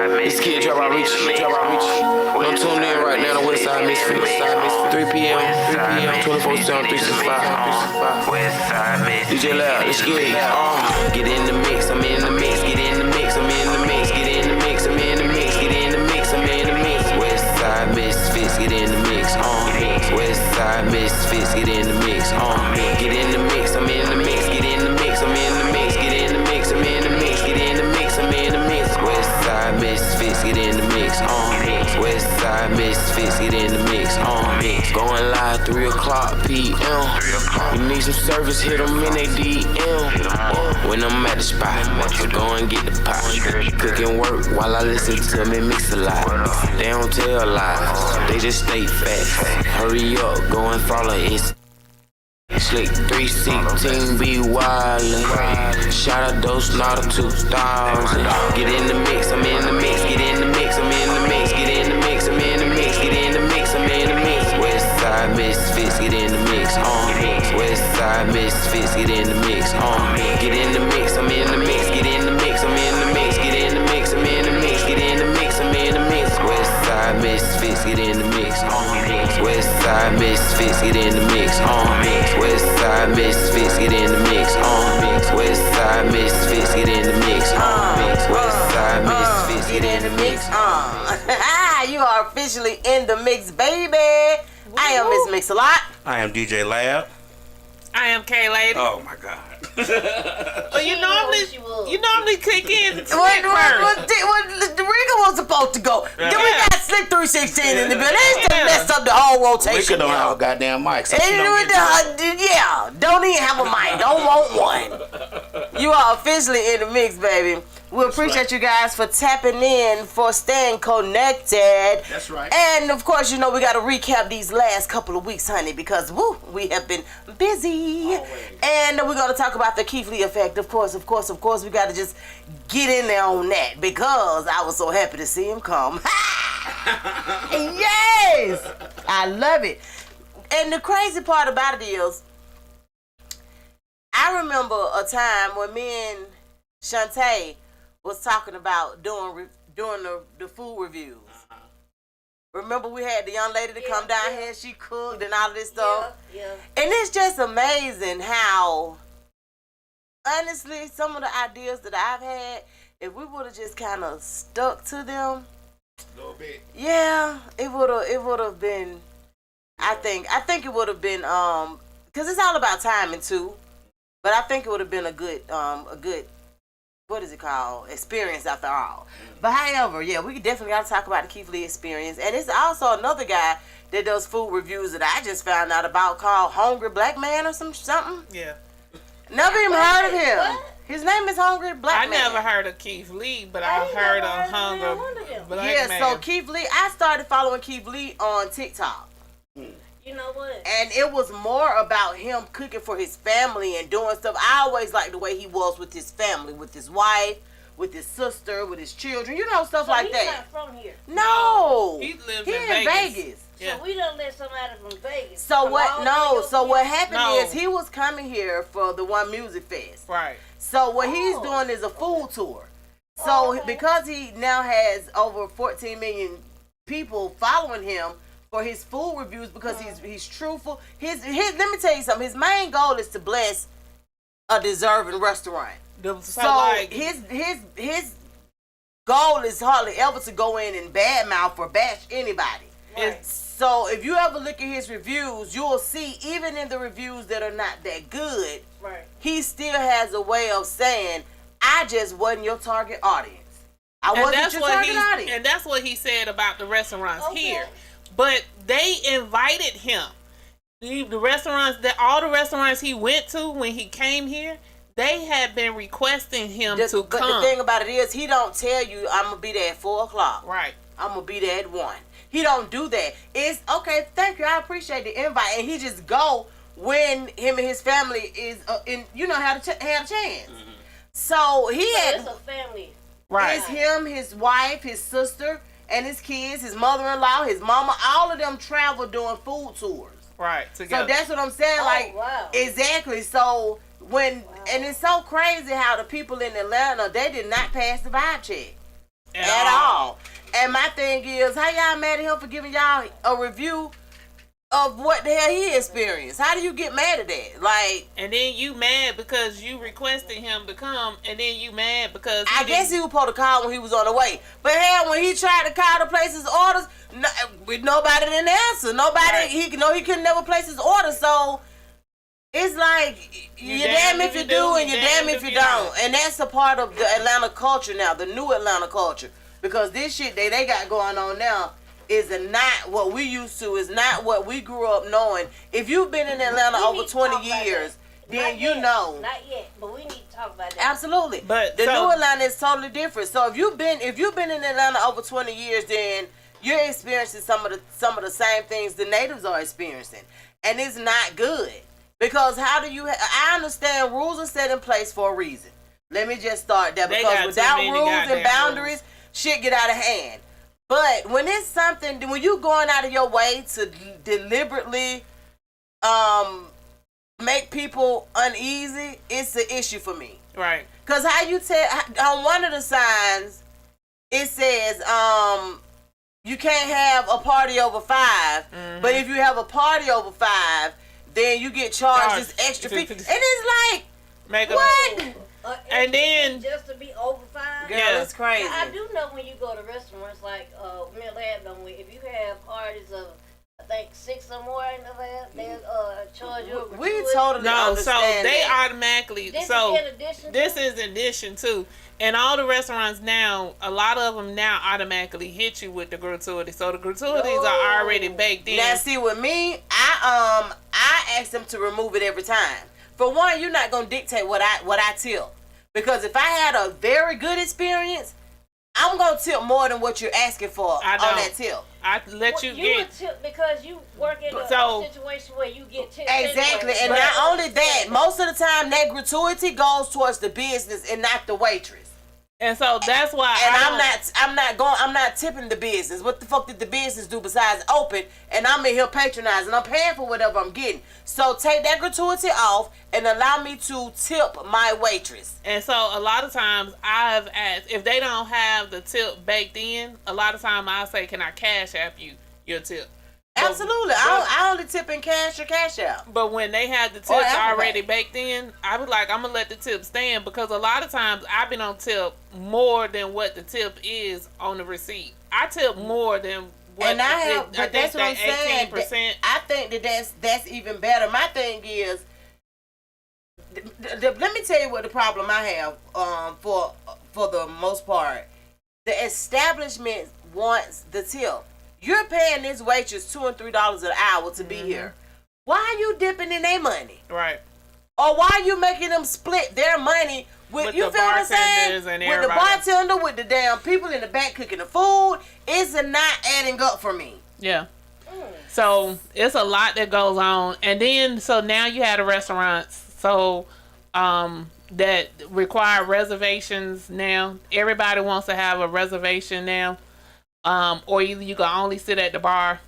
This kid drop out reach. Don't tune in right now to Westside Misfits. 3 p.m. 24/7, 365. DJ Loud, let's get it. Get in the mix, I'm in the mix. Get in the mix, I'm in the mix. Get in the mix, I'm in the mix. Get in the mix, I'm in the mix. Westside Misfits, get in the mix. Westside Misfits, get in the mix. Get in the mix, I'm in the mix. Get in the mix, I'm in the mix. Get in the mix, I'm in the mix. Get in the mix, I'm in the mix. Westside Misfits, get in the mix. Westside Misfits, get in the mix. Going live 3 o'clock p.m. You need some service, hit them in they DM. When I'm at the spot, I go and get the pot. Cooking work while I listen to me mix a lot. They don't tell lies, they just stay fast. Hurry up, go and follow it. Slick 316 be wildin'. Shout out those not a 2000. Get in the mix, I'm in the mix. Get in the mix, I'm in the mix. Get in the mix, I'm in the mix. Get in the mix, I'm in the mix. Westside Misfits, get in the mix. Westside Misfits, get in the mix. Get in the mix, I'm in the mix. Get in the mix, I'm in the mix. Get in the mix, I'm in the mix. Get in the mix, I'm in the mix. Westside Misfits, get in the mix. Westside Misfits, get in the mix. Westside Misfits, get in the mix. Westside Misfits, get in the mix. Westside Misfits, get in the mix. You are officially in the mix, baby. I am Miss Mix-a-Lot. I am DJ Lab. I am K-Lady. Oh my God. Well, you normally kick in. What the Riga was supposed to go. Then we got Slick 316 in the building. They just messed up the whole rotation. We could don't have a goddamn mic. So don't even have a mic. Don't want one. You are officially in the mix, baby. We appreciate you guys for tapping in, for staying connected. That's right. And of course, we got to recap these last couple of weeks, honey, because we have been busy. Always. And we're going to talk about the Keith Lee effect. Of course, we got to just get in there on that because I was so happy to see him come. Yes! I love it. And the crazy part about it is, I remember a time when me and Shantae was talking about doing the food reviews. Remember we had the young lady to come down here, she cooked and all this stuff. Yeah. And it's just amazing how, honestly, some of the ideas that I've had, if we would have just kind of stuck to them, A little bit. yeah, it would have been. I think it would have been because it's all about timing too. But I think it would have been a good what is it called? Experience after all. But however, yeah, we definitely got to talk about the Keith Lee experience. And it's also another guy that does food reviews that I just found out about called Hungry Black Man or something. Yeah. Never even heard of him. What? His name is Hungry Black Man. I never heard of Keith Lee, but I heard of Hunger Black Yeah, Man. so Keith Lee, I started following Keith Lee on TikTok. You know what? And it was more about him cooking for his family and doing stuff. I always liked the way he was with his family, with his wife, with his sister, with his children, stuff So like he's that. not from here. No. He lives He in Vegas. Yeah. So we done let somebody from Vegas. So come what? all No. the way So over what here. happened No. is he was coming here for the One Music Fest. Right. So what he's doing is a food tour. So because he now has over 14 million people following him for his food reviews, because he's truthful. His let me tell you something. His main goal is to bless a deserving restaurant. So like, his goal is hardly ever to go in and badmouth or bash anybody. Right. So if you ever look at his reviews, you'll see even in the reviews that are not that good, Right. he still has a way of saying, I just wasn't your target audience. I wasn't your target audience. And that's what he said about the restaurants Okay. here. But they invited him. All the restaurants he went to when he came here, they had been requesting him to but come. the thing about it is, he don't tell you, I'm going to be there at 4 o'clock. Right. I'm going to be there at 1. He don't do that. It's, okay, thank you, I appreciate the invite. And he just go when him and his family is, had a chance. Mm-hmm. So he It's had, a family. Right. it's him, his wife, his sister, and his kids, his mother-in-law, his mama, all of them travel doing food tours. Right. Together. So that's what I'm saying. Wow. Exactly. So and it's so crazy how the people in Atlanta, they did not pass the vibe check. at all. And my thing is, how y'all mad at him for giving y'all a review of what the hell he experienced? How do you get mad at that? Like, and then you mad because you requested him to come, and then you mad because I guess he was supposed to call when he was on the way. But hell, when he tried to call to place his orders, nobody didn't answer. Nobody, he couldn't never place his order. So it's like you're damn if you do and you're damn if you don't. And that's a part of the Atlanta culture now, the new Atlanta culture. Because this shit they got going on now is not what we used to, is not what we grew up knowing. If you've been in Atlanta over 20 years, then you know. Not yet, but we need to talk about that. Absolutely. But the new Atlanta is totally different. So if you've been in Atlanta over 20 years, then you're experiencing some of the same things the natives are experiencing. And it's not good. Because how do you I understand rules are set in place for a reason. Let me just start there, because without rules and boundaries, shit get out of hand. But when it's something, when you going out of your way to deliberately make people uneasy, it's an issue for me. Right. Because how you tell, on one of the signs, it says you can't have a party over 5. Mm-hmm. But if you have a party over 5, then you get charged this extra fee. And it's like, what? And then just to be over 5. Girl, it's crazy. Now, I do know when you go to restaurants like if you have parties of I think 6 or more in the lab, they'll charge you. We totally understand so they that. automatically. This so is in addition. This is in addition to, and all the restaurants now, a lot of them now automatically hit you with the gratuity. So the gratuities are already baked in. Now see, with me, I ask them to remove it every time. For one, you're not gonna dictate what I tip, because if I had a very good experience, I'm gonna tip more than what you're asking for on that tip. I let you get. You would tip because you work in a situation where you get tips. Exactly, anyway. and not only that, most of the time that gratuity goes towards the business and not the waitress. And so that's why. And I'm not tipping the business. What the fuck did the business do besides open? And I'm in here patronizing. I'm paying for whatever I'm getting. So take that gratuity off and allow me to tip my waitress. And so a lot of times I've asked, if they don't have the tip baked in, a lot of times I'll say, can I cash app you your tip? Absolutely. I only tip in cash or cash out. But when they have the tips already baked in, I was like, I'm going to let the tip stand, because a lot of times I've been on tip more than what the tip is on the receipt. I tip more than what and but that's what I'm saying. 18%. I think that's even better. My thing is, let me tell you what the problem I have for the most part. The establishment wants the tip. You're paying this waitress $2 and $3 an hour to be here. Why are you dipping in their money? Right. Or why are you making them split their money with you the feel what I'm saying? and with the bartender, with the damn people in the back cooking the food. It's not adding up for me. Yeah. So it's a lot that goes on. And then, so now you have the restaurants. So, that require reservations now. Everybody wants to have a reservation now. Or either you can only sit at the bar.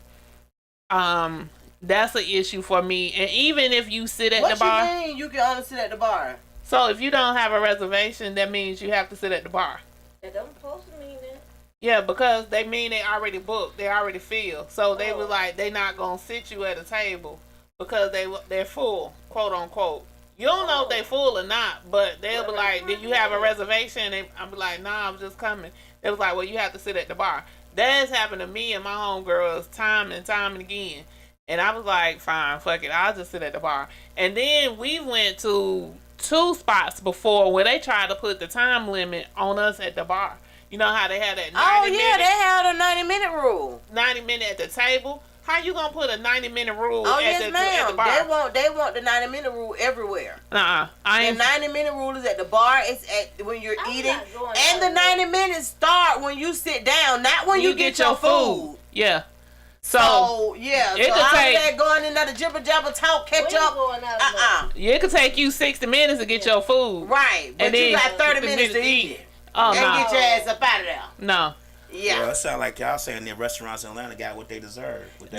That's an issue for me. And even if you sit at the bar. What you mean you can only sit at the bar? So if you don't have a reservation, that means you have to sit at the bar. That don't supposed to mean that. Yeah, because they mean they already booked. They already filled. So they were like, they not going to sit you at a table because they're full, quote unquote. You don't know if they full or not, but they'll be like, did you have a reservation? And I'll be like, nah, I'm just coming. They was like, well, you have to sit at the bar. That has happened to me and my homegirls time and time and again. And I was like, fine, fuck it. I'll just sit at the bar. And then we went to 2 spots before where they tried to put the time limit on us at the bar. You know how they had that 90 minute? Oh, yeah, they had a 90-minute rule. 90 minute at the table? How you gonna put a 90-minute rule at the bar? They want the 90-minute rule everywhere. The 90-minute rule is at the bar. It's at when you're eating, and the 90 minutes start when you sit down, not when you get your food. Yeah. So yeah. It so could take that going in there, the jibber jabber talk, catch up. It could take you 60 minutes to get your food. Right, but you got 30 minutes to eat it. Oh, and get your ass up out of there. No. Yeah. Well, it sounds like y'all saying the restaurants in Atlanta got what they deserve. They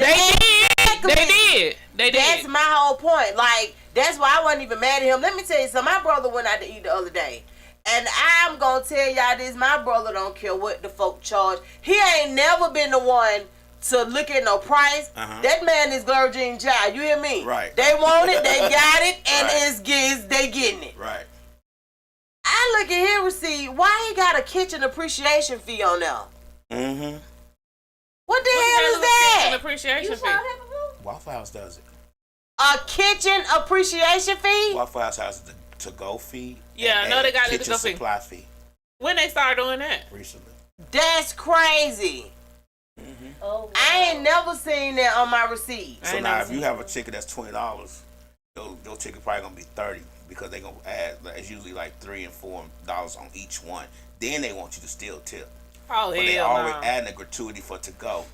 did. That's my whole point. Like, that's why I wasn't even mad at him. Let me tell you something. My brother went out to eat the other day. And I'm gonna tell y'all this, my brother don't care what the folk charge. He ain't never been the one to look at no price. That man is Glurgine Child, you hear me? Right. They want it, they got it, and Right. they getting it. Right. I look at his receipt, why he got a kitchen appreciation fee on there? Mm-hmm. What the hell is that? An appreciation You fee. saw that before? Waffle House does it. A kitchen appreciation fee? Waffle House has the to-go fee. Yeah, and I know they got a kitchen to-go fee. supply fee When they start doing that? recently. That's crazy. Oh, wow. I ain't never seen that on my receipt. I So ain't now, never if you have a ticket that's $20, your ticket probably gonna be $30 because they gonna add. It's usually like $3 and $4 on each one. Then they want you to still tip, Oh, but they hell always no. adding a gratuity for to go.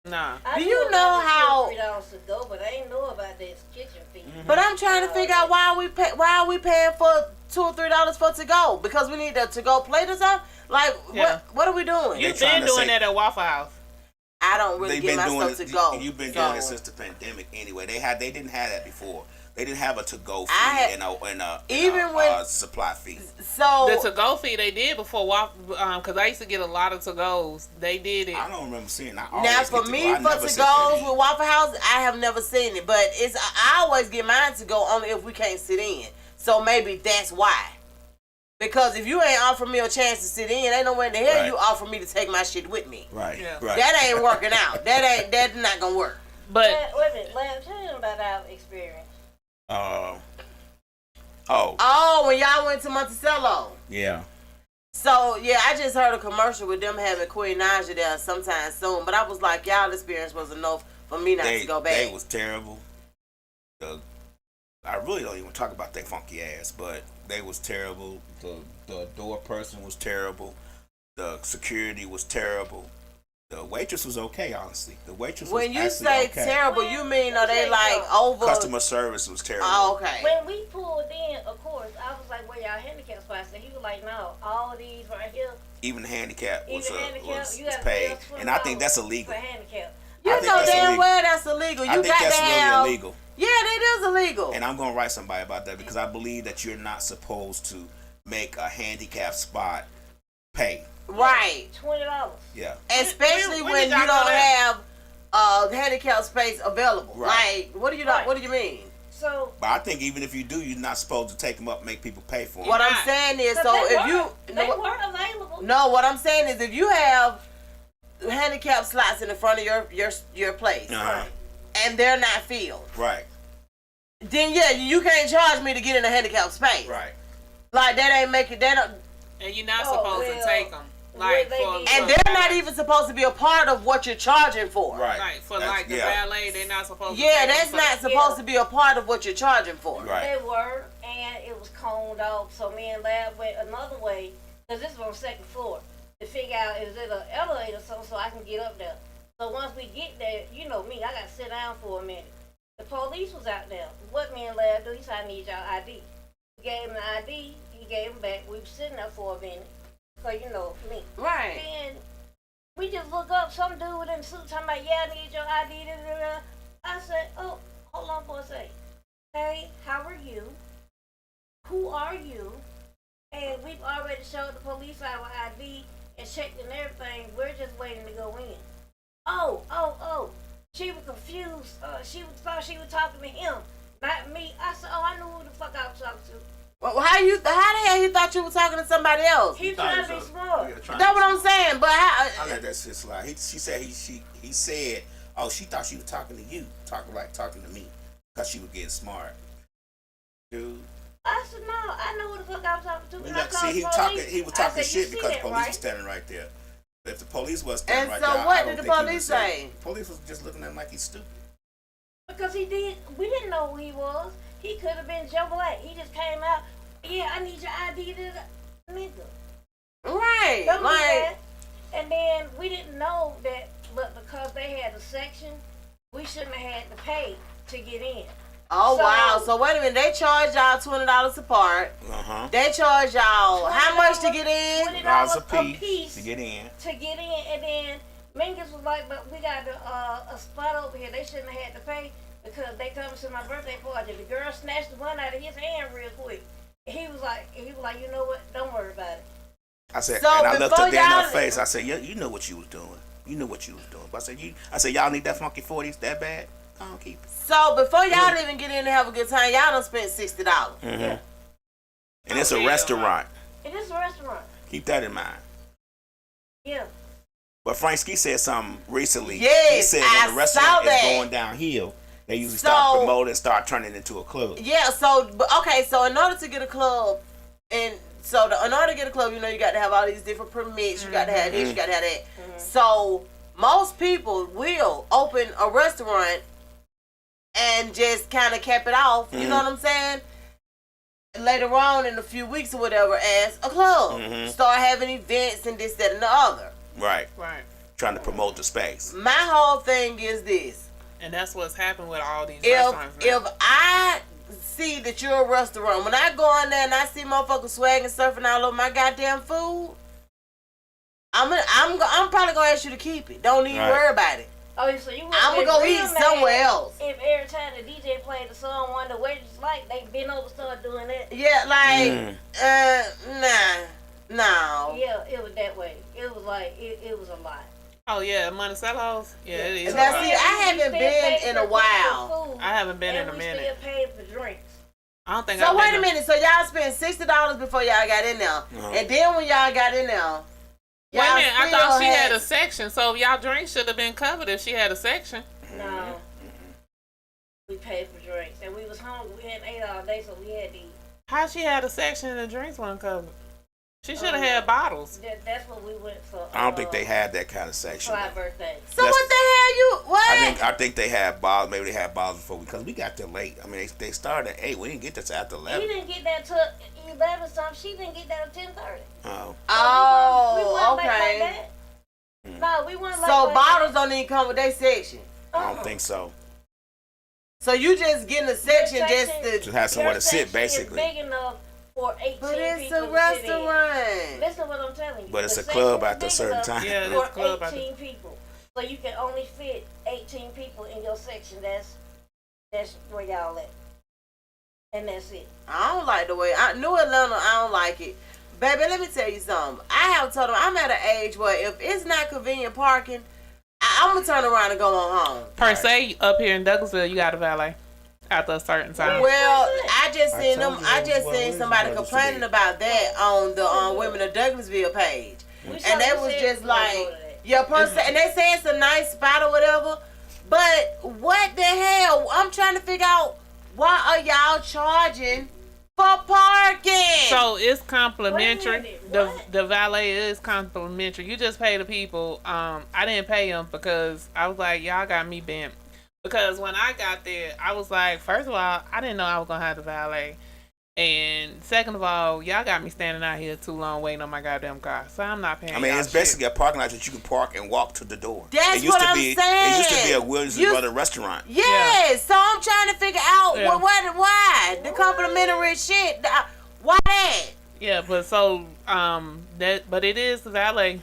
Nah. I Do knew you about know the how- $3 to go, but I didn't know about this kitchen fee. But I'm trying to figure out why are we paying for $2 or $3 for to go? Because we need a to go plate or something? Like Yeah. what are we doing? You've trying been to doing say- that at Waffle House. I don't really They've get been my doing stuff it. to go. You've been So, doing it since the pandemic anyway. They didn't have that before. They didn't have a to go fee I had- and supply fee. So The to-go fee they did before Waffle, because I used to get a lot of to-goes. They did it. I don't remember seeing. I now always for get me to go. I for never to sit there goes to with eat. Waffle House, I have never seen it. But I always get mine to go only if we can't sit in. So maybe that's why. Because if you ain't offer me a chance to sit in, ain't no way in the hell Right. you offer me to take my shit with me. Right. Yeah. Right. That ain't working out. That's not gonna work. But Wait a minute, Lamb, tell them about our experience. Oh, when y'all went to Monticello. Yeah. So yeah, I just heard a commercial with them having Queen Naja there sometime soon. But I was like, y'all experience was enough for me not to go back. They was terrible. I really don't even talk about that funky ass, but they was terrible. The door person was terrible. The security was terrible. The waitress was okay, honestly. The waitress When was you actually say okay. terrible, you mean are they Okay, like so- over? Customer service was terrible. Oh, okay. When we pulled in, of course, I was like, where y'all handicap spots? And he was like, no, all these right here. Even the handicap was, Even handicap, was you got paid, and I think that's illegal. For handicap. You I think know that's damn illegal. well that's illegal. You I think got that's to really have. illegal. Yeah, that is illegal. And I'm gonna write somebody about that because I believe that you're not supposed to make a handicap spot pay. Right. $20. Yeah. Especially when when did you y'all don't know that? have handicap space available. Right. Like, what do you Right. what do you mean? So, But I think even if you do, you're not supposed to take them up, and make people pay for them. What I'm not. saying is, 'cause so they if were, you they were available. no, what I'm saying is if you have handicap slots in the front of your place Uh-huh. and they're not filled, Right. then yeah, you can't charge me to get in a handicap space. Right. Like that ain't making that. and you're not Oh, supposed well, to take them. well, Like they for did. And they're not even supposed to be a part of what you're charging for. Right. like for That's- like the yeah. ballet, they're not supposed to. Yeah, take 'em that's for not the- supposed Yeah. to be a part of what you're charging for. Right. They were, and it was coned off. So me and Lab went another way, because this was on the second floor, to figure out is it an elevator or something so I can get up there. So once we get there, you know me, I got to sit down for a minute. The police was out there. What me and Lab do? He said, I need y'all ID. We gave him the ID. He gave him back. We were sitting there for a minute. So, you know, me. Right. Then we just look up, some dude in a suit talking about, yeah, I need your ID. Da, da, da. I said, oh, hold on for a second. Hey, how are you? Who are you? And we've already showed the police our ID and checked and everything. We're just waiting to go in. Oh. She was confused. Thought she was talking to him, not me. I said, oh, I knew who the fuck I was talking to. Well, how the hell you thought you were talking to somebody else? He trying to be smart. That's what I'm saying. But how? I let that shit slide. She said he said, oh, she thought she was talking to you, talking to me, because she was getting smart. Dude. I said, no, I know who the fuck I was talking to. Look, And I see, called he police. was I talking said, you shit see because the that, police right? was standing right there. If the police was standing And right so there, what I don't did the think he would police say. say? The police was just looking at him like he's stupid. Because we didn't know who he was. He could have been Joe Black. He just came out, yeah, I need your ID to the nigga. Right. Don't do Like, that. And then we didn't know that, but because they had a section, we shouldn't have had to pay to get in. oh So- wow. So wait a minute. They charge y'all $20 a part. Uh-huh. They charge y'all how much to get in? $20 $20 a piece to get in. And then Mingus was like, but we got a spot over here. They shouldn't have had to pay because they come to my birthday party. The girl snatched the one out of his hand real quick. He was like, you know what? Don't worry about it. I said, So and I looked her before dead in her y'all- face. I said, yeah, you know what you was doing. You knew what you was doing. But I said, y'all need that funky 40s that bad? I don't keep it. So before y'all even get in and have a good time, y'all done spent $60. Mm-hmm. Yeah. And it's a restaurant. It is a restaurant. Keep that in mind. Yeah. But Frank Ski said something recently. Yes, he said I when the restaurant saw is that. going downhill, they usually So- start promoting and start turning it into a club. Yeah, so in order to get a club, in order to get a club, you know, you got to have all these different permits. You got to have this, you got to have that. So most people will open a restaurant and just kind of cap it off. You know what I'm saying? Later on in a few weeks or whatever, as a club, start having events and this, that, and the other. Right. Right. Trying to promote the space. My whole thing is this: And that's what's happened with all these if restaurants now. if I see that you're a restaurant, when I go in there and I see motherfuckers swagging, surfing all over my goddamn food, I'm probably gonna ask you to keep it. Don't even Right. worry about it. Oh, so you I'ma go eat somewhere else. If every time the DJ played the song one the waiters like, they been over start doing that. Yeah, like no. Yeah, it was that way. It was like it was a lot. Oh yeah, Monticello's. Yeah, it is. Now a lot. see, I haven't been in a while. Food, I haven't been in and a we minute. still paid for drinks. I don't think. So I've wait been a minute. So y'all spent $60 before y'all got in there, and then when y'all got in there, Wait a minute, I thought she had had a section, so y'all drinks should have been covered if she had a section. No. We paid for drinks, and we was hungry. We hadn't ate all day, so we had to eat. How she had a section and the drinks weren't covered? She should have had bottles. That's what we went for. I don't think they had that kind of section. for our birthday. So what the hell you what? I think they had bottles. Maybe they had bottles before because we got there late. I mean, they started at 8. We didn't get there till after He 11. didn't get that till 11 something. She didn't get that till 10:30. Oh, Oh, we weren't late okay. like that. No, we weren't late So like bottles that. don't even come with their section. I don't think so. So you just getting a section Your just section- to. To have somewhere your to sit, section basically. is big enough for 18 But it's people a to sit in. restaurant. Listen to what I'm telling you. But it's The a club section is after a big certain enough time. Yeah, it's a for club after- 18 people. So you can only fit 18 people in your section. That's where y'all at. And that's it. I don't like the way New Atlanta. I don't like it, baby. Let me tell you something. I have told them I'm at an age where if it's not convenient parking, I'm gonna turn around and go on home. Per se, up here in Douglasville, you got a valet after a certain time. Well, I just I seen told them. you I that just was seen what somebody it was complaining today. about that on the Women of Douglasville page, and they was just like, yeah, per se, and they say it's a nice spot or whatever. But what the hell? I'm trying to figure out why are y'all charging for parking? So it's complimentary. Wait a minute, The what? the valet is complimentary. You just pay the people. I didn't pay them because I was like, y'all got me bent. Because when I got there, I was like, first of all, I didn't know I was gonna have the valet, and second of all, y'all got me standing out here too long waiting on my goddamn car. So I'm not paying. I mean, y'all it's shit. basically a parking lot that you can park and walk to the door. That's it used what to I'm be, saying. It used to be a Williams You- Brother restaurant. Yes, so I'm trying to figure out Yeah. why the complimentary shit. Why that? Yeah, but so but it is valet.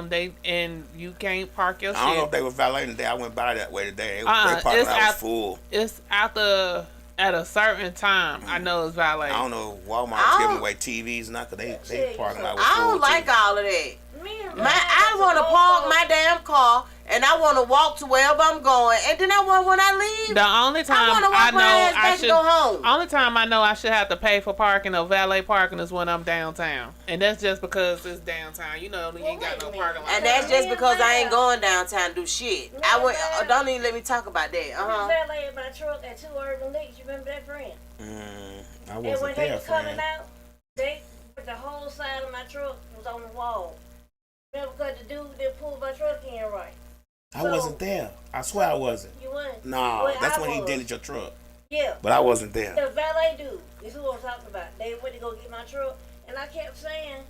They and you can't park your I don't know if shit. they were valeting today. I went by that way today. They Uh-uh, parking it's lot was out- full. It's after at a certain time. I know it's valet. I don't know if Walmart's I giving don't- away TVs now because they Yeah, parking lot was I full don't too. like all of that. Man, I want to park my damn car and I want to walk to wherever I'm going, and then I want when I leave, The only I time want to I walk my know ass I back should. and go home. Only time I know I should have to pay for parking or valet parking is when I'm downtown, and that's just because it's downtown. You know, you ain't got no parking lot. And that's just because I ain't going downtown to do shit. I went. Don't even let me talk about that. We valeted my truck at 2 Urban Licks. You remember that, friend? I And wasn't when they there, was coming friend. out, they put the whole side of my truck was on the wall. Remember, because the dude didn't pull my truck in right. I wasn't there. I swear I wasn't. You wasn't? No, Well, that's I when he was. dented your truck. Yeah. But I wasn't there. The valet dude is who I'm talking about. They went to go get my truck, and I kept saying,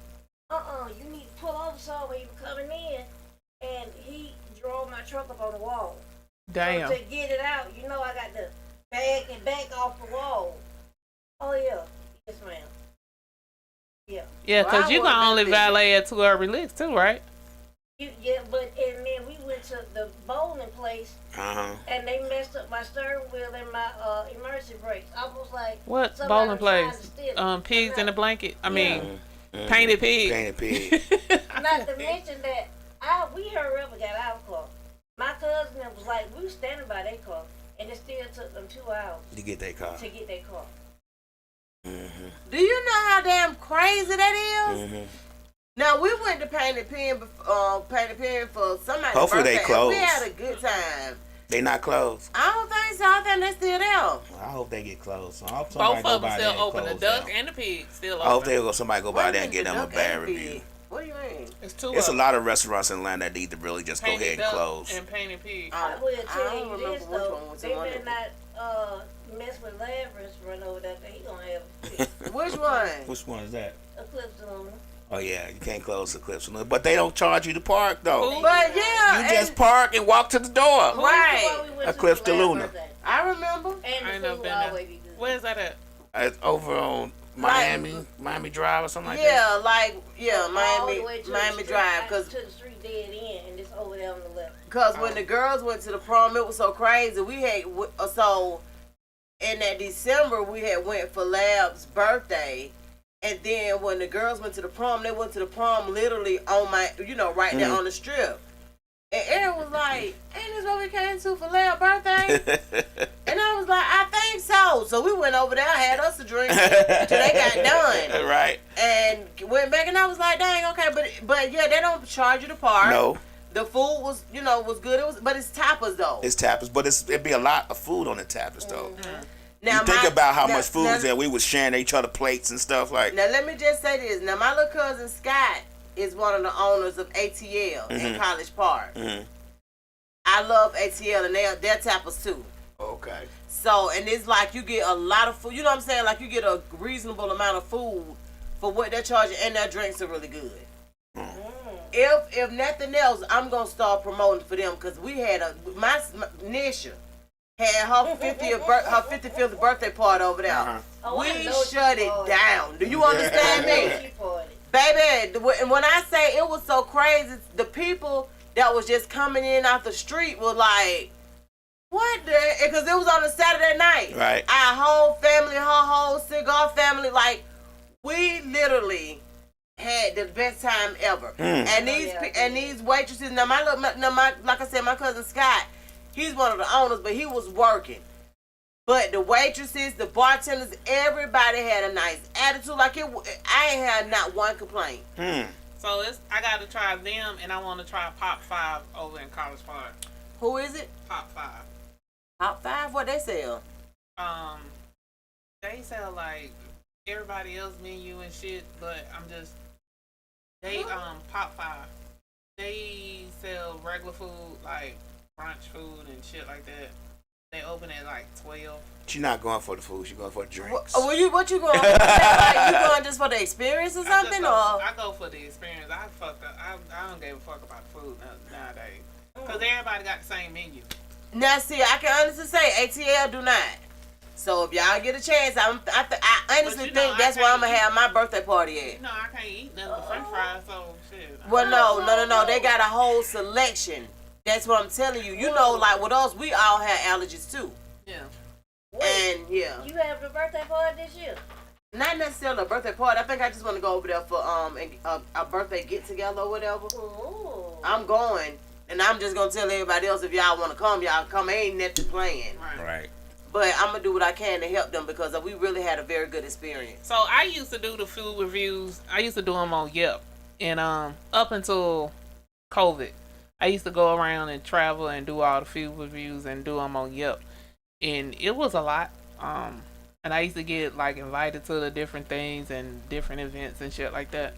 you need to pull over so when you were coming in, and he drove my truck up on the wall. Damn. So to get it out, you know I got to back and back off the wall. Oh, yeah. Yes, ma'am. Yeah. Yeah, Well, because I you can would've only been valet at 2 Urban Licks too, right? Yeah, but and then we went went to the bowling place and they messed up my steering wheel and my emergency brakes. I was like, What somebody bowling trying to place? steal it. Pigs in a blanket. I mean, Mm-hmm. painted pig. Painted pig. Not to mention that we hurry up and got our car. My cousin was like, we were standing by their car, and it still took them 2 hours To get that car. to get their car. Do you know how damn crazy that is? Mm-hmm. Now we went to Painted Pen for somebody's Hopefully they birthday. closed. We had a good time. They not closed. I don't think so. I think they're still there. I hope they get closed. I hope Both somebody of go them by there still and open. The close duck down. and the pig still I hope open. somebody go by there and get them a bad review. What do you mean? It's two. It's a of lot of restaurants in Atlanta that need to really just go ahead and close. And painted pig. I will I tell don't you remember this which though, one was they the one better not mess with Lab Restaurant over there. He gonna have a fit. Which one? Which one is that? Eclipse Luna. Oh yeah, you can't close Eclipse, but they don't charge you to park though. But yeah, You just park and walk to the door. Right. Eclipse the Luna. I remember. And I ain't the never food been always there. be good. Where's that at? It's over on Miami Drive or something like that. All the way to the Miami street, Drive, cause to the street dead end, and it's over there on the left. Cause when the girls went to the prom, it was so crazy. We had so in that December we had went for Lab's birthday, and then when the girls went to the prom, they went to the prom literally on right there on the strip. And Eric was like, "Ain't this what we came to for Lab's birthday?" And I was like, "I think so." So we went over there, had us a drink till they got done, Right. and went back. And I was like, "Dang, okay," but yeah, they don't charge you to park. No. The food was, was good. But it's tapas though. It's tapas, but it'd be a lot of food on the tapas though. Now You think about how much food's there. We was sharing each other plates and stuff like. Now let me just say this. Now my little cousin Scott is one of the owners of ATL in College Park. Mm-hmm. I love ATL and they're tapas too. Okay. So and it's like you get a lot of food. You know what I'm saying? Like you get a reasonable amount of food for what they're charging, and their drinks are really good. If nothing else, I'm gonna start promoting for them because we had my Nisha had her 55th birthday party over there. Oh, I We know shut she it party. down. Do you understand me? She party. Baby, and when I say it was so crazy, the people that was just coming in off the street were like, what the? Because it was on a Saturday night. Right. Our whole family, her whole cigar family, like, we literally had the best time ever. And these waitresses, now like I said, my cousin Scott, he's one of the owners, but he was working. But the waitresses, the bartenders, everybody had a nice attitude. Like I ain't had not one complaint. So I got to try them, and I want to try Pop 5 over in College Park. Who is it? Pop 5. Top 5? What they sell? They sell like everybody else menu and shit, but they Pop 5. They sell regular food like brunch food and shit like that. They open at like 12. She's not going for the food. She's going for the drinks. What you going for? Like, you going just for the experience or something? I go for the experience. I don't give a fuck about the food nowadays. Because everybody got the same menu. Now, see, I can honestly say ATL do not. So if y'all get a chance, I honestly think that's where I'm going to have my birthday party at. You know, I can't eat nothing but french fries, so shit. Well, no. They got a whole selection. That's what I'm telling you. You know, like with us, we all had allergies too. Yeah. And yeah. You have the birthday party this year? Not necessarily a birthday party. I think I just want to go over there for a birthday get together or whatever. Ooh. I'm going, and I'm just gonna tell everybody else if y'all want to come, y'all come. Ain't nothing playing. Right. But I'm gonna do what I can to help them because we really had a very good experience. So I used to do the food reviews. I used to do them on Yelp, and up until COVID, I used to go around and travel and do all the food reviews and do them on Yelp, and it was a lot. And I used to get like invited to the different things and different events and shit like that.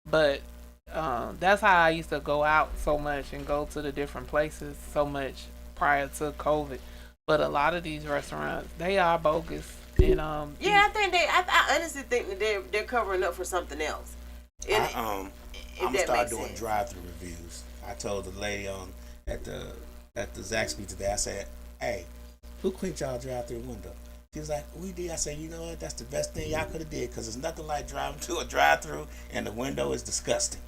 But that's how I used to go out so much and go to the different places so much prior to COVID. But a lot of these restaurants, they are bogus. And I think I honestly think that they're covering up for something else. I'm gonna start doing drive-through reviews. I told the lady at the Zaxby today. I said, "Hey, who cleaned y'all drive-through window?" She was like, "We did." I said, "You know what? That's the best thing y'all could have did because there's nothing like driving to a drive-through and the window is disgusting."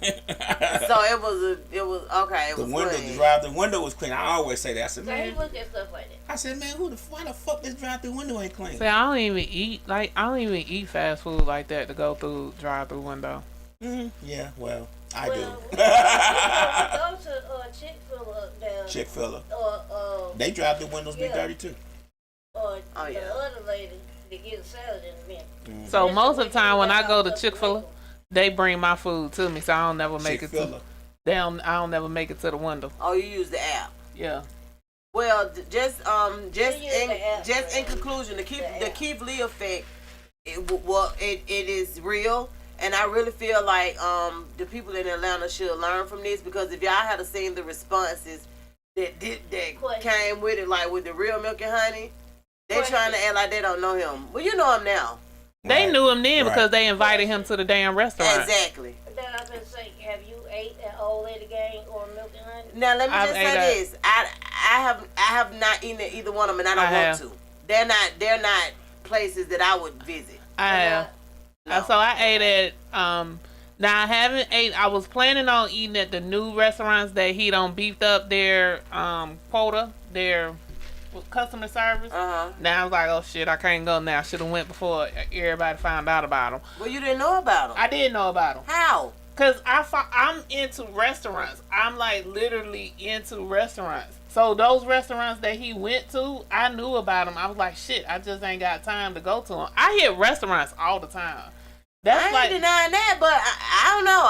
So it was okay. It was The drive-through window was clean. I always say that. I said, So he man, look at stuff like that. I said, man, why the fuck this drive-through window ain't clean? See, I don't even eat fast food like that to go through drive-through window. Yeah, well, I We do. go to Chick-fil-A down. Chick-fil-A. They drive-through windows be dirty too. Or the other lady to get a salad in a minute. So most of the time when I go to Chick-fil-A, they bring my food to me, so I don't never make it to. I don't never make it to the window. Oh, you use the app. Yeah. Well, just in conclusion, the Keith Lee effect, it is real, and I really feel like the people in Atlanta should learn from this, because if y'all had seen the responses that came with it, like with the real milk and honey, they're trying to act like they don't know him. Well, you know him now. They knew him then because they invited him to the damn restaurant. Exactly. Then I was gonna say, have you ate at Old Lady Gang or Milk and Honey? Now let me just say this: I have not eaten at either one of them, and I don't want to. They're not places that I would visit. I have. No. So I ate at now I haven't ate. I was planning on eating at the new restaurants that he done beefed up their quota, their customer service. Now I was like, oh shit, I can't go now. Should have went before everybody found out about them. Well, you didn't know about them. I did know about them. How? Cause I'm into restaurants. I'm like literally into restaurants. So those restaurants that he went to, I knew about them. I was like, shit, I just ain't got time to go to them. I hit restaurants all the time. That's I ain't denying that, but I don't know.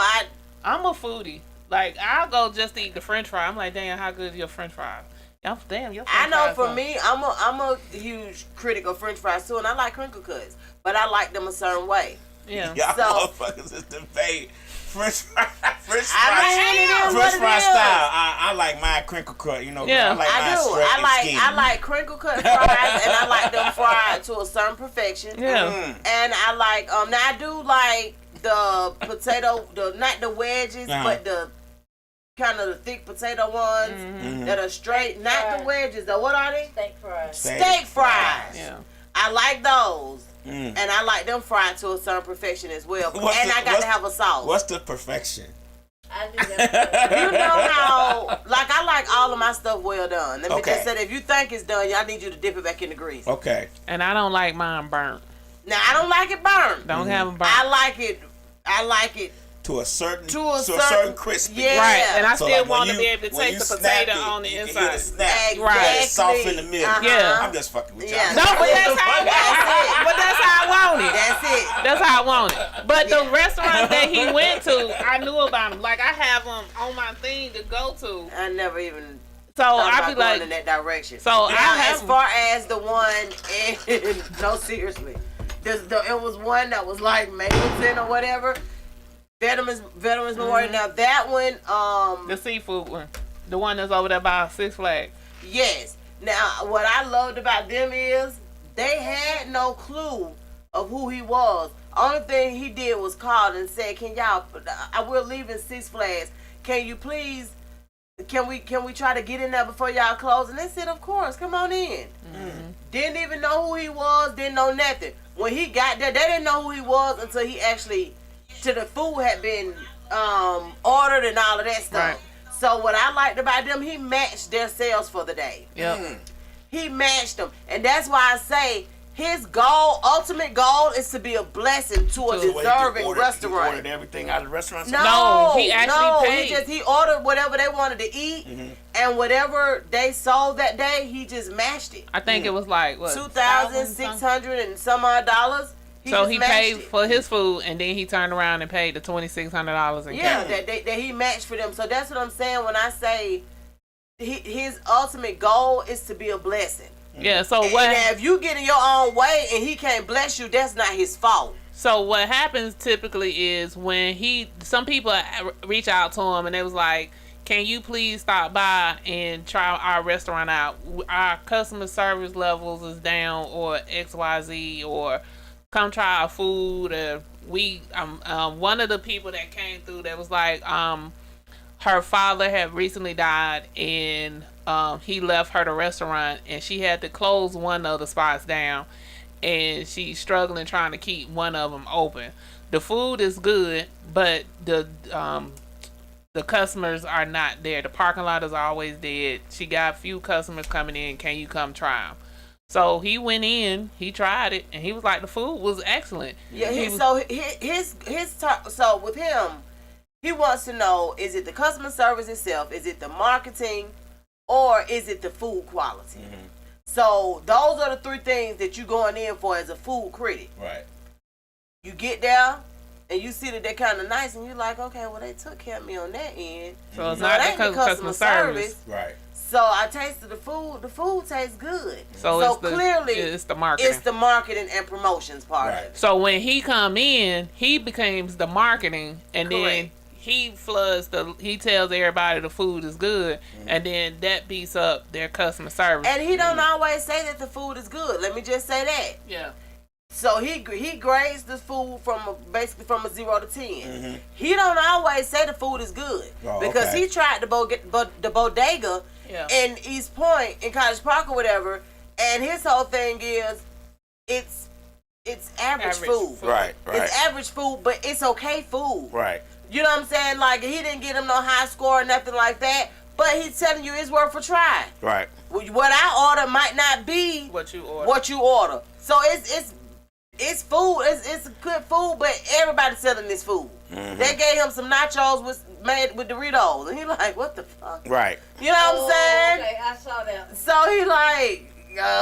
I'm a foodie. Like I'll go just to eat the French fry. I'm like, damn, how good is your French fries? Damn, your French I know fries for are- me, I'm a huge critic of French fries too, and I like crinkle cuts, but I like them a certain way. Yeah. Y'all So- motherfuckers is debate. French fry French fry style. I like my crinkle cut, you know. Yeah. I like I mine do. straight and skinny. I like crinkle cut fries, and I like them fried to a certain perfection. Yeah. And I like now I do like the potato, not the wedges, but the kind of the thick potato ones that are straight, not the wedges. Though, what are they? Steak fries. Steak fries. Yeah. I like those. And I like them fried to a certain perfection as well. I got to have a sauce. What's the perfection? I do that. You know how, like, I like all of my stuff well done. Let me Okay. just say that if you think it's done, y'all need you to dip it back in the grease. Okay. And I don't like mine burnt. Now, I don't like it burnt. Don't have them burnt. I like it To a certain crispy. Yeah. Right, and I So, still like, when want to you- be able to when take you the snap potato it, on the you can inside. hear the snap. Exactly. Right. It's soft in the middle. Yeah. I'm just fucking with y'all. Yeah. No, but that's how I want it. But that's how I want it. That's it. That's how I want it. But the restaurant that he went to, I knew about him. Like I have them on my thing to go to. I never even So thought I about be going like, in that direction. So I now, have as far as the one, in, no, seriously, it was one that was like Mapleton or whatever. Veterans Memorial. Now that one, the seafood one, the one that's over there by Six Flags. yes. Now what I loved about them is they had no clue of who he was. Only thing he did was call and said, "Can y'all? We're leaving Six Flags. Can you please? Can we try to get in there before y'all close?" And they said, "Of course, come on in." Didn't even know who he was. Didn't know nothing. When he got there, they didn't know who he was until he actually, till the food had been ordered and all of that stuff. Right. So what I liked about them, he matched their sales for the day. Yep. He matched them, and that's why I say his goal, ultimate goal, is to be a blessing to a deserving restaurant. He ordered everything out of the restaurant? No, he actually paid. He ordered whatever they wanted to eat, and whatever they sold that day, he just matched it. I think it was like what, $2,600 and some odd dollars. So he paid for his food, and then he turned around and paid the $2,600 in Yeah, cash. that he matched for them. So that's what I'm saying when I say his ultimate goal is to be a blessing. Yeah. So And what? now if you get in your own way and he can't bless you, that's not his fault. So what happens typically is when some people reach out to him and they was like, "Can you please stop by and try our restaurant out? Our customer service levels is down, or XYZ, or come try our food." Or one of the people that came through that was like, her father had recently died, and he left her the restaurant, and she had to close one of the spots down, and she's struggling trying to keep one of them open. the food is good, but the customers are not there. The parking lot is always dead. She got a few customers coming in. Can you come try them? So he went in, he tried it, and he was like, the food was excellent. Yeah, so with him, he wants to know, is it the customer service itself, is it the marketing, or is it the food quality? Mm-hmm. So those are the three things that you're going in for as a food critic. Right. You get there, and you see that they're kind of nice, and you're like, okay, well, they took care of me on that end. So it's not the customer service. Right. So I tasted the food. The food tastes good. So clearly, it's the marketing. It's the marketing and promotions part of it. So when he come in, he becomes the marketing, and Correct. then he he tells everybody the food is good, and then that beats up their customer service. And he don't always say that the food is good. Let me just say that. Yeah. So he grades the food basically from a 0 to 10. Mm-hmm. He don't always say the food is good because he tried the bodega in East Point in College Park or whatever, and his whole thing is it's average food. Right. It's average food, but it's okay food. Right. You know what I'm saying? Like, he didn't get him no high score or nothing like that, but he's telling you it's worth a try. Right. What I order might not be what you order. So it's food. It's good food, but everybody's selling this food. Mm-hmm. They gave him some nachos made with Doritos, and he like, what the fuck? Right. You know what I'm saying? Okay, I saw that. So he like,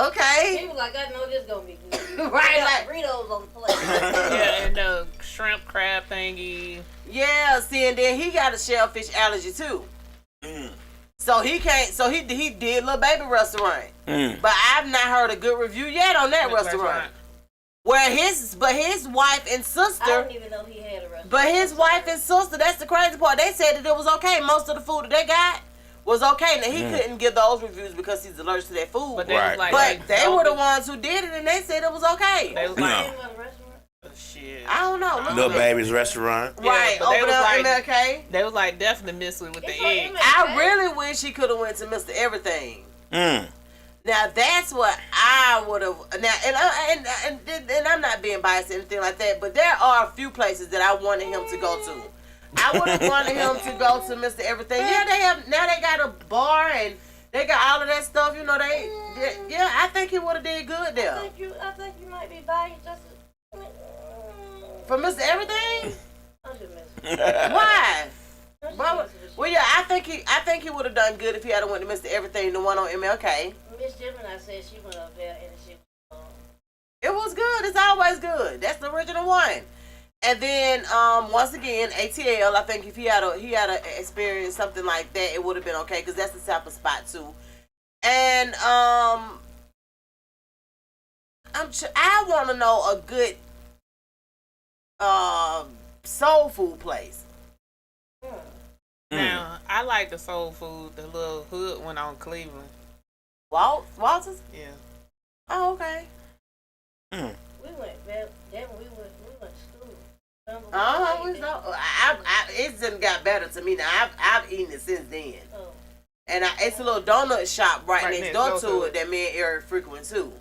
okay. He was like, I know this gonna be good. Right, like Doritos on the plate. Yeah, and the shrimp crab thingy. Yeah, see, and then he got a shellfish allergy too. So he can't. So he did Little Baby restaurant, but I've not heard a good review yet on that restaurant. Where his wife and sister. I didn't even know he had a restaurant. But his wife and sister, that's the crazy part. They said that it was okay. Most of the food that they got was okay. Now he couldn't give those reviews because he's allergic to that food. But they, was like, but they were the ones who did it, and they said it was okay. They was like, shit. I don't know. Little Baby's restaurant. Right, yeah, over there like, MLK. They was like definitely missing with the egg. I really wish he could have went to Mr. Everything. Now that's what I would have. Now and I'm not being biased or anything like that, but there are a few places that I wanted him to go to. I would have wanted him to go to Mr. Everything. Yeah, they got a bar and they got all of that stuff. You know I think he would have did good there. I think you might be biased just for Mr. Everything. I'm just messing. Why? Well, yeah, I think he would have done good if he had went to Mr. Everything, the one on MLK. Miss Gemini said she went up there and she. It was good. It's always good. That's the original one. And then once again, ATL. I think if he had experience something like that, it would have been okay because that's the type of spot too. And I want to know a good soul food place. Now, I like the soul food, the little hood one on Cleveland. Walters? Yeah. Oh, okay. We went to school. It's just got better to me now. I've eaten it since then. Oh. And it's a little donut shop right next door to it that me and Eric frequent too.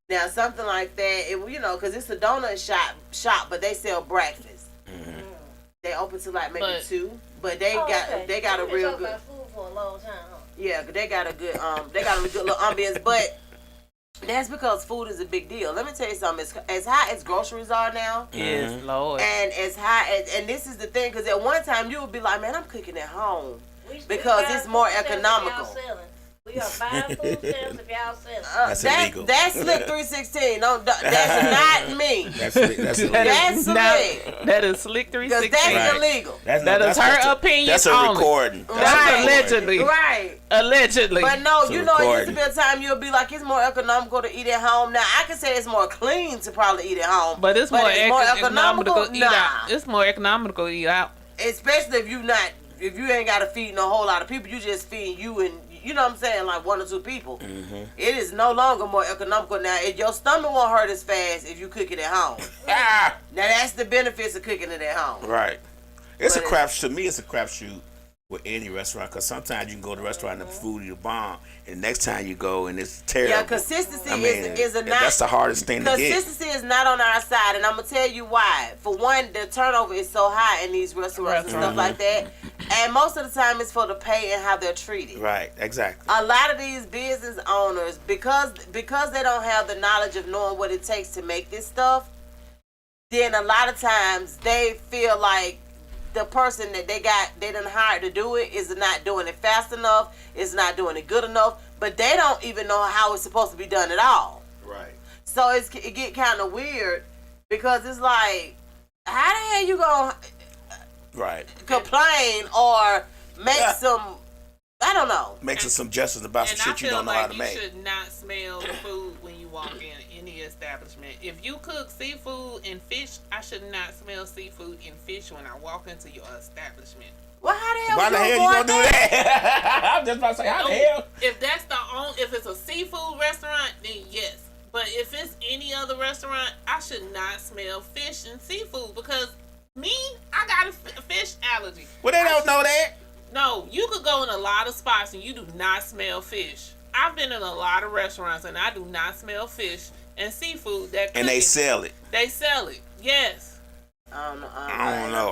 Now something like that, because it's a donut shop, but they sell breakfast. They open to like maybe 2, but they got a real good. Food for a long time, huh? Yeah, they got a good little ambience, but that's because food is a big deal. Let me tell you something. As high as groceries are now, yes, Lord, and as high as, and this is the thing, because at one time you would be like, man, I'm cooking at home because it's more economical. We are buying food stamps if y'all sell it. That's illegal. That's Slick 316. That's not me. That's illegal. That's Slick. That is Slick 316. Because that's illegal. That's her opinion. That's a recording. Right. Allegedly. Right. Allegedly. But no, it used to be a time you'll be like, it's more economical to eat at home. Now, I can say it's more clean to probably eat at home. But it's more economical to eat out. It's more economical to eat out. Especially if you ain't got to feed no whole lot of people. You just feed you and, you know what I'm saying, like 1 or 2 people. Mm-hmm. It is no longer more economical now. Your stomach won't hurt as fast if you cook it at home. Now that's the benefits of cooking it at home. Right. It's a crapshoot. To me, it's a crapshoot with any restaurant, because sometimes you can go to a restaurant and the food is bomb, and next time you go and it's terrible. Yeah, consistency is not. That's the hardest thing to get. Consistency is not on our side, and I'm gonna tell you why. For one, the turnover is so high in these restaurants and stuff like that, and most of the time it's for the pay and how they're treated. Right, exactly. A lot of these business owners, because they don't have the knowledge of knowing what it takes to make this stuff, then a lot of times they feel like the person that they done hired to do it is not doing it fast enough, is not doing it good enough, but they don't even know how it's supposed to be done at all. Right. So it get kind of weird because it's like, how the hell you gonna complain or make some, I don't know. Make some suggestions about some shit you don't know how to make. You should not smell the food when you walk in any establishment. If you cook seafood and fish, I should not smell seafood and fish when I walk into your establishment. Well, how the hell? Why the hell you gonna do that? I'm just about to say, how the hell? If that's if it's a seafood restaurant, then yes. But if it's any other restaurant, I should not smell fish and seafood because I got a fish allergy. Well, they don't know that. No, you could go in a lot of spots and you do not smell fish. I've been in a lot of restaurants and I do not smell fish and seafood. And they sell it. They sell it. Yes. I don't know.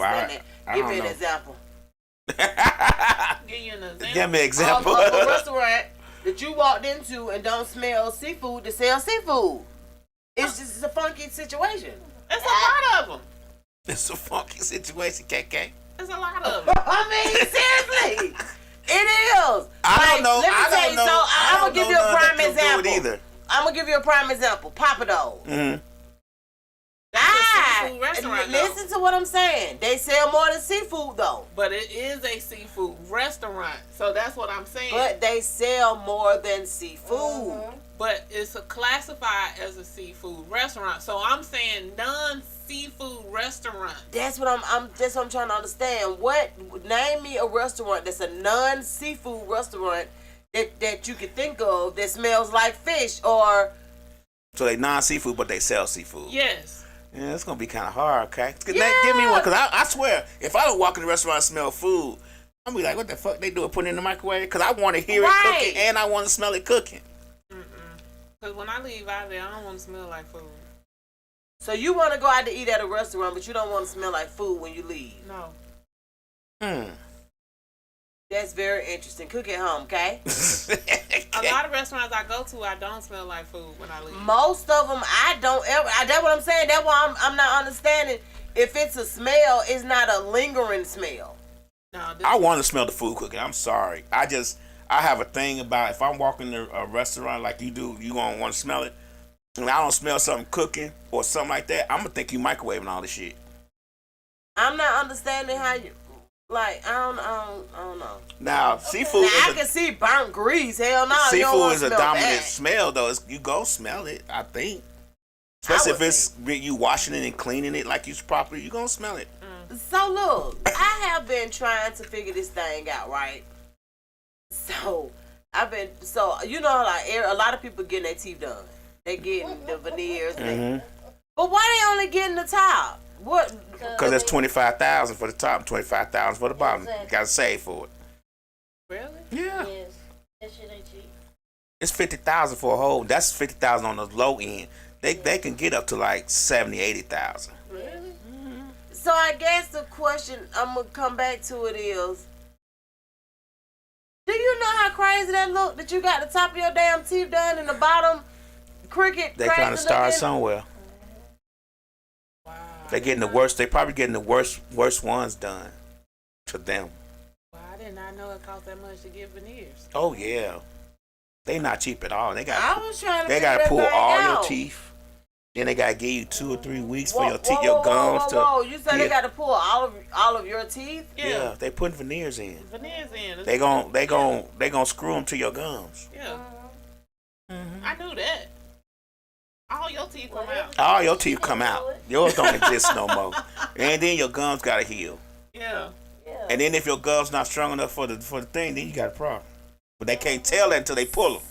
Give me an example. Give you an example. Give me an example. Of a restaurant that you walked into and don't smell seafood to sell seafood. It's just a funky situation. It's a lot of them. It's a funky situation, KK. There's a lot of them. I mean, seriously. It is. I don't know. Let me tell you. So I'm going to give you a prime example. Either. I'm going to give you a prime example. Papa Do's. Mm-hmm. Listen to what I'm saying. They sell more than seafood, though. But it is a seafood restaurant. So that's what I'm saying. But they sell more than seafood. Mm-hmm. But it's classified as a seafood restaurant. So I'm saying non-seafood restaurant. That's what I'm trying to understand. Name me a restaurant that's a non-seafood restaurant that you could think of that smells like fish or. So they non-seafood, but they sell seafood. Yes. Yeah, it's gonna be kind of hard, okay? Yeah. Give me one, cause I swear, if I don't walk in the restaurant and smell food, I'm gonna be like, what the fuck they doing? Put it in the microwave? Cause I want to hear it cooking and I want to smell it cooking. Cause when I leave out there, I don't want to smell like food. So you want to go out to eat at a restaurant, but you don't want to smell like food when you leave? No. That's very interesting. Cook at home, okay? A lot of restaurants I go to, I don't smell like food when I leave. Most of them, I don't ever. That's what I'm saying. That's why I'm not understanding. If it's a smell, it's not a lingering smell. No, I want to smell the food cooking. I'm sorry. I have a thing about if I'm walking to a restaurant like you do, you gonna want to smell it. And I don't smell something cooking or something like that, I'm gonna think you microwaving all this shit. I'm not understanding how you. Like, I don't know. Now, seafood. I can see burnt grease. Hell no. Seafood is a dominant smell, though. You go smell it, I think. Especially if it's you washing it and cleaning it like you properly, you gonna smell it. So look, I have been trying to figure this thing out, right? So you know, like a lot of people getting their teeth done. They getting the veneers, but why they only getting the top? What? Because it's $25,000 for the top and $25,000 for the bottom. Exactly. You gotta save for it. Really? Yeah. Yes. That shit ain't cheap. It's $50,000 for a whole. That's $50,000 on the low end. They can get up to like $70,000, $80,000. Really? Mm-hmm. So I guess the question I'm gonna come back to it is, do you know how crazy that look? That you got the top of your damn teeth done and the bottom cricket. They trying to start somewhere. Wow. They getting the worst. They probably getting the worst ones done to them. Wow, I did not know it cost that much to get veneers. Oh yeah, they not cheap at all. They got. I was trying to. They got to pull all your teeth. Then they gotta give you 2 or 3 weeks for your teeth, your gums to. Whoa! You said they got to pull all of your teeth? Yeah, they putting veneers in. Veneers in. They gonna screw them to your gums. Yeah. Mm-hmm. I knew that. All your teeth come out. All your teeth come out. Yours don't exist no more. And then your gums gotta heal. Yeah. And then if your gums not strong enough for the thing, then you got a problem. But they can't tell that until they pull them.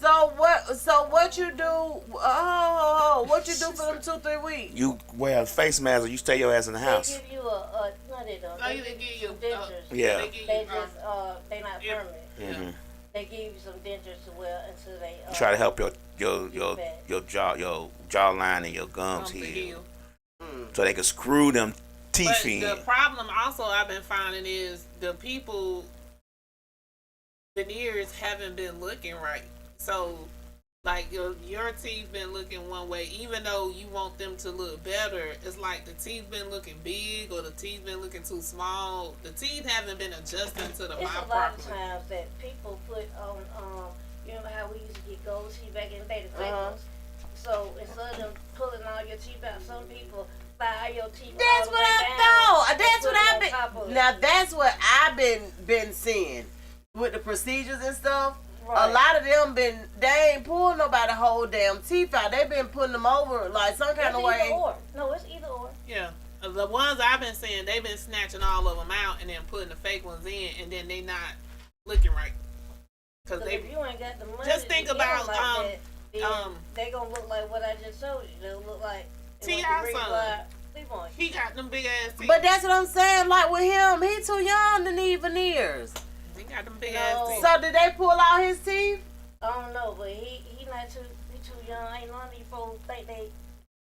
So what you do? What you do for them 2-3 weeks? You wear a face mask or you stay your ass in the house. They give you it though. They give you some dentures. Yeah. They give you, They just they not permanent. Mm-hmm. They give you some dentures to wear until they Try to help your jawline and your gums heal. So they can screw them teeth but in. the problem also I've been finding is the people veneers haven't been looking right. So like your teeth been looking one way, even though you want them to look better. It's like the teeth been looking big or the teeth been looking too small. The teeth haven't been adjusting to the It's mouth a lot properly. of times that people put on, you remember how we used to get gold teeth back in the day, the fake ones? So instead of them pulling all your teeth out, some people file your teeth That's all the what way I down thought. and That's put what it I've on top of been. it. Now that's what I've been seeing with the procedures and stuff. Right. A lot of them they ain't pulling nobody whole damn teeth out. They been putting them over like some kind It's of way. either or. No, it's either or. Yeah. The ones I've been seeing, they've been snatching all of them out and then putting the fake ones in, and then they not looking right. Cause If you ain't got the money, just think to get 'em about, like that, they gonna look like what I just showed you. They'll look like T.I. son. Sleep on. He got them big ass teeth. But that's what I'm saying. Like with him, he too young to need veneers. He got them big No. ass teeth. So did they pull out his teeth? I don't know, but he not too young. Ain't none of these folks think they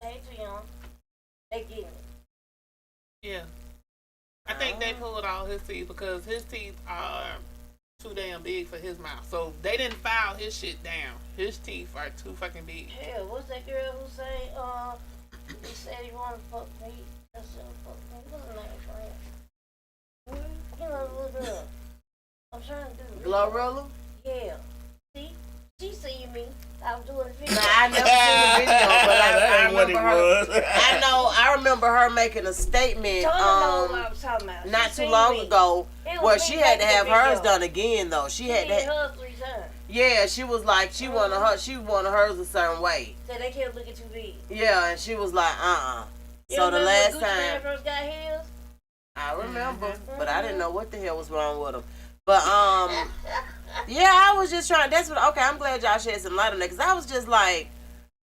ain't too young. They getting it. Yeah. I think they pulled all his teeth because his teeth are too damn big for his mouth. So they didn't file his shit down. His teeth are too fucking big. Hell, what's that girl who say he said he wanted to fuck me? That's fuck me. What's her name, friend? You know, look it up. I'm trying to do it. Glorilla? Yeah. See? She seen me. I was doing the video. Nah, I never seen the video, but I remember her. was. I remember her making a statement Tony knows what I was talking about. not She too seen long me. ago It was where me she had to making have the hers video. done again though. She had She did to. hers 3 times. Yeah, she was like she wanted hers a certain way. Said they kept looking too big. Yeah, and she was like, You So the remember last when Gucci Mane time first got his? I remember, but I didn't know what the hell was wrong with them. But yeah, I was just trying. That's what. Okay, I'm glad y'all shed some light on that because I was just like,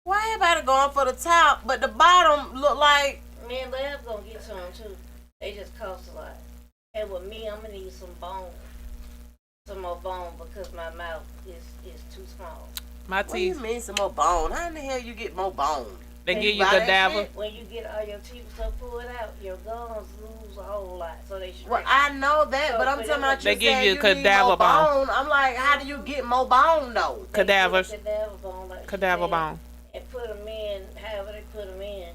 why everybody going for the top, but the bottom look like. Me and Lab's gonna get some too. They just cost a lot. And with me, I'm gonna need some bone. Some more bone because my mouth is too small. My What do you teeth, mean some more bone? How in the hell you get more bone? they Can give you buy that cadaver. shit? When you get all your teeth so pulled out, your gums lose a whole lot. So they shrink. Well, I know that, So but I'm for talking them- about They you give saying you you need cadaver more bone. bone. I'm like, how do you get more bone though? They get Cadavers. Cadaver bone. Like she Cadaver said, bone. And put them in, however they put them in,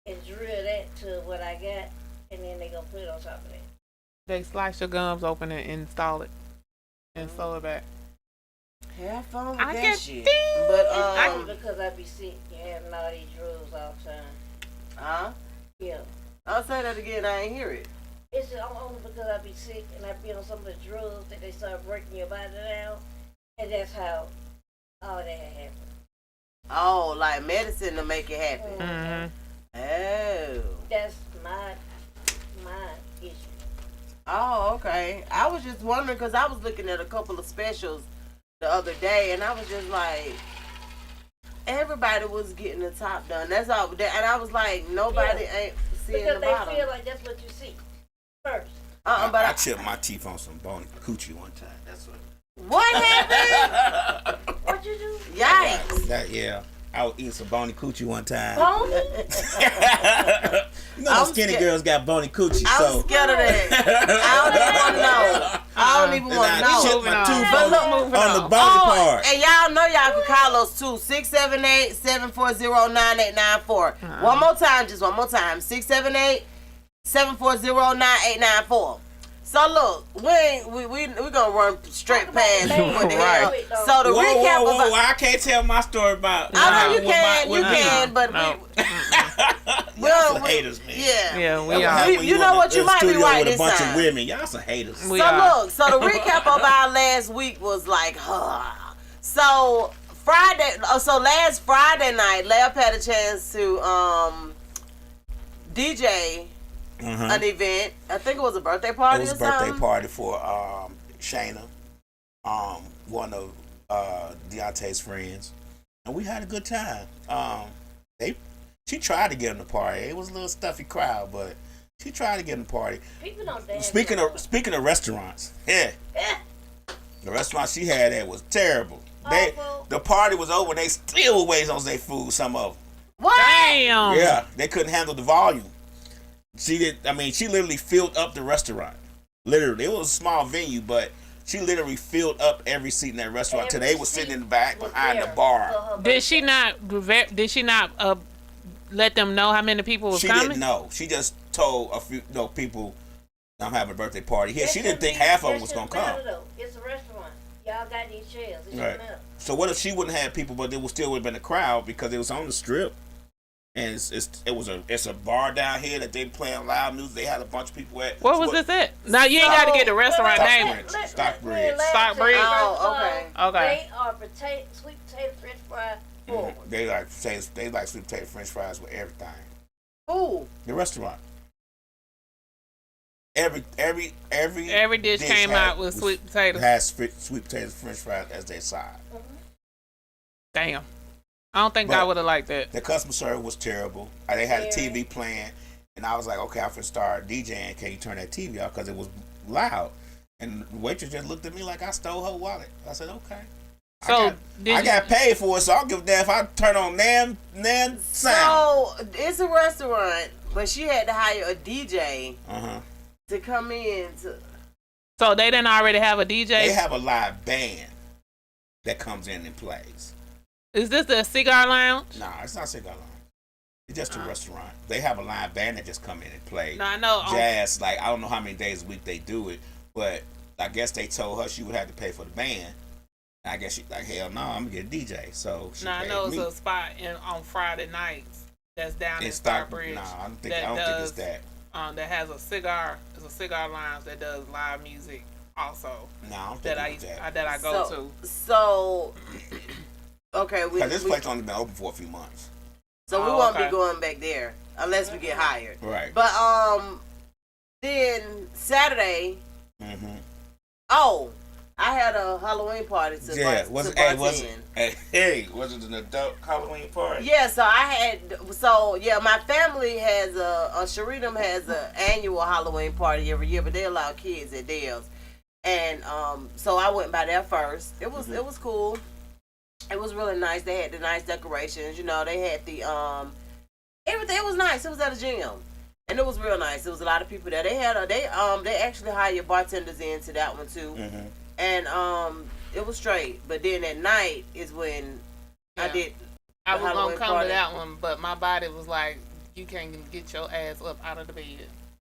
and drill that to what I got, and then they gonna put it on top of that. They slice your gums open and install it and sew it back. Have fun with I that get shit. things. But It's because I be sick and having all these drugs all the time. huh? Yeah. I'll say that again. I ain't hear it. It's just only because I be sick and I be on some of the drugs that they start breaking your body down, and that's how all that happened. Oh, like medicine to make it happen. Mm-hmm. Oh. That's my issue. Oh, okay. I was just wondering because I was looking at a couple of specials the other day, and I was just like, everybody was getting the top done. That's all. And I was like, nobody ain't seeing Because the they bottom. feel like that's what you see first. But I chipped my teeth on some bony coochie one time. That's what. what happened? What you do? Yikes. Yeah. I was eating some bony coochie one time. Pony? You know, I'm those skinny scared. girls got bony coochie, I'm so. scared of that. I don't even want to know. I don't even want to And I know. chipped my tooth But on, look, on the bony part. And y'all know y'all can call us too. 678-740-9894. One more time, just one more time. 678-740-9894. So look, we gonna run straight past what the hell. Right. So the Whoa, recap whoa, about. whoa! I can't tell my story about. I know you with my- can, with you me. can, but No. well, Y'all some haters, man. yeah. Yeah, we That's what are. happen when You know in what, the you might be studio right with a this bunch time. of women. Y'all some haters. We So are. look, so the recap of our last week was like, so last Friday night, Lab had a chance to DJ an event. I think it was a birthday party. It was a or birthday something. party for Shayna, one of Deontay's friends, and we had a good time. She tried to get him to party. It was a little stuffy crowd, but She tried to get in the party. People don't dance. Speaking of restaurants, the restaurant she had at was terrible. The party was over. They still were waiting on their food. Some of them. What? Damn. Yeah, they couldn't handle the volume. She literally filled up the restaurant. Literally, it was a small venue, but she literally filled up every seat in that restaurant. Today was sitting in the back behind the bar. Did she not? Let them know how many people was coming? She didn't know. She just told a few people, "I'm having a birthday party here." She didn't think half of them was gonna come. It's a restaurant. Y'all got these chairs. Right. So what if she wouldn't have people, but there would still have been a crowd because it was on the strip, and it's a bar down here that they playing loud music. They had a bunch of people at. What was this at? Now you ain't got to get the restaurant name. Stockbridge. Stockbridge. Oh, okay. They are sweet potato French fries. Mm-hmm. They like sweet potato French fries with everything. Ooh. The restaurant. Every dish came out with sweet potatoes. Has sweet potatoes French fries as their side. Mm-hmm. Damn. I don't think I would have liked that. The customer service was terrible. They had a TV playing, and I was like, okay, I'm finna start DJing. Can you turn that TV off? Because it was loud. And the waitress just looked at me like I stole her wallet. I said, okay. So I got paid for it, so I don't give a damn if I turn on nan sound. So it's a restaurant, but she had to hire a DJ to come in. So they didn't already have a DJ? They have a live band that comes in and plays. Is this the cigar lounge? Nah, it's not a cigar lounge. It's just a restaurant. They have a live band that just come in and play. No, I know. Jazz, like, I don't know how many days a week they do it, but I guess they told her she would have to pay for the band. I guess she's like, hell no, I'm gonna get a DJ. So she paid I know me. it's a spot on Friday nights that's down in Stockbridge. No, I don't think it's that. That has a cigar. It's a cigar lounge that does live music also. No, I don't think that I go to. So okay, because this place only been open for a few months. So we won't be going back there unless we get hired. Right. But then Saturday. Oh. I had a Halloween party to was it an adult Halloween party? Yeah, my family has Sharitam has an annual Halloween party every year, but they allow kids at theirs. And so I went by there first. It was cool. It was really nice. They had the nice decorations, they had the everything. It was nice. It was at a gym. And it was real nice. It was a lot of people there. They actually hired bartenders into that one too. And it was straight, but then at night is when I did. I was gonna come to that one, but my body was like, "You can't get your ass up out of the bed."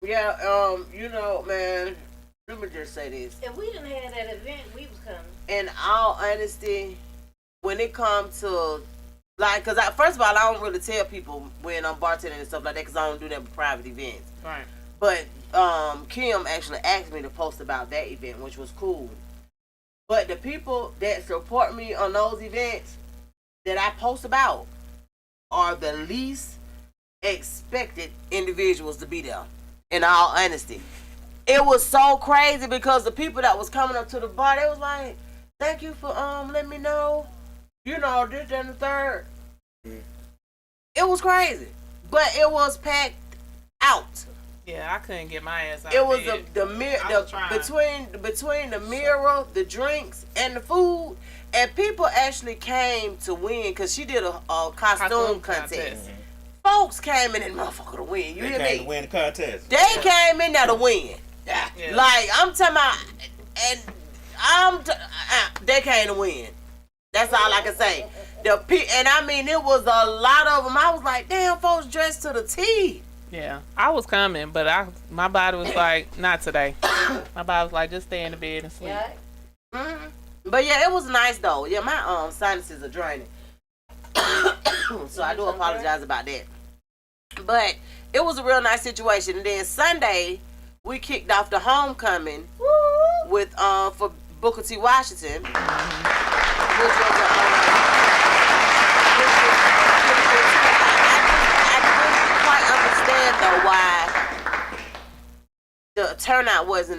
Yeah, man. Let me just say this: if we didn't have that event, we was coming. In all honesty, when it comes to because first of all, I don't really tell people when I'm bartending and stuff like that because I don't do that with private events. Right. But Kim actually asked me to post about that event, which was cool. But the people that support me on those events that I post about are the least expected individuals to be there, in all honesty. It was so crazy because the people that was coming up to the bar, they was like, thank you for letting me know, this, that, and the third. It was crazy. But it was packed out. Yeah, I couldn't get my ass out. It was between the mirror, the drinks, and the food, and people actually came to win because she did a costume contest. Folks came in and motherfucker to win. You hear me? They came to win the contest. They came in there to win. Yeah. Like I'm talking about, and they came to win. That's all I can say. And I mean, it was a lot of them. I was like, damn, folks dressed to the T. Yeah, I was coming, but my body was like, not today. My body was like, just stay in the bed and sleep. Yeah. But yeah, it was nice though. Yeah, my sinuses are draining, so I do apologize about that. But it was a real nice situation. And then Sunday, we kicked off the homecoming with for Booker T. Washington, which was though why the turnout wasn't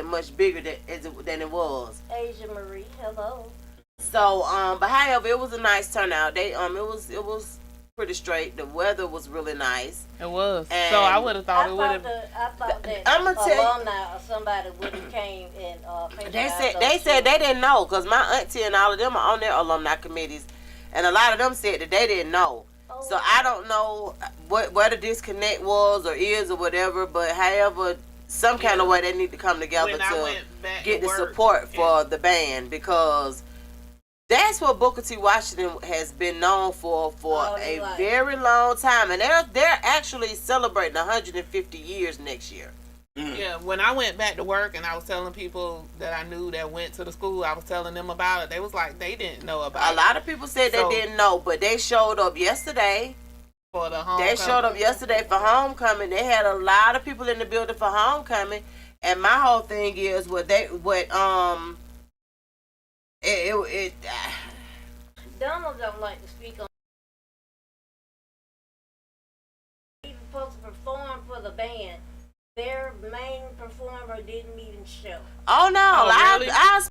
much bigger than it was. Asia Marie, hello. So but however, it was a nice turnout. They it was pretty straight. The weather was really nice. It was. And So I would have thought it would have. I thought that I'ma tell you- alumni or somebody would have came and They said they didn't know, because my auntie and all of them are on their alumni committees, and a lot of them said that they didn't know. Oh, So I don't know where the disconnect was or is or whatever, but however, some kind of way they need to come together When I to went back get to the work, support for the band, because that's what Booker T. Washington has been known for a right. very long time, and they're actually celebrating 150 years next year. Yeah, when I went back to work and I was telling people that I knew that went to the school, I was telling them about it. They was like, they didn't know about A it. lot of people said So- they didn't know, but they showed up yesterday. For the homecoming. They showed up yesterday for homecoming. They had a lot of people in the building for homecoming, and my whole thing is Donald don't like to speak on. He was supposed to perform for the band. Their main performer didn't even show. Oh no! Oh, really? I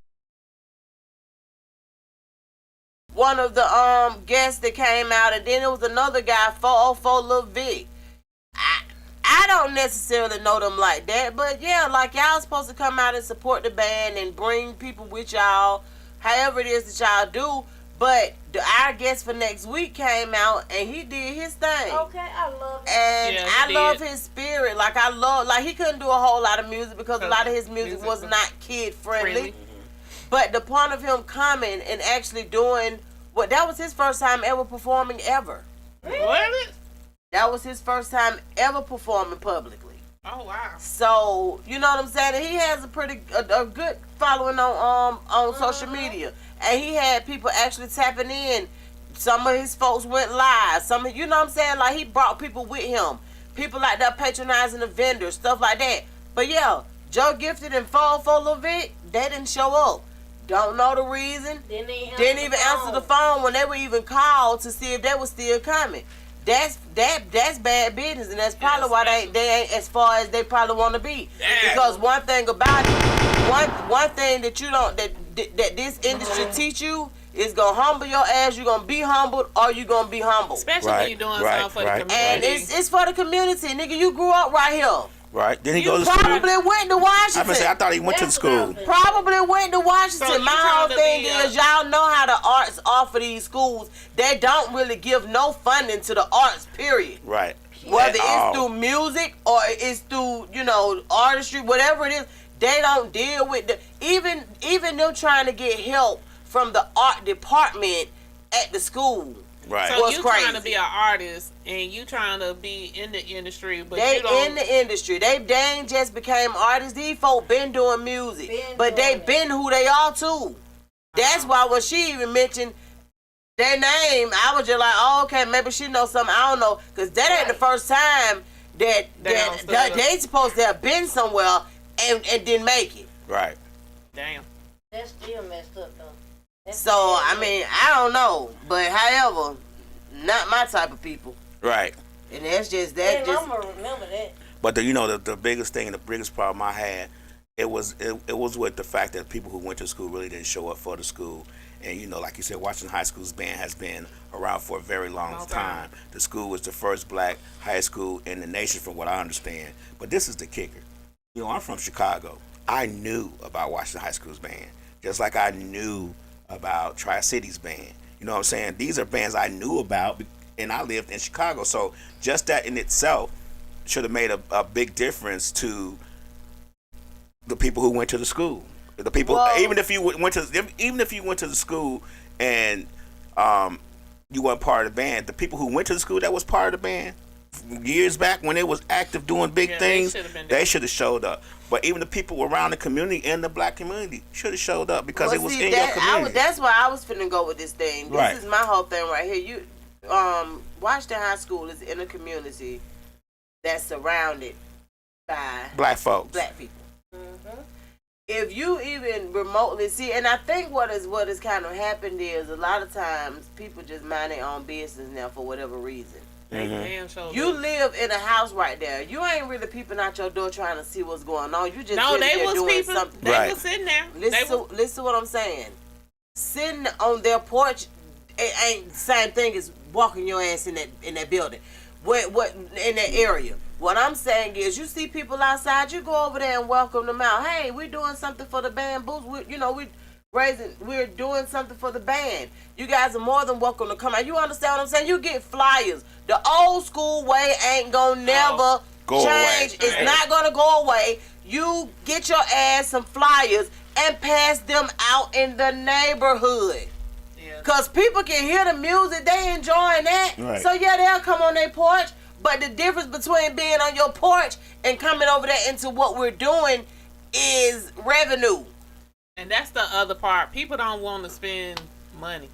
one of the guests that came out, and then it was another guy, 404 Lil Vic. I don't necessarily know them like that, but yeah, like y'all supposed to come out and support the band and bring people with y'all, however it is that y'all do. But our guest for next week came out and he did his thing. Okay, I love it. And Yeah, I he love did. his spirit. Like he couldn't do a whole lot of music because a lot of his music was not kid friendly. But the point of him coming and actually doing that was his first time ever performing ever. Really? That was his first time ever performing publicly. Oh wow. So you know what I'm saying? And he has a good following on social media, and he had people actually tapping in. Some of his folks went live. You know what I'm saying? Like he brought people with him. People like that patronizing the vendors, stuff like that. But yeah, Joe Gifted and Fall for Lil Vic, they didn't show up. Don't know the reason. Didn't Didn't even answer the phone when they were even called to see if they were still coming. That's bad business, and that's probably why they ain't as far as they probably want to be. Damn. Because one thing about it, one thing that you don't that this industry teach you is gonna humble your ass. You're gonna be humbled, or you gonna be humbled. Especially when you're doing something for the community. And it's for the community, nigga. You grew up right here. Right. Then he You goes to school. probably went to Washington. I thought he went to the school. Probably went to Washington. So you My whole trying to thing be is y'all know how the arts offer these schools. They don't really give no funding to the arts, period. Right. Whether At it's all. through music or it's through, artistry, whatever it is, they don't deal with even them trying to get help from the art department at the school. Right. So What's you crazy? trying to be an artist and you trying to be in the industry, but They you don't. in the industry. They ain't just became artists. These folk been doing music. But they been who they are too. That's why when she even mentioned their name, I was just like, oh, okay, maybe she knows something I don't know. Because that ain't the first time that they supposed to have been somewhere and didn't make it. Right. Damn. That's still messed up though. So, I mean, I don't know. But however, not my type of people. Right. And that's just that. And I'm gonna remember that. But the biggest thing and the biggest problem I had, it was with the fact that people who went to school really didn't show up for the school. And like you said, Washington High School's band has been around for a very long time. The school was the first black high school in the nation, from what I understand. But this is the kicker. I'm from Chicago. I knew about Washington High School's band, just like I knew about Tri-City's band. You know what I'm saying? These are bands I knew about, and I lived in Chicago. So just that in itself should have made a big difference to the people who went to the school. The people, even if you went to the school and you weren't part of the band, the people who went to the school that was part of the band years back when it was active doing big things, they should have showed up. But even the people around the community and the black community should have showed up because it was in your community. That's why I was finna go with this thing. This Right. is my whole thing right here. Washington High School is in a community that's surrounded by Black folks. black people. If you even remotely see, and I think what has kind of happened is a lot of times people just mind their own business now for whatever reason. Damn, so You live in a house right there. You ain't really peeping out your door trying to see what's going on. You just no, really they there was doing people. something. They Right. was sitting there. Listen to what I'm saying. Sitting on their porch it ain't the same thing as walking your ass in that building. What in that area? What I'm saying is, you see people outside, you go over there and welcome them out. Hey, we're doing something for the band. We're doing something for the band. You guys are more than welcome to come out. You understand what I'm saying? You get flyers. The old school way ain't gonna never change. It's not gonna go away. You get your ass some flyers and pass them out in the neighborhood. Yeah. Cause people can hear the music, they enjoying that. Right. So yeah, they'll come on their porch. But the difference between being on your porch and coming over there into what we're doing is revenue. And that's the other part. People don't want to spend money.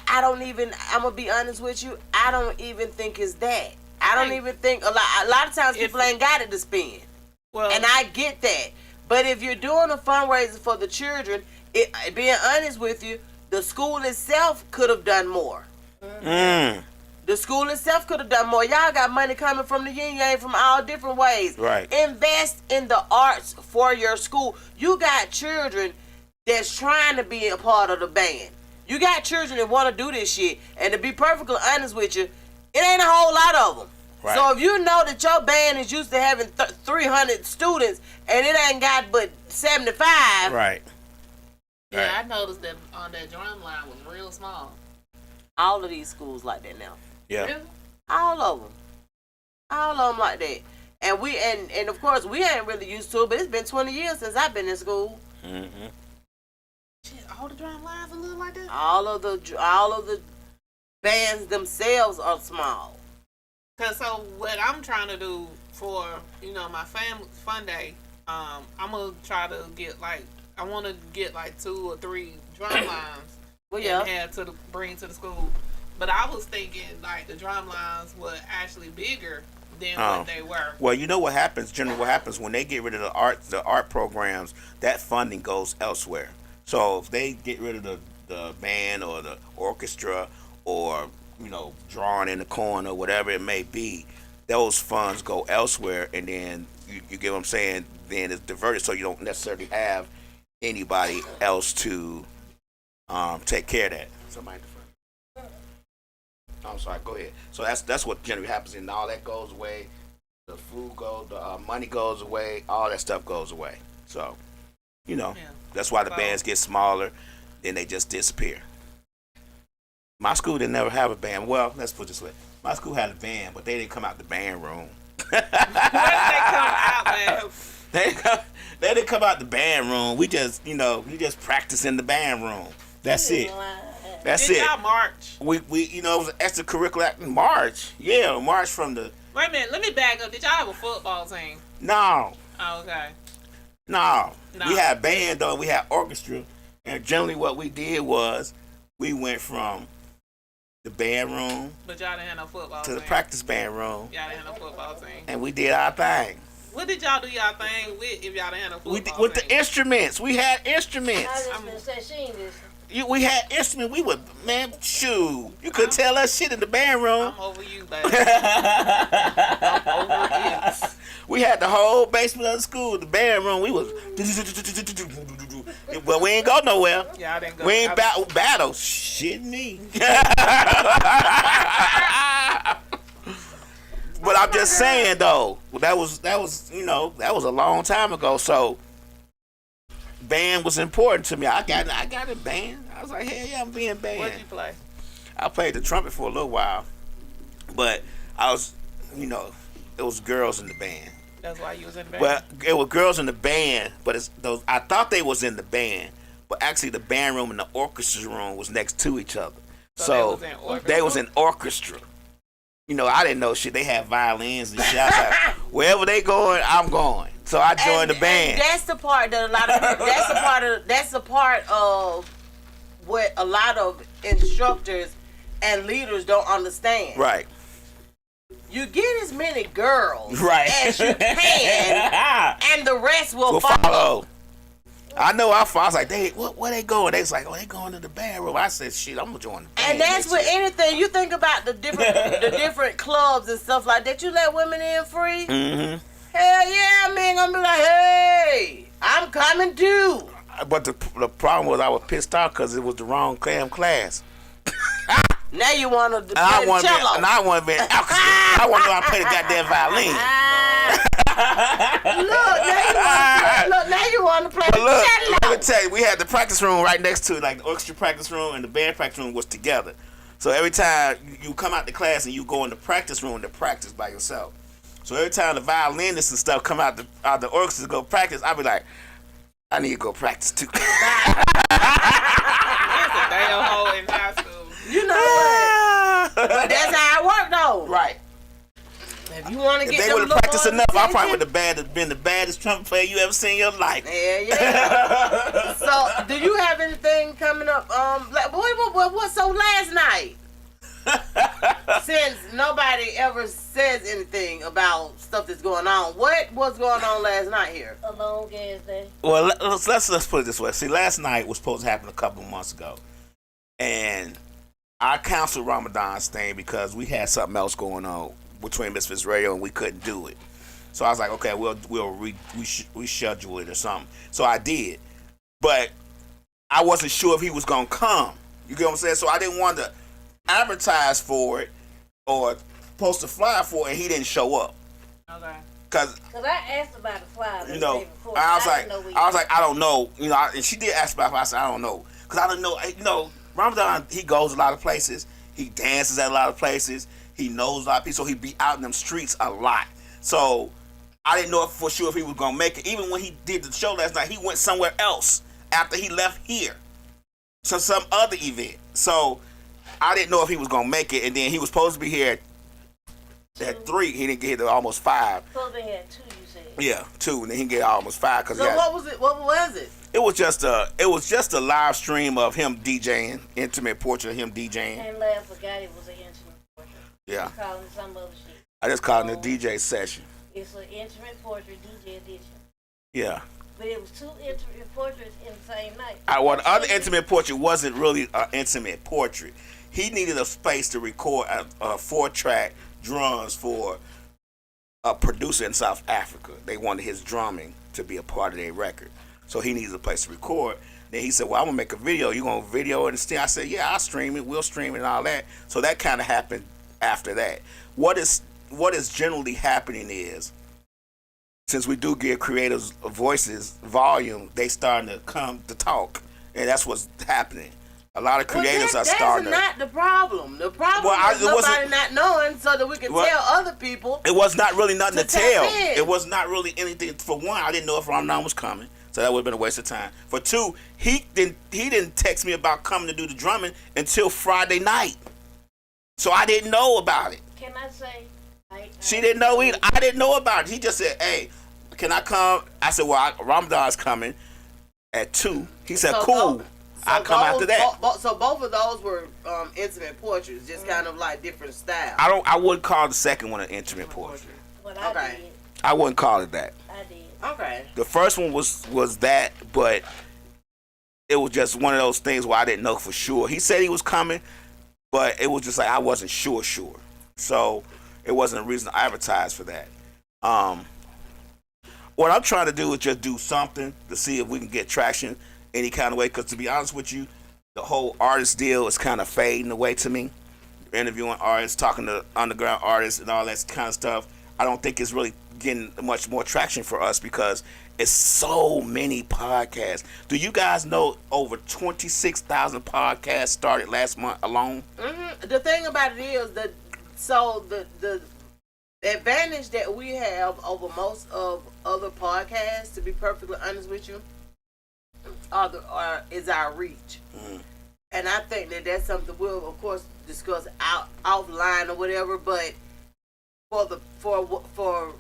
I'm gonna be honest with you, I don't even think it's that. I don't even think a lot of times people ain't got it to spend. Well, and I get that. But if you're doing a fundraiser for the children, being honest with you, the school itself could have done more. The school itself could have done more. Y'all got money coming from the yin-yang from all different ways. Right. Invest in the arts for your school. You got children that's trying to be a part of the band. You got children that want to do this shit. And to be perfectly honest with you, it ain't a whole lot of them. Right. So if you know that your band is used to having 300 students and it ain't got but 75. Right. Yeah, I noticed that on that drum line was real small. All of these schools like that now. Yeah. Really? All of them like that. And of course we ain't really used to it, but it's been 20 years since I've been in school. Mm-hmm. Shit, all the drum lines are little like that? All of the bands themselves are small. Cause so what I'm trying to do for, my family fun day, I'm gonna try to get I want to get 2 or 3 drum lines. Well, yeah. And have bring to the school. But I was thinking the drum lines were actually bigger than what they were. Well, you know what happens? Generally, what happens when they get rid of the art programs, that funding goes elsewhere. So if they get rid of the band or the orchestra or drawing in the corner, whatever it may be, those funds go elsewhere, and then you get what I'm saying. Then it's diverted, so you don't necessarily have anybody else to take care of that. Somebody. I'm sorry. Go ahead. So that's what generally happens, and all that goes away. The food goes, the money goes away. All that stuff goes away. So, that's why the bands get smaller, then they just disappear. My school didn't never have a band. Well, let's put it this way: my school had a band, but they didn't come out the band room. Where did they come out, man? They didn't come out the band room. We just practice in the band room. That's it. That's Did it. y'all march? We it was an extracurricular march. Yeah, march from the. Wait a minute, let me back up. Did y'all have a football team? No. Oh, okay. No. We had band though. We had orchestra, and generally what we did was we went from the band room. But y'all didn't have no football to team. the practice band room. Y'all didn't have no football team. And we did our thing. What did y'all do y'all thing with if y'all didn't have no football team? With the instruments. We had instruments. I just been saying she ain't listening. We had instruments. We would, shoot. You couldn't tell us shit in the band room. I'm over you, baby. I'm over it. We had the whole basement of the school, the band room. We was, well, we ain't go nowhere. Yeah, I didn't go. We ain't battle. Shit me. But I'm just saying though, that was that was a long time ago. So band was important to me. I got a band. I was like, hell yeah, I'm being band. What did you play? I played the trumpet for a little while, but I was, it was girls in the band. That's why you was in the band. Well, it was girls in the band, but I thought they was in the band, but actually the band room and the orchestra room was next to each other. So they was in orchestra. I didn't know shit. They had violins and shit. I was like, wherever they going, I'm going. So I joined the band. And that's the part that a lot of people, that's the part of what a lot of instructors and leaders don't understand. Right. You get as many girls as you can, and the rest will follow. I know I was like, where they going? They was like, they going to the band room. I said, shit, I'm gonna join the band. And that's with anything. You think about the different clubs and stuff like that. You let women in free. Mm-hmm. Hell yeah, man. I'm gonna be like, hey, I'm coming too. But the problem was I was pissed off because it was the wrong class. Now you want to play I the want cello. I want to be an alchemist. I want to know how to play the goddamn violin. Now you want to play But the look, cello. let me tell you, we had the practice room right next to it, like the orchestra practice room and the band practice room was together. So every time you come out the class and you go in the practice room to practice by yourself. So every time the violinists and stuff come out the orchestra to go practice, I'll be like, I need to go practice too. It's a damn hole in high school. You know what? But that's how it worked, though. Right. If you want to If get they them would have practiced enough, I probably would attention, have been the baddest trumpet player you ever seen in your life. Yeah. So, do you have anything coming up? So last night, since nobody ever says anything about stuff that's going on, what was going on last night here? A long ass day. Well, let's put it this way. See, last night was supposed to happen a couple of months ago, and I canceled Ramadan's thing because we had something else going on between Misfits Radio and we couldn't do it. So I was like, okay, we'll reschedule it or something. So I did, but I wasn't sure if he was gonna come. You get what I'm saying? So I didn't want to advertise for it or post a flyer for it, and he didn't show up. Okay. Cause I asked about the flyer. You know, I was like, I don't know. You know, and she did ask about it. I said, I don't know, cause I don't know. You know, Ramadan, he goes a lot of places. He dances at a lot of places. He knows a lot of people, so he be out in them streets a lot. So I didn't know for sure if he was gonna make it. Even when he did the show last night, he went somewhere else after he left here, to some other event. So I didn't know if he was gonna make it. And then he was supposed to be here at 3. He didn't get here till almost 5. Supposed to be here at 2, you said. Yeah, 2, and then he didn't get almost 5 because. So what was it? What was it? It was just a live stream of him DJing, intimate portrait of him DJing. And I forgot it was an intimate portrait. Yeah. You calling it some other shit. I just called it a DJ session. It's an intimate portrait DJ edition. Yeah. But it was 2 intimate portraits in the same night. Well, the other intimate portrait wasn't really an intimate portrait. He needed a space to record a 4-track drums for a producer in South Africa. They wanted his drumming to be a part of their record. So he needs a place to record. Then he said, well, I'm going to make a video. You going to video it and stream? I said, yeah, I'll stream it. We'll stream it and all that. So that kind of happened after that. What is generally happening is, since we do give creators voices volume, they starting to come to talk. And that's what's happening. A lot of creators are starting. That's not the problem. The problem is nobody not knowing so that we can tell other people. It was not really nothing to tell. In. It was not really anything. For one, I didn't know if Ramadan was coming. So that would have been a waste of time. For 2, he didn't text me about coming to do the drumming until Friday night. So I didn't know about it. Can I say? She didn't know either. I didn't know about it. He just said, hey, can I come? I said, well, Ramadan's coming at 2. He said, cool. I'll come after that. So both of those were intimate portraits, just kind of like different styles. I wouldn't call the second one an intimate portrait. Well, I did. I wouldn't call it that. I did. Okay. The first one was that, but it was just one of those things where I didn't know for sure. He said he was coming, but it was just like I wasn't sure. So it wasn't a reason to advertise for that. What I'm trying to do is just do something to see if we can get traction any kind of way. Because to be honest with you, the whole artist deal is kind of fading away to me. Interviewing artists, talking to underground artists and all that kind of stuff. I don't think it's really getting much more traction for us because it's so many podcasts. Do you guys know over 26,000 podcasts started last month alone? Mm-hmm. The thing about it is that the advantage that we have over most of other podcasts, to be perfectly honest with you, is our reach. Mm. And I think that that's something we'll of course discuss offline or whatever, but for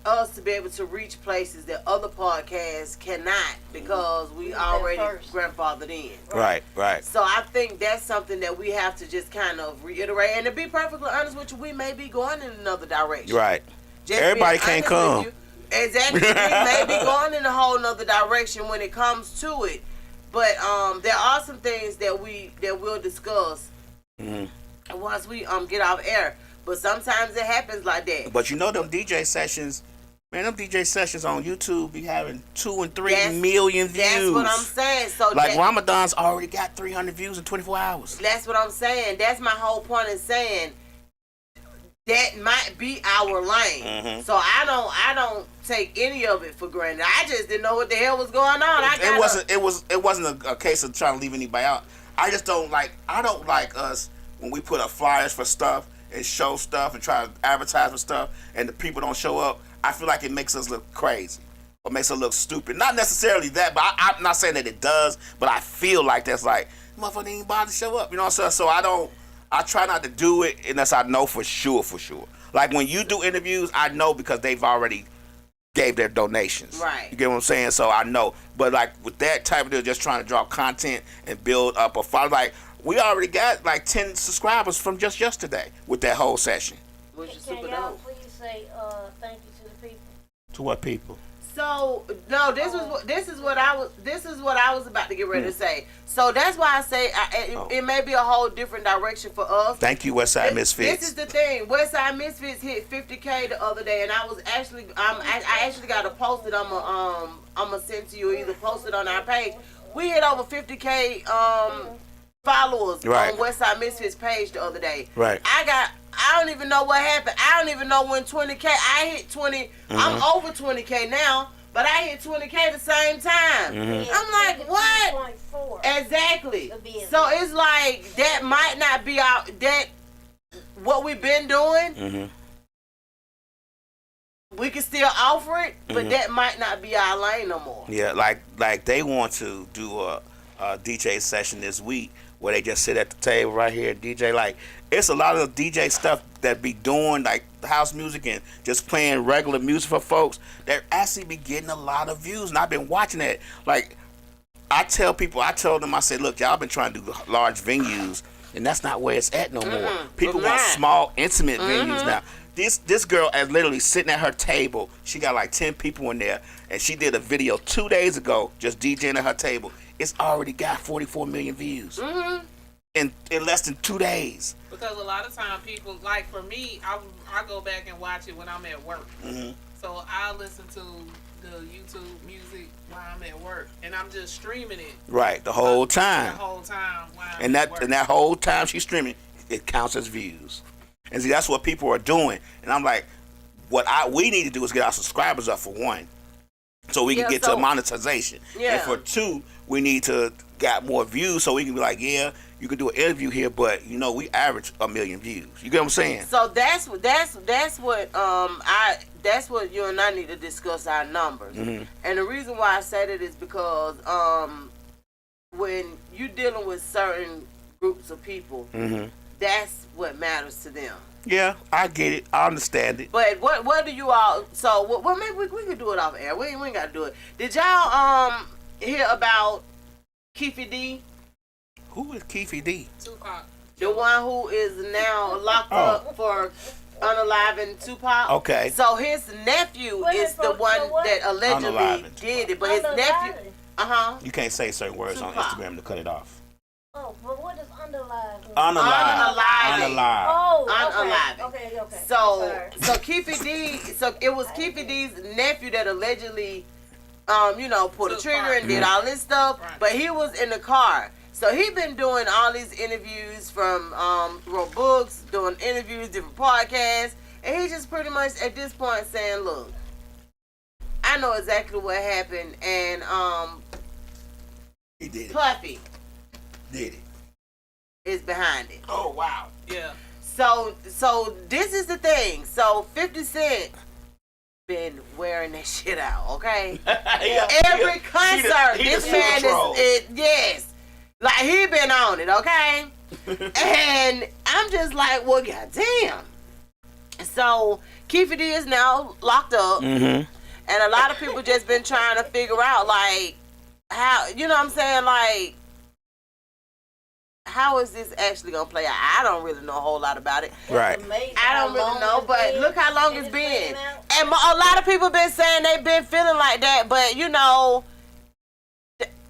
us to be able to reach places that other podcasts cannot because we already grandfathered in. Right. So I think that's something that we have to just kind of reiterate. And to be perfectly honest with you, we may be going in another direction. Right. Just everybody can't come. Exactly. We may be going in a whole nother direction when it comes to it. But there are some things that we'll discuss once we get off air. But sometimes it happens like that. But you know them DJ sessions Man, them DJ sessions on YouTube be having 2 and 3 million views. That's what I'm saying. So like Ramadan's already got 300 views in 24 hours. That's what I'm saying. That's my whole point in saying that might be our lane. Mm-hmm. So I don't take any of it for granted. I just didn't know what the hell was going on. It wasn't a case of trying to leave anybody out. I don't like us when we put up flyers for stuff and show stuff and try to advertise for stuff and the people don't show up. I feel like it makes us look crazy or makes us look stupid. Not necessarily that, but I'm not saying that it does, but I feel like that's like, motherfucker didn't bother to show up. You know what I'm saying? So I try not to do it unless I know for sure. Like when you do interviews, I know because they've already gave their donations. Right. You get what I'm saying? So I know. But like with that type of deal, just trying to drop content and build up a follow, like we already got like 10 subscribers from just yesterday with that whole session. Which is Can super y'all dope. please say thank you to the people? To what people? So no, this is what I was about to get ready to say. So that's why I say it may be a whole different direction for us. Thank you, Westside Misfits. This is the thing. Westside Misfits hit 50K the other day, and I actually got to post it. I'ma send to you, either post it on our page. We hit over 50K followers on Westside Misfits page the other day. Right. I don't even know what happened. I don't even know when 20K. I hit 20. Mm-hmm. I'm over 20K now, but I hit 20K the same time. Mm-hmm. I'm like, what? 2.4. Exactly. So it's like that might not be what we've been doing. Mm-hmm. We can still offer it, but Mm-hmm. that might not be our lane no more. Yeah, like they want to do a DJ session this week where they just sit at the table right here and DJ. Like it's a lot of DJ stuff that be doing like house music and just playing regular music for folks that actually be getting a lot of views. And I've been watching that. Like I told them, I said, look, y'all been trying to do large venues, and that's not where it's at no more. People want small, intimate venues now. This girl is literally sitting at her table. She got like 10 people in there, and she did a video 2 days ago just DJing at her table. It's already got 44 million views in less than 2 days. Because a lot of time people, like for me, I go back and watch it when I'm at work. Mm-hmm. So I listen to the YouTube music while I'm at work, and I'm just streaming it. Right, the whole time. The whole time while I'm And at work. that whole time she's streaming, it counts as views. And see, that's what people are doing. And I'm like, we need to do is get our subscribers up for one, so we can get to monetization. Yeah. And for two, we need to get more views so we can be like, yeah, you can do an interview here, but we average 1 million views. You get what I'm saying? So that's what you and I need to discuss our numbers. Mm-hmm. And the reason why I say that is because when you're dealing with certain groups of people, Mm-hmm. that's what matters to them. Yeah, I get it. I understand it. But what do you all? So well, maybe we could do it off air. We ain't got to do it. Did y'all hear about Keefy D? Who is Keefy D? Tupac. The one who is now locked up for unaliving Tupac. Okay. So his nephew is the one that allegedly Unaliving did it, but his nephew. You can't say certain words on Tupac. Instagram to cut it off. Oh, but what does underline mean? Unaliving. Unalive. Oh, okay. So Keefy D. So it was Keefy D's nephew that allegedly, pulled the trigger and did all this stuff. Right. But he was in the car. So he been doing all these interviews wrote books, doing interviews, different podcasts, and he just pretty much at this point saying, "Look, I know exactly what happened, and He did it. Puffy Did it. is behind it." Oh, wow. Yeah. So this is the thing. So 50 Cent been wearing that shit out, okay? Every concert, this man is yes. Like he been on it, okay? And I'm just like, well, goddamn. So Keefy D is now locked up, Mm-hmm. and a lot of people just been trying to figure out like how, you know what I'm saying, like how is this actually gonna play out? I don't really know a whole lot about it. Right. I don't really know, but look how long it's been. And a lot of people been saying they've been feeling like that, but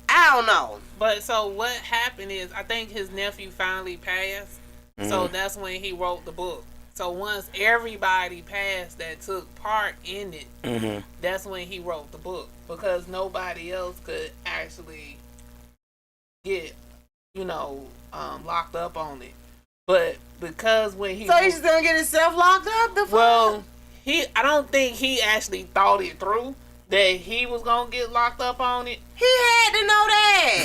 I don't know. But so what happened is, I think his nephew finally passed. So that's when he wrote the book. So once everybody passed that took part in it, that's when he wrote the book, because nobody else could actually get, locked up on it. But because when he so he's just gonna get himself locked up. I don't think he actually thought it through that he was gonna get locked up on it. He had to know that.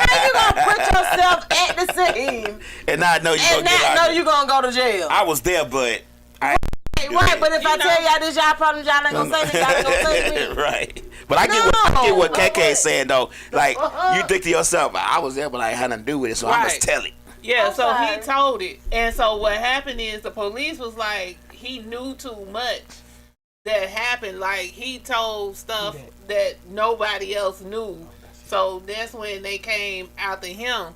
How you gonna put yourself at the scene and not know you gonna go to jail? I was there, but right. But if I tell y'all this, y'all probably y'all ain't gonna say this. Y'all ain't gonna say me. Right. But I get what KK is saying though. Like you think to yourself, I was there, but I had nothing to do with it, so I must tell it. Yeah. So he told it, and so what happened is the police was like, he knew too much that happened. Like he told stuff that nobody else knew. So that's when they came after him,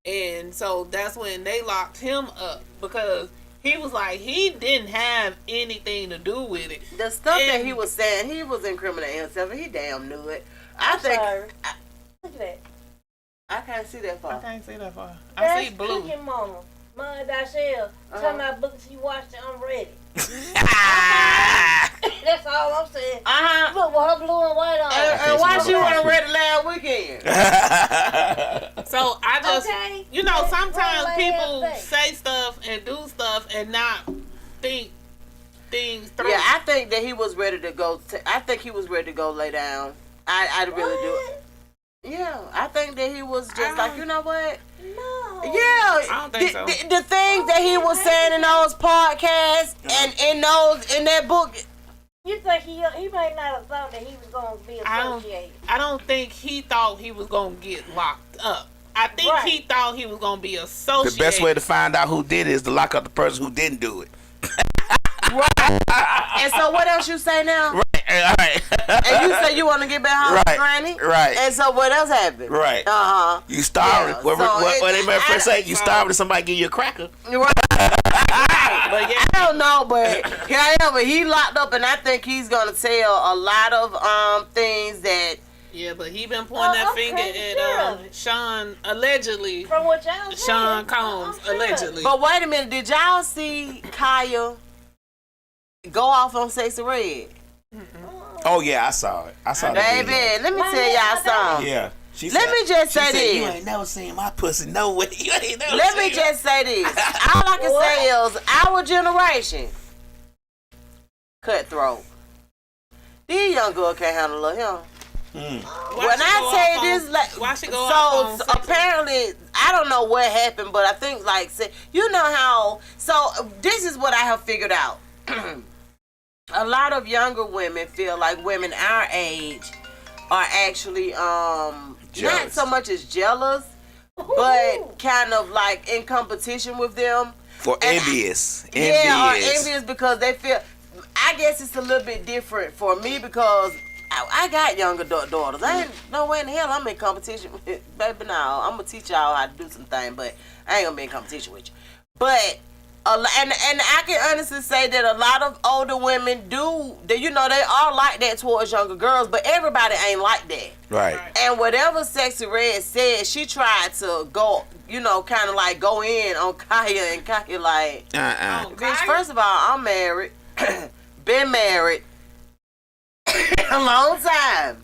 and so that's when they locked him up, because he was like, he didn't have anything to do with it. The stuff that he was saying, he was incriminating himself, and he damn knew it. Look at that. I can't see that far. I can't see that far. I see blue. Cooking Mama. Mama Dashell. Talking about books you watched it, I'm ready. That's all I'm saying. Look with her blue and white on. And why she wasn't ready last weekend? So I just, sometimes people say stuff and do stuff and not think things through. Yeah, I think that he was ready to go. I think he was ready to go lay down. I really do. Yeah, I think that he was just like, you know what? No. Yeah, I don't think so. The things that he was saying in those podcasts and in that book. You think he might not have thought that he was going to be associated? I don't think he thought he was going to get locked up. I think he thought he was going to be associated. The best way to find out who did it is to lock up the person who didn't do it. Right. And so what else you say now? Right. And you say you want to get back home to Granny? Right. And so what else happened? Right. You starving. Yeah, what they might first say, you starving, somebody give you a cracker. Right. But I don't know, but however, he locked up, and I think he's gonna tell a lot of things that. Yeah, but he been pointing that finger at Sean, allegedly. From what y'all said. Sean Combs, allegedly. But wait a minute, did y'all see Kaya go off on Sexy Red? Oh yeah, I saw it. Baby, let me tell y'all something. Yeah. Let me just say this. You ain't never seen my pussy no way. You ain't never Let me just say this. All I can say is our generation cutthroat. These young girls can't handle him. When I tell you this, why she go off on apparently, I don't know what happened, but I think you know how. So this is what I have figured out. A lot of younger women feel like women our age are actually not so much as jealous, but kind of like in competition with them. Or envious. Yeah, or envious because they feel. I guess it's a little bit different for me because I got younger daughters. I ain't no way in the hell I'm in competition with baby. Now I'm gonna teach y'all how to do some things, but I ain't gonna be in competition with you. But and I can honestly say that a lot of older women do. They are like that towards younger girls, but everybody ain't like that. Right. And whatever Sexy Red said, she tried to go, kind of like go in on Kaya, and Kaya like, bitch, first of all, I'm married, been married a long time.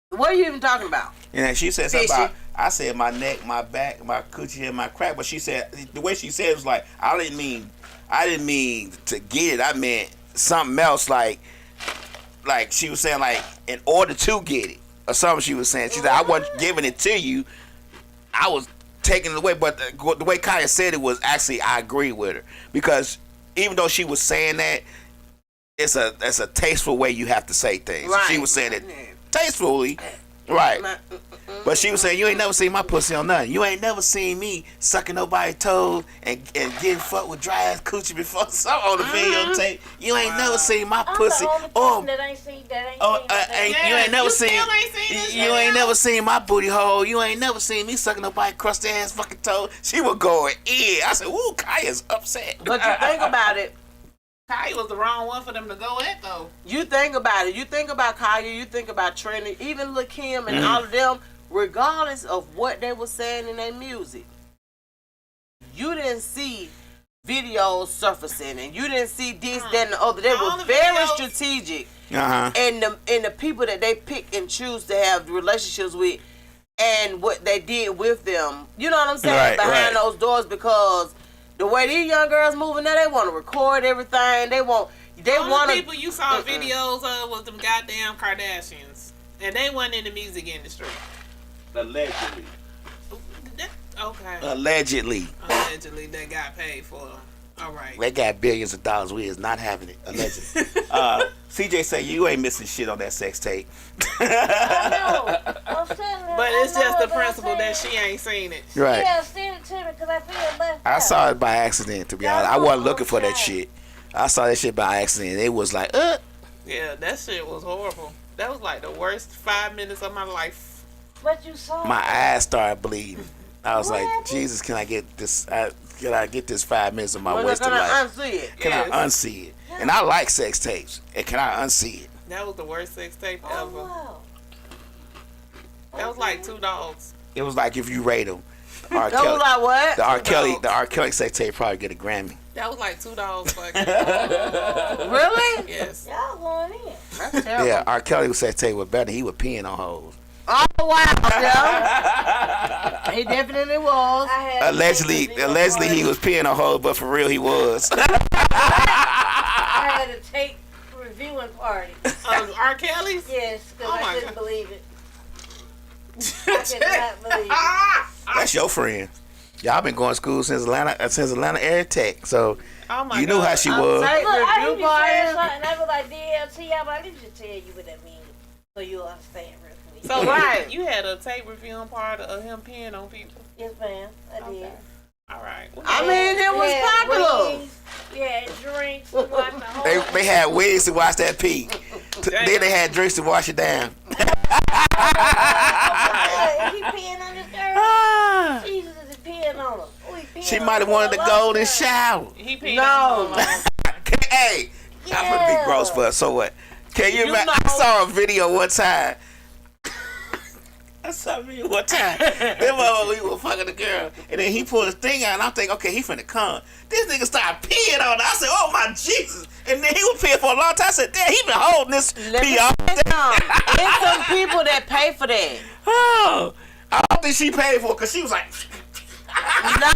What are you even talking about? And she said something about, I said my neck, my back, my coochie, and my crack. But she said, the way she said it was like, I didn't mean to get it. I meant something else, like she was saying, like, in order to get it, or something she was saying. She said, I wasn't giving it to you. I was taking it away. But the way Kaya said it was actually, I agree with her. Because even though she was saying that, it's a tasteful way you have to say things. Right. She was saying it tastefully. Right. But she was saying, you ain't never seen my pussy on nothing. You ain't never seen me sucking nobody's toes and getting fucked with dry ass coochie before something on the videotape. You ain't never seen my pussy. You ain't never seen my booty hole. You ain't never seen me sucking nobody's crusty ass fucking toe. She was going in. I said, ooh, Kaya's upset. But you think about it. Kaya was the wrong one for them to go at, though. You think about it. You think about Kaya. You think about Trinity. Even Lil' Kim and all of them, regardless of what they were saying in their music, you didn't see videos surfacing, and you didn't see this, that, and the other. They All were the very videos. strategic. Uh-huh. And the people that they pick and choose to have relationships with, and what they did with them, you know what I'm saying, Right, behind right. those doors, because the way these young girls moving now, they want to record everything. They want Only people you saw videos of was them goddamn Kardashians, and they wasn't in the music industry. Allegedly. Okay. Allegedly. Allegedly, they got paid for them. All right. They got billions of dollars. We is not having it. Allegedly. CJ say you ain't missing shit on that sex tape. I know. I'm telling you, But it's I know just the what I'm principle that saying. she ain't seen it. Right. Yeah, send it to me because I feel left I out. saw it by accident, to be honest. I wasn't looking for that shit. I saw that shit by accident. It was like, Yeah, that shit was horrible. That was like the worst 5 minutes of my life. But you saw my it. eyes started bleeding. I was What like, happened? Jesus, can I get this? Can I get this 5 minutes of my Well, wasted they're gonna life? unsee it. Can Yes. I unsee it? And I like sex tapes. And can I unsee it? That was the worst sex tape Oh, ever. wow. That was like $2. It was like if you rate them. R. That was like what? The R. Kelly sex tape probably get a Grammy. That was like $2 fucking. Really? Yes. Y'all going in. That's terrible. Yeah, R. Kelly sex tape was better. He was peeing on hoes. Oh wow, yeah. He definitely was. I had Allegedly, he was peeing on hoes, but for real, he was. I had a tape reviewing party. R. Kelly's? Yes, because Oh my I couldn't God. believe it. I could not believe it. That's your friend. Y'all been going to school since Atlanta Air Tech, so Oh my you knew God. how she was. Tape Look, I review need to say party. something. I was like, DLT, but I need to tell you what that means so you'll understand real quick. So Right. you had a tape reviewing part of him peeing on people. Yes, ma'am. I did. Okay. All right. I mean, it was popular. Wings, we had drinks. We watched the whole They had wigs to watch that pee. Then they had drinks to wash it down. Is he peeing on this girl? Jesus is he peeing on him. Oh, he peeing She on might have her wanted the for a long golden time. shower. He peed No. on her. Hey, I'm gonna be gross for her. So what? Can you imagine? I saw a video one time. Them we were fucking the girl, and then he pulled his thing out, and I'm thinking, okay, he finna come. This nigga started peeing on her. I said, oh my Jesus! And then he was peeing for a long time. I said, damn, he been holding this Let me pee all day. There's some people that pay for that. Oh, I don't think she paid for it because she was like, No,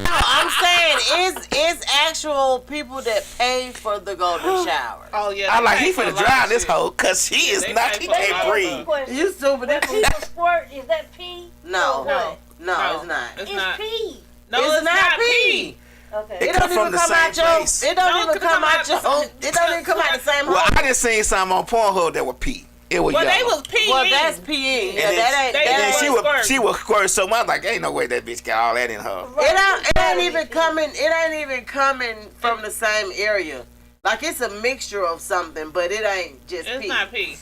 I'm saying it's actual people that pay for the golden shower. Oh yeah. I like they he pay for a finna lot drown of this shit. hoe because he is they not. pay He for a can't lot of breathe. Question. You stupid. When people squirt, is that pee? No. Or what? No, it's not. It's It's not. pee. No, It's not pee. Okay. It come from the same place. It don't Don't even come out your. come out- It don't even come out the same Well, hole. I just seen something on Pornhub that was pee. It was Well, yellow. they was peeing. Well, that's peeing. Yeah, And then- that ain't. they- And That then ain't she was squirt so much like ain't no way that bitch got all that in her. it ain't even coming. It ain't even coming from the same area. Like it's a mixture of something, but it ain't just It's pee. not pee.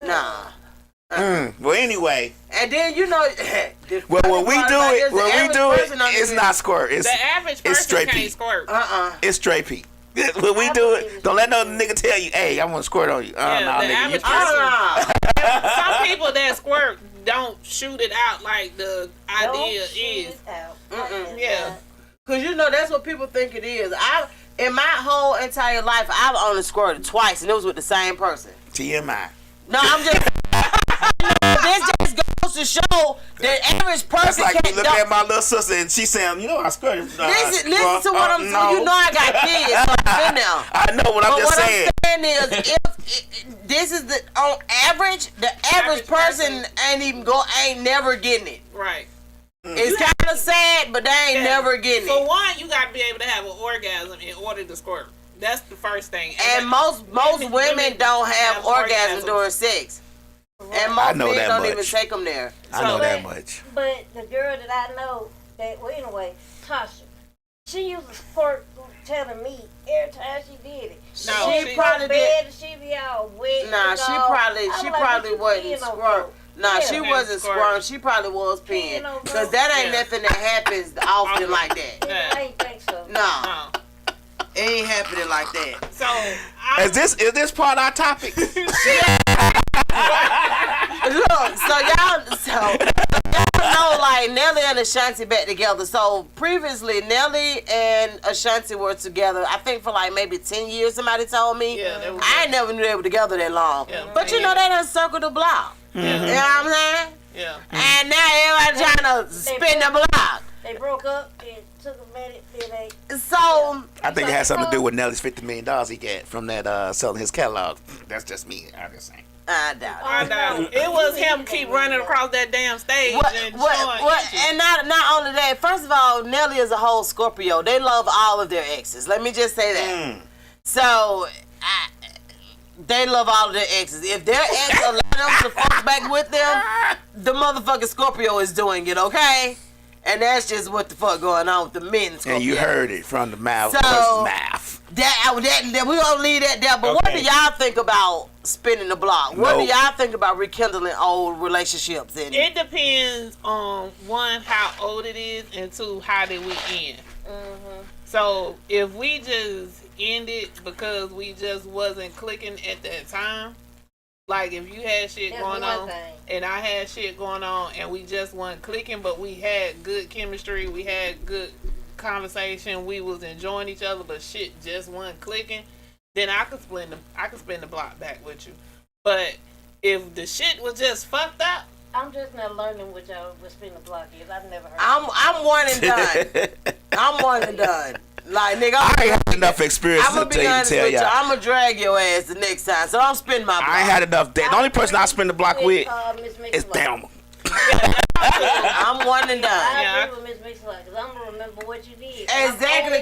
Nah. Well, anyway, And then you know. well when we do it, it's not squirt. It's The average person straight can't pee. squirt. It's straight pee. When we do it, don't let no nigga tell you, hey, I'm gonna squirt on you. Yeah, Nah, the nigga, average you person- Some people that squirt don't shoot it out like the idea is. Yeah. Cause you know that's what people think it is. In my whole entire life, I've only squirted twice, and it was with the same person. TMI. No, I'm just. This just goes to show that average That's person like you can't. look at my little sister and she saying, you know, I squirted. Listen to what I'm saying. no. You know I got kids, so I've been there. I know what I'm But just what saying. I'm saying is, if this is the on average, the average person ain't never getting it. Right. It's kind of sad, but they ain't never getting For it. one, you got to be able to have an orgasm in order to squirt. That's the first thing. And most women don't have orgasm during sex. And I most know men that don't much. even take them there. I know that much. But the girl that I know, anyway, Tasha, she used to squirt telling me every time she did it. No, she probably did. She be all wet. Nah, and she all. probably I'm she like, probably what you wasn't peeing on squirt. for? Nah, Yeah. she wasn't squirting. She probably was peeing. Peeing on Cause for? that ain't Yeah. nothing that happens often like that. Yeah. I ain't think so. No, No. it ain't happening like that. So, Is this part of our topic? Look, so y'all know, like like Nelly and Ashanti back together. So previously, Nelly and Ashanti were together. I think for like maybe 10 years. Somebody told me. Yeah, I ain't never knew they were together that long. Yeah, but you know they done circled the block. You know what I'm saying? Yeah. And now everybody trying to spin the block. They broke up and took a minute. Then they. So I think it has something to do with Nelly's $50 million he got from that selling his catalog. That's just me. I'm just saying. I doubt it. I know. It was him keep running across that damn stage and showing interest. And not only that, first of all, Nelly is a whole Scorpio. They love all of their exes. Let me just say that. So, they love all of their exes. If their ex allow them to fuck back with them, the motherfucking Scorpio is doing it, okay? And that's just what the fuck going on with the men Scorpio. And you heard it from the mouth. So, mouth. That we gonna leave that there. But what do y'all think about spinning the block? What do y'all think about rekindling old relationships? And It depends on one, how old it is, and two, how did we end. So if we just ended because we just wasn't clicking at that time, like if you had shit That's going one on thing. and I had shit going on and we just wasn't clicking, but we had good chemistry, we had good conversation, we was enjoying each other, but shit just wasn't clicking, then I could spin the block back with you. But if the shit was just fucked up, I'm just not learning what y'all would spin the block is. I've never heard. I'm one and done. I'm one and done. Like nigga, I ain't had enough experience I'm gonna to be honest tell with you. y'all. I'm gonna drag your ass the next time, so don't spin my block. I ain't had enough. The only person I spin the block with Miss is Mixler. Thelma. I'm one and done. I agree with Miss Mixler because I'm gonna remember what you did. Exactly,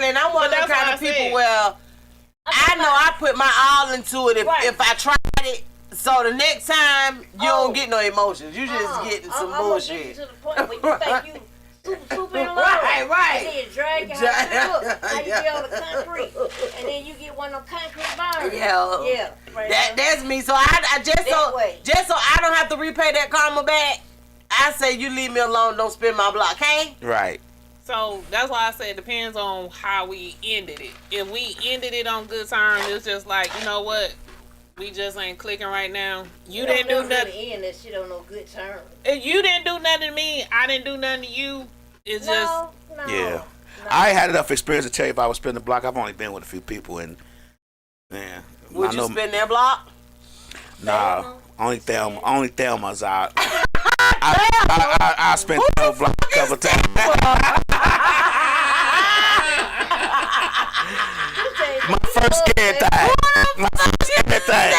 and I'm one of the that's kind what of I people said. where I know I put my all into it Right. if I tried it. So the next time you don't get no emotions, you just getting some I'm bullshit. gonna get you to the point where you think you super in love. Right. And then you drag your house up. How you get on the concrete, and then you get one of them concrete burners. Yeah. Right That's me. So I just That way. so I don't have to repay that karma back. I say you leave me alone. Don't spin my block, okay? Right. so that's why I said it depends on how we ended it. If we ended it on good terms, it's just like, you know what? We just ain't clicking right now. You didn't do nothing. Really end that shit on no good terms. If you didn't do nothing to me, I didn't do nothing to you. It's No. Yeah. No. I ain't had enough experience to tell you if I was spinning the block. I've only been with a few people, and yeah. Would you spin their block? Nah, only Thelma. Only Thelma's out. I spent the whole block a couple times. My first scared thing. My first scared thing.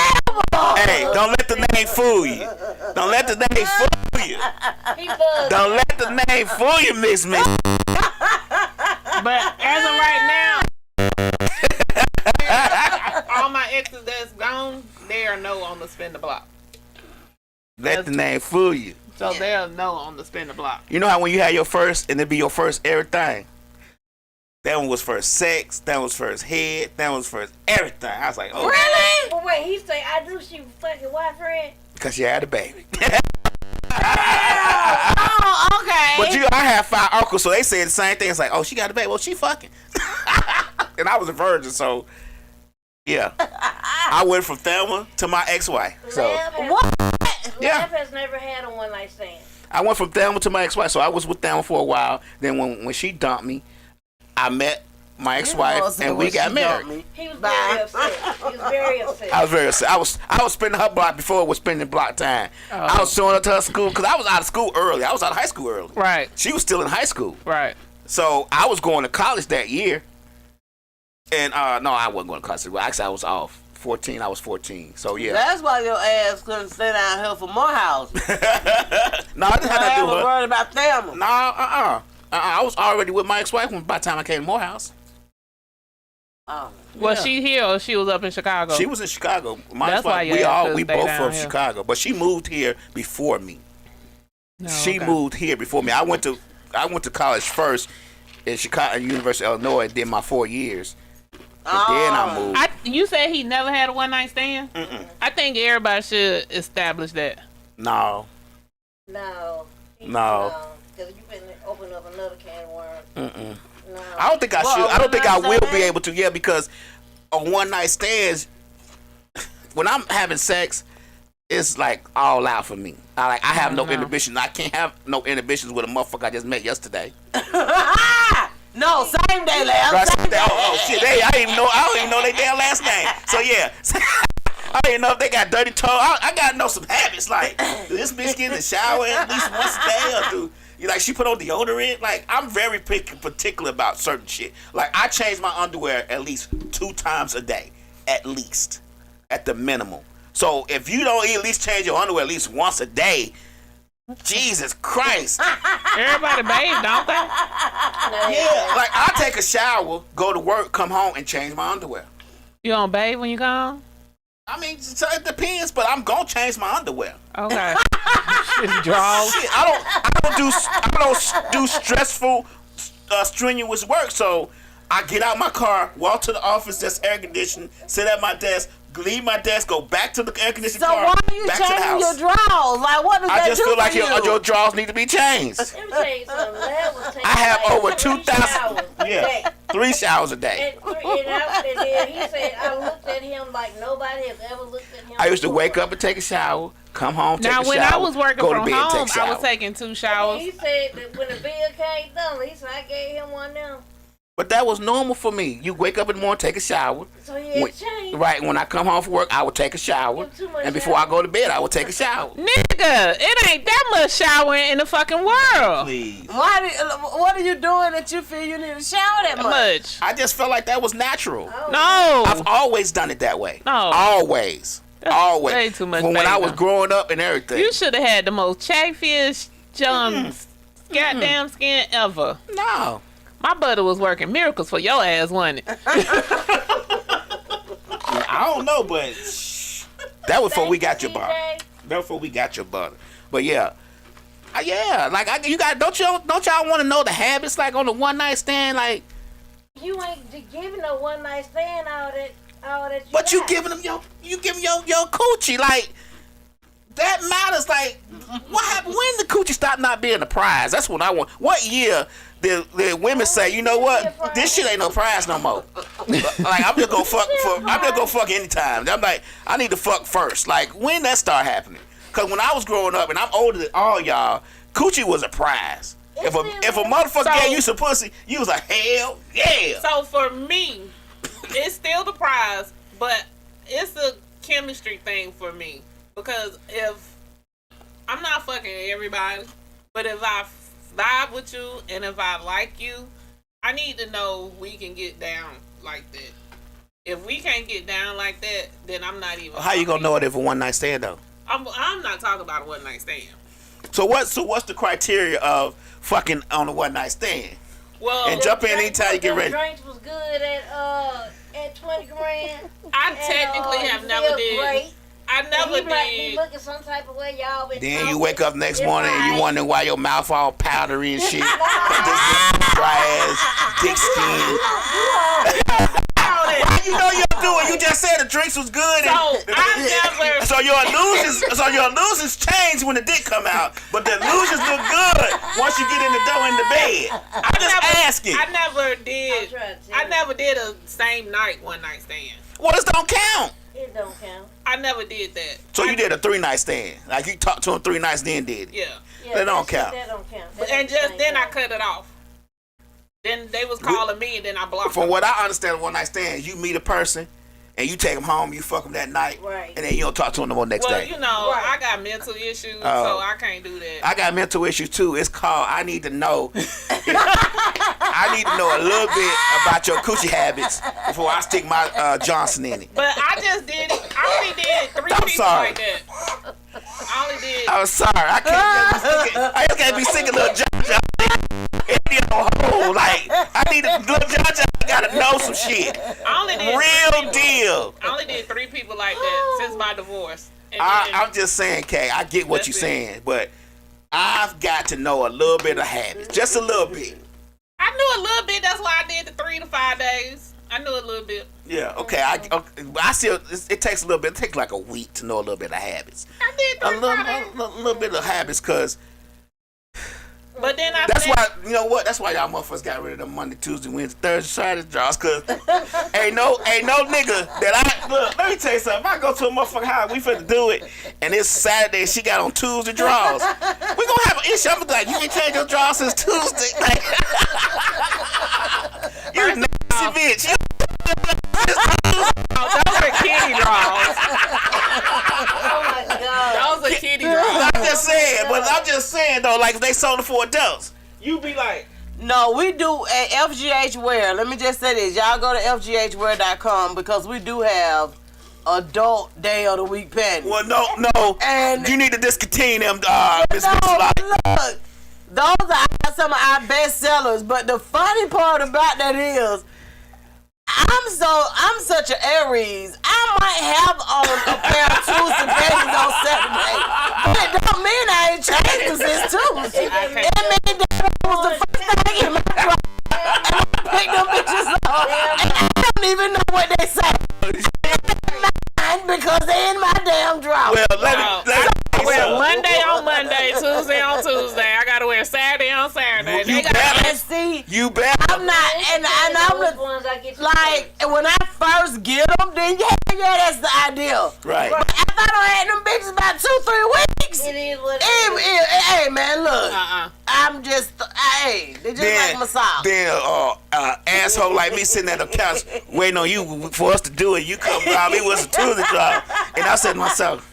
Hey, don't let the name fool you. Don't let the name fool you. He buzzed. Don't let the name fool you, Miss. But as of right now, all my exes that's gone, they are no on the spin the block. Let the name fool you. So they're no on the spin the block. You know how when you had your first and it be your first everything? That one was first sex, that was first head, that was first everything. I was like, oh. Really? But wait, he say I knew she was fucking white friend. Because you had a baby. Oh, okay. But I have 5 uncles, so they said the same thing. It's like, oh, she got a baby. Well, she fucking. And I was a virgin, so yeah. I went from Thelma to my ex-wife. So Lab has never had a one night stand. I went from Thelma to my ex-wife. So I was with Thelma for a while. Then when she dumped me, I met my ex-wife and we got married. He was very upset. He was very upset. I was very upset. I was spinning her block before it was spinning block time. I was showing up to her school because I was out of school early. I was out of high school early. Right. She was still in high school. Right. So I was going to college that year. And no, I wasn't going to college. Well, actually, I was off. 14. I was 14. So yeah. That's why your ass couldn't stay down here for Morehouse. No, I didn't have I to do was her. worried about Thelma. No, I was already with my ex-wife by the time I came to Morehouse. Oh. Was she here or she was up in Chicago? She was in Chicago. My That's why ex-wife, we stay both down from here. Chicago, but she moved here before me. No, She okay. moved here before me. I went to college first in Chicago, University of Illinois, and did my 4 years. And then I moved. You said he never had a one night stand? I think everybody should establish that. No. No. No. Because you've been opening up another can of worms. No. I don't think I Well, should. I don't think I one-night will be stand? able to. Yeah, because a one night stands. When I'm having sex, it's like all out for me. I have no inhibitions. I can't have no inhibitions with a motherfucker I just met yesterday. No, same day, Lamb. Shit! I don't even know their damn last name. So yeah, I don't even know if they got dirty toes. I gotta know some habits. Like, do this bitch get in the shower at least once a day, or she put on deodorant? Like, I'm very particular about certain shit. Like, I change my underwear at least 2 times a day, at least, at the minimum. So if you don't at least change your underwear at least once a day, Jesus Christ. Everybody bathe, don't they? Yeah, like I take a shower, go to work, come home, and change my underwear. You don't bathe when you go home? I mean, so it depends, but I'm gonna change my underwear. Okay. Draws. Shit, I don't do stressful, strenuous work. So I get out my car, walk to the office that's air conditioned, sit at my desk, leave my desk, go back to the air conditioned car, why are you back to the changing house. your drawers? Like, what does I that just do feel like for you? your drawers need to be changed. Let me tell you something. That was taking I have like over 3 2,000. showers a Yeah, day. 3 showers a day. And then he said, I looked at him like nobody has ever looked at him I used to before. wake up and take a shower, come home, take Now, a when shower, I was working go to from bed, home, take a I shower. was taking 2 And showers. he said that when the bill came done, he said, I gave him one now. But that was normal for me. You wake up in the morning, take a shower. So he had changed. Right, when I come home from work, I would take a shower. Too much And before I go to bed, I would take a shower. Nigga, it ain't that much showering in the fucking world. Please. What are you doing that you feel you need to shower that much? I just felt like that was natural. Oh. No. I've always done it that way. No. Always. Always. way too much When I baby. was growing up and everything. You should have had the most chafiest goddamn skin ever. No. My butter was working miracles for your ass, wasn't it? I don't know, but that was before we got your butter. TJ. That was before we got your butter. But yeah. Like you got don't y'all want to know the habits like on the one night stand like You ain't giving no one night stand all that but you got. giving them your coochie like that matters like what happened when the coochie stopped not being a prize? That's what I want. What year did women say, you know what, this shit ain't no prize no more? Like I'm just gonna fuck anytime. I'm like I need to fuck first. Like when that start happening? Cause when I was growing up and I'm older than all y'all, coochie was a prize. If a motherfucker gave you some pussy, you was like hell yeah. So for me, it's still the prize, but it's a chemistry thing for me. Because if I'm not fucking everybody, but if I vibe with you and if I like you, I need to know we can get down like that. If we can't get down like that, then I'm not even. How you gonna know it if a one night stand though? I'm not talking about a one night stand. So what's the criteria of fucking on a one night stand? Well, And jump in anytime you get ready. Drinks was good at 20 grand. I technically have never did. Great. I never He might be did. looking some type of way, y'all. Been Then talking. you wake up next It's morning and you fine. wondering why your mouth all powdery and shit. This dry ass dick skin. Why you know you're doing? You just said the drinks was good. So I never. So your illusions change when the dick come out, but the illusions look good once you get in the door in the bed. I'm just asking. I never did. I'm trying to tell I you. never did a same night one night stand. Well, this don't count. It don't count. I never did that. So you did a 3-night stand. Like you talked to him 3 nights, then did it. Yeah. Yeah, That don't shit, count. That don't count. And That ain't just the then same I cut it off. Then they was calling me and then I blocked From them. what I understand, one night stand, you meet a person and you take them home, you fuck them that night, Right. and then you don't talk to them no more next Well, day. you know, Right. I got mental issues, Oh. so I can't do that. I got mental issues too. It's called I need to know. I need to know a little bit about your coochie habits before I stick my Johnson in it. But I just did it. I only did 3 I'm people sorry. like that. I only did. I'm sorry. I just can't be singing little John John. Like I need a little John John. Gotta know some shit. I only did 3 Real people. deal. I only did 3 people like that since my divorce. And I'm just saying, Kay. I get what That's you're it. saying, but I've got to know a little bit of habits, just a little bit. I knew a little bit. That's why I did the 3 to 5 days. I knew a little bit. Yeah, okay. I still. It takes a little bit. It takes like a week to know a little bit of habits. I did 3 A to 5 days. little bit of habits, cause But then That's why, you know what? That's why y'all motherfuckers got rid of them Monday, Tuesday, Wednesday, Thursday, Friday draws. Cause ain't no nigga that look. Let me tell you something. If I go to a motherfucking house, we finna do it, and it's Saturday, she got on Tuesday draws. We gonna have an issue. I'm gonna be like, you ain't changed your draws since Tuesday. Like, you nasty bitch. those are kitty draws. Oh my God. Those are kitty draws. I'm just saying though, like if they sold it for adults, you be like, No, we do at FGH Wear. Let me just say this. Y'all go to FGHwear.com because we do have adult day of the week panties. well, no, And- you need to discontinue them, Miss No, Misfits. look, those are some of our best sellers. But the funny part about that is, I'm such an Aries. I might have on a pair of Tuesday panties on Saturday, but it don't mean I ain't changed them since Tuesday. It means that was the first thing in my drawer, and I picked them bitches up, and I don't even know what they say. Because they in my damn drawer. Well, let me Wear Monday on Monday, Tuesday on Tuesday. I gotta wear Saturday on Saturday. You They gotta- And see, You better. I'm not, and I'm Those the, ones I get to like, when I first get them, then yeah, that's the idea. Right. But if I don't have them bitches about 2-3 weeks, It is what it is. hey man, look, I'm just, they just like massage. Then asshole like me sitting at the couch waiting on you for us to do it. You come by me with a Tuesday job, and I said to myself,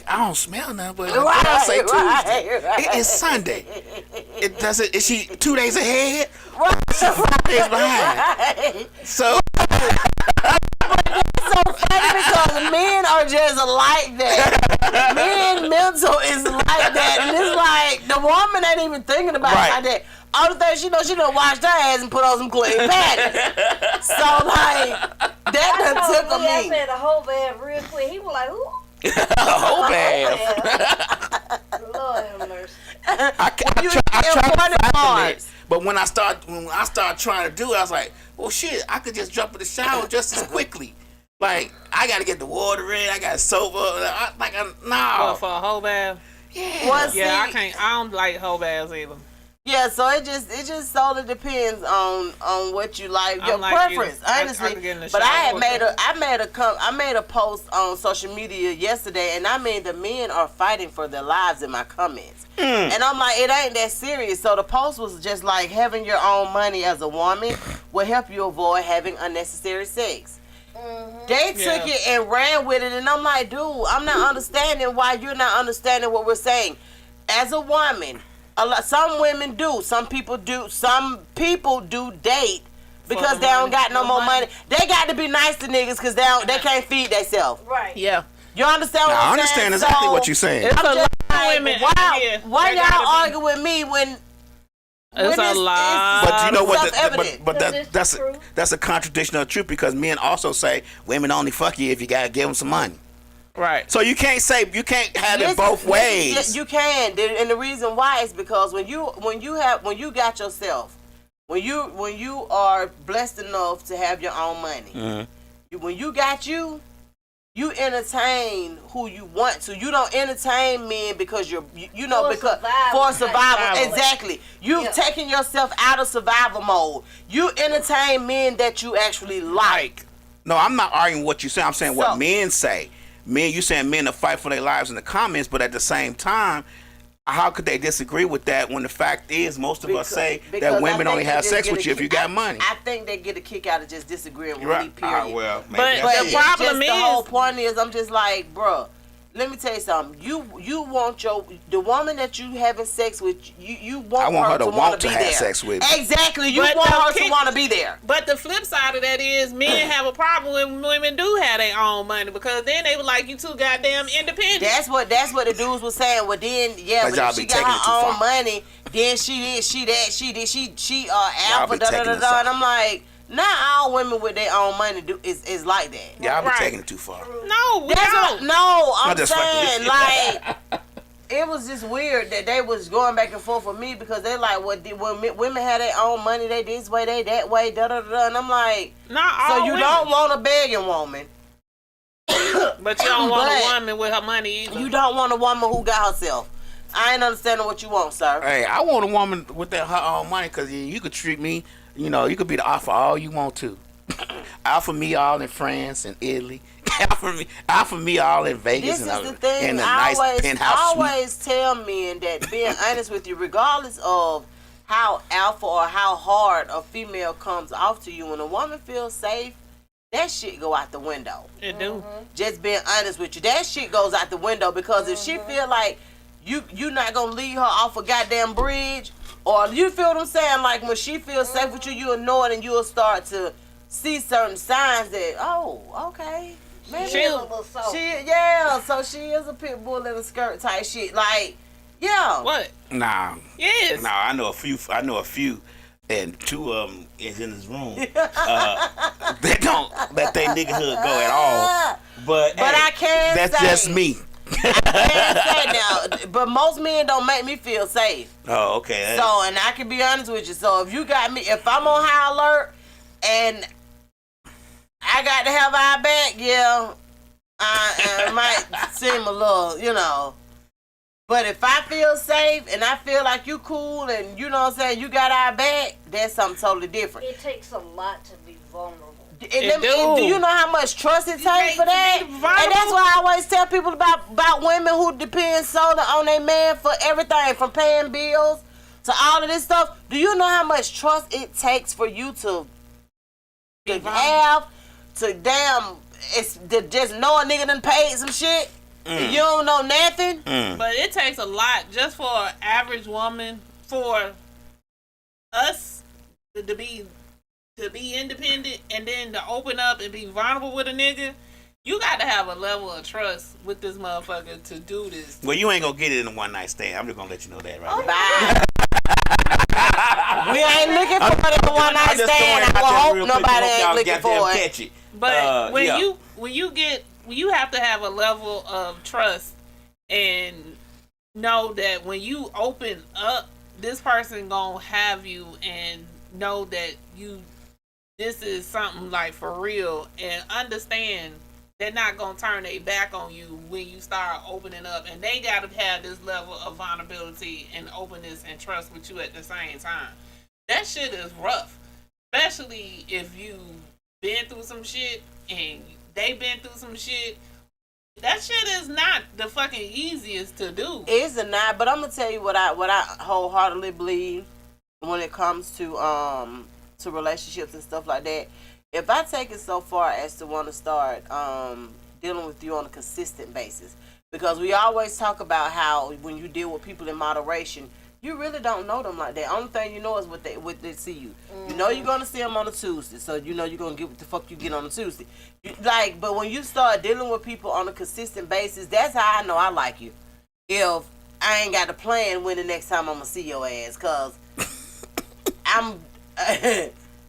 I don't smell nothing, but I say Tuesday. Right. It is Sunday. It does it. Is she 2 days ahead? Right. She 5 days behind. Right. So It's so funny because men are just like that. Men mental is like that, and it's like the woman ain't even thinking about Right. it like that. All the things she done washed her ass and put on some clean panties. So like that done took I me. said a whole bad real quick. He was like, "Who?" whole bad. Lord have mercy. I tried to fathom it, but when I start trying to do it, I was like, well, shit, I could just jump in the shower just as quickly. Like, I got to get the water in, I got to soap up. Well, no. for a whole bath. Yeah. Well, Yeah, I see, can't. I don't like whole baths either. yeah, so it just solely depends on what you like, your I'm like you. preference, I honestly. could get in the But I shower had made a post on social media yesterday, and I mean the men are fighting for their lives in my comments, and I'm like, it ain't that serious. So the post was just like, having your own money as a woman will help you avoid having unnecessary sex. They took it and ran with it, and I'm like, dude, I'm not understanding why you're not understanding what we're saying. As a woman, some women do, some people do date because they don't got no more money. They got to be nice to niggas because they can't feed themselves. Right. Yeah. You understand what I I'm understand saying? exactly what you're saying. It's I'm a just lot of like, women. why They y'all gotta argue with me when It's a lot. But you know what? self-evident. That's a contradiction of the truth, because men also say women only fuck you if you gotta give them some money. Right. So you can't have it both ways. Yes, you can, and the reason why is because when you got yourself, when you are blessed enough to have your own money, when you got you entertain who you want to. You don't entertain men because for survival. Exactly. You've taken yourself out of survival mode. You entertain men that you actually like. No, I'm not arguing what you say. I'm saying what men say. Men, you saying men to fight for their lives in the comments, but at the same time, how could they disagree with that when the fact is most of us say that women only have sex with you if you got money? I think they get a kick out of just disagreeing with me, Right. period. Well, maybe But that's the it. problem the whole is, point is, I'm just like, bruh, let me tell you something. You want the woman that you having sex with, you want I want her to want want to to be have there. sex with me. Exactly. You But want the her to kick- want to be there. but the flip side of that is men have a problem when women do have their own money, because then they were like, you too goddamn independent. That's what the dudes was saying. Well, then But but y'all if she be got taking it her too own far. money, then she alpha be da da taking da it da. so- And I'm like, not all women with their own money is like that. Y'all be Right. taking it too far. No, we That's don't. what, no, I'm just fucking saying, with you. like, it was just weird that they was going back and forth with me because they like, when women had their own money, they this way, they that way, da da da. And I'm like, Not all so you women. don't want a begging woman. But you don't want But a woman with her money either. You don't want a woman who got herself. I ain't understanding what you want, sir. Hey, I want a woman with that her own money because you could treat me. You know, you could be the offer all you want to. Offer me all in France and Italy. offer me all in Vegas. This and is the thing. in a I nice penthouse always tell men that being honest with you, regardless of how alpha or how hard a female comes off to you, when a woman feels safe, that shit go out the window. It do. Just being honest with you, that shit goes out the window because if she feel like you not gonna leave her off a goddamn bridge, or you feel what I'm saying, like when she feels safe with you, you'll know it and you'll start to see certain signs that, oh, okay, maybe She is a little soft. so she is a pit bull in a skirt type shit, like, yeah. What? Nah. Yes. Nah, I know a few, and two of them is in this room. They don't let their niggahood go at all. But hey, I can that's say, just me. I can't say now, but most men don't make me feel safe. Oh, okay. So, and I can be honest with you. So, if you got me, if I'm on high alert and I got to have eye back, yeah, it might seem a little, you know. But if I feel safe and I feel like you cool and you know what I'm saying, you got eye back, that's something totally different. It takes a lot to be vulnerable. Do you know how much trust it takes for that? And that's why I always tell people about women who depend solely on their man for everything, from paying bills to all of this stuff. Do you know how much trust it takes for you to have to just know a nigga done paid some shit? You don't know nothing? But it takes a lot just for an average woman, for us to be independent and then to open up and be vulnerable with a nigga. You got to have a level of trust with this motherfucker to do this. Well, you ain't gonna get it in a one night stand. I'm just gonna let you know that right now. We ain't looking for it in a one night stand. I will hope nobody ain't looking for it. Catch it. But when you have to have a level of trust and know that when you open up, this person gonna have you and know that this is something like for real, and understand they're not gonna turn their back on you when you start opening up, and they gotta have this level of vulnerability and openness and trust with you at the same time. That shit is rough, especially if you been through some shit and they been through some shit. That shit is not the fucking easiest to do. It's not, but I'm gonna tell you what I wholeheartedly believe when it comes to relationships and stuff like that. If I take it so far as to want to start dealing with you on a consistent basis, because we always talk about how when you deal with people in moderation, you really don't know them like that. Only thing you know is what they see you. You know you're gonna see them on a Tuesday, so you know you're gonna get what the fuck you get on a Tuesday. But when you start dealing with people on a consistent basis, that's how I know I like you. If I ain't got a plan when the next time I'm gonna see your ass, cause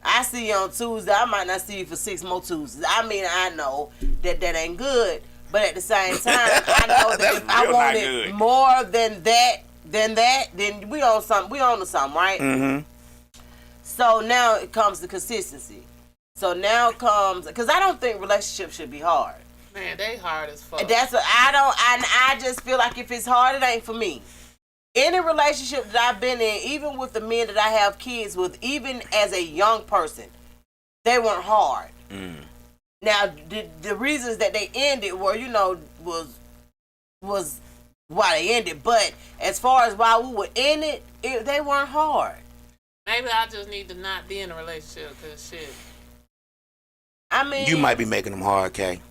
I see you on Tuesday, I might not see you for 6 more Tuesdays. I mean, I know that ain't good, but at the same time, I know that if I wanted more than that, then we on something. We on to something, right? Mm-hmm. So now it comes to consistency. So now comes, because I don't think relationships should be hard. Man, they hard as fuck. That's what I just feel like if it's hard, it ain't for me. Any relationship that I've been in, even with the men that I have kids with, even as a young person, they weren't hard. Now, the reasons that they ended were, was why they ended. But as far as why we were in it, they weren't hard. Maybe I just need to not be in a relationship, because shit. I mean, you might be making them hard, Kay.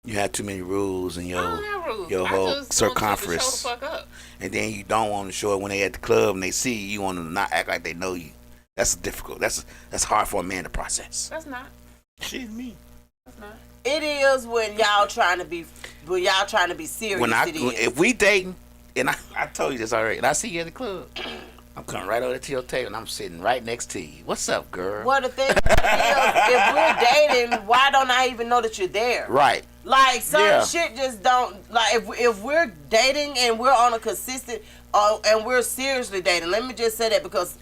You have too many rules in your whole circumference. Want you to show the fuck up. And then you don't want to show it when they at the club and they see you. You want to not act like they know you. That's difficult. That's hard for a man to process. That's not. Shit, me. That's not. It is when y'all trying to be serious. If we dating, and I told you this already, and I see you at the club, I'm coming right over to your table and I'm sitting right next to you. What's up, girl? Well, the thing is, if we're dating, why don't I even know that you're there? Right. Like, some shit just don't, like, if we're dating and we're on a consistent, and we're seriously dating, let me just say that, because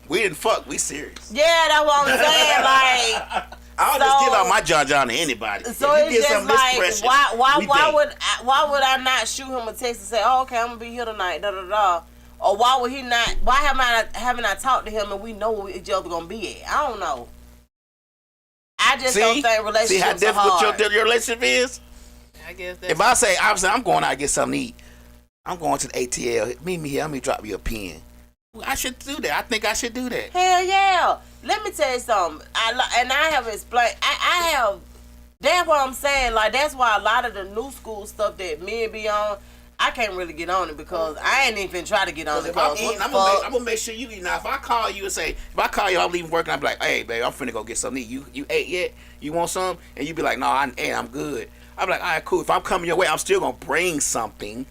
we didn't fuck, we serious. Yeah, that's what I'm saying, like, I'll just give out my John to anybody. So if you it's get just some like, precious, why would I not shoot him a text and say, oh, okay, I'm gonna be here tonight, da da da, or why would he not? Why haven't I talked to him and we know where each other gonna be at? I don't know. I just don't think relationships see how difficult are hard. your relationship is. I guess that's If I say, obviously, I'm going out to get something to eat. I'm going to the ATL. Meet me here. Let me drop you a pen. I should do that. I think I should do that. Hell yeah. Let me tell you something. I have explained. I have. That's what I'm saying. Like, that's why a lot of the new school stuff that men be on, I can't really get on it because I ain't even try to get on it. If I'm eating, I'm gonna make sure you eat. Now, if I call you and say, if I call you, I'm leaving work, and I'm like, hey, babe, I'm finna go get something to eat. You ate yet? You want some? And you be like, no, I'm good. I'm like, all right, cool. If I'm coming your way, I'm still gonna bring something.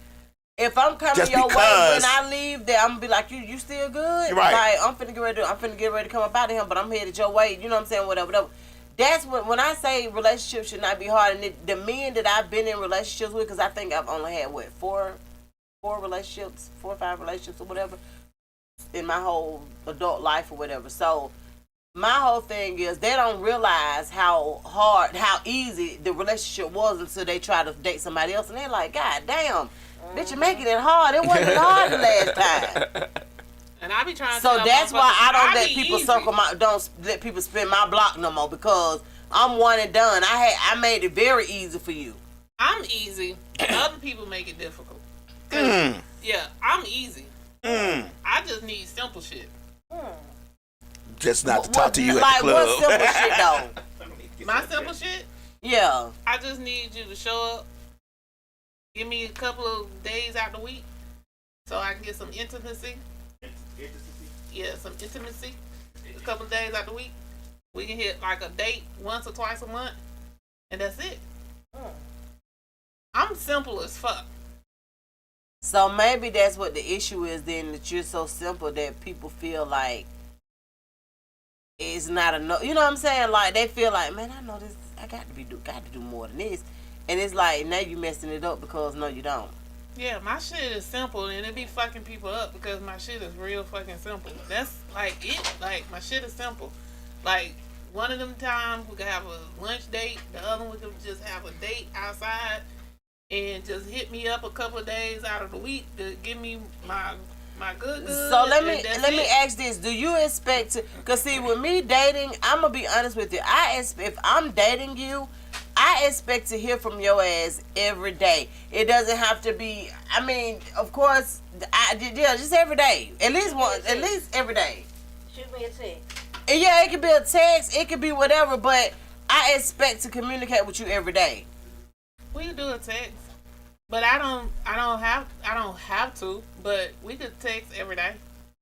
If I'm coming Just your way because- when I leave, there I'm gonna be like, you still good? Right. Like, I'm finna get ready to come up out of him, but I'm headed your way. You know what I'm saying? Whatever. That's when I say relationships should not be hard. And the men that I've been in relationships with, because I think I've only had four or 5 relationships or whatever in my whole adult life or whatever. So my whole thing is they don't realize how easy the relationship was until they try to date somebody else, and they're like, God damn, bitch, you're making it hard. It wasn't hard the last time. And I be trying to So tell that's why I don't let be people easy. don't let people spin my block no more, because I'm one and done. I made it very easy for you. I'm easy. Other people make it difficult. Yeah, I'm easy. I just need simple shit. Just not to talk to you at like, the club. what simple shit though? My simple shit? Yeah. I just need you to show up. Give me a couple of days out the week so I can get some intimacy. Yeah, some intimacy. A couple of days out the week. We can hit like a date once or twice a month. And that's it. I'm simple as fuck. So maybe that's what the issue is then, that you're so simple that people feel like it's not enough. You know what I'm saying? Like, they feel like, man, I know this. I got to do more than this. And it's like, now you messing it up because no, you don't. Yeah, my shit is simple and it be fucking people up because my shit is real fucking simple. That's like it. Like, my shit is simple. Like, one of them times we could have a lunch date. The other one we could just have a date outside and just hit me up a couple of days out of the week to give me my good. So let me ask this: do you expect to? Cause see, with me dating, I'm gonna be honest with you. If I'm dating you, I expect to hear from your ass every day. It doesn't have to be. I mean, of course, just every day. At least every day. Shoot me a text. And yeah, it could be a text, it could be whatever, but I expect to communicate with you every day. We could do a text, but I don't have to. But we could text every day,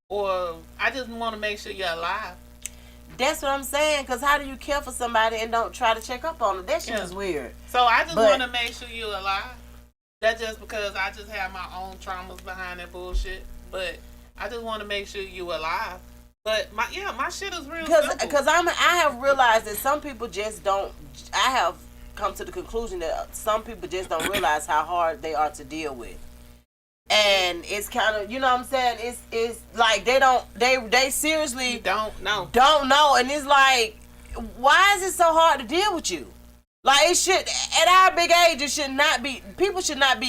or I just want to make sure you're alive. That's what I'm saying. Cause how do you care for somebody and don't try to check up on them? That shit is weird. So I just want to make sure you're alive. That's just because I just have my own traumas behind that bullshit. But I just want to make sure you're alive. But my shit is real simple. Because I have realized that some people just don't. I have come to the conclusion that some people just don't realize how hard they are to deal with, and it's kind of, you know what I'm saying. It's like they seriously don't know, and it's like, why is it so hard to deal with you? Like, it should, at our big age, it should not be. People should not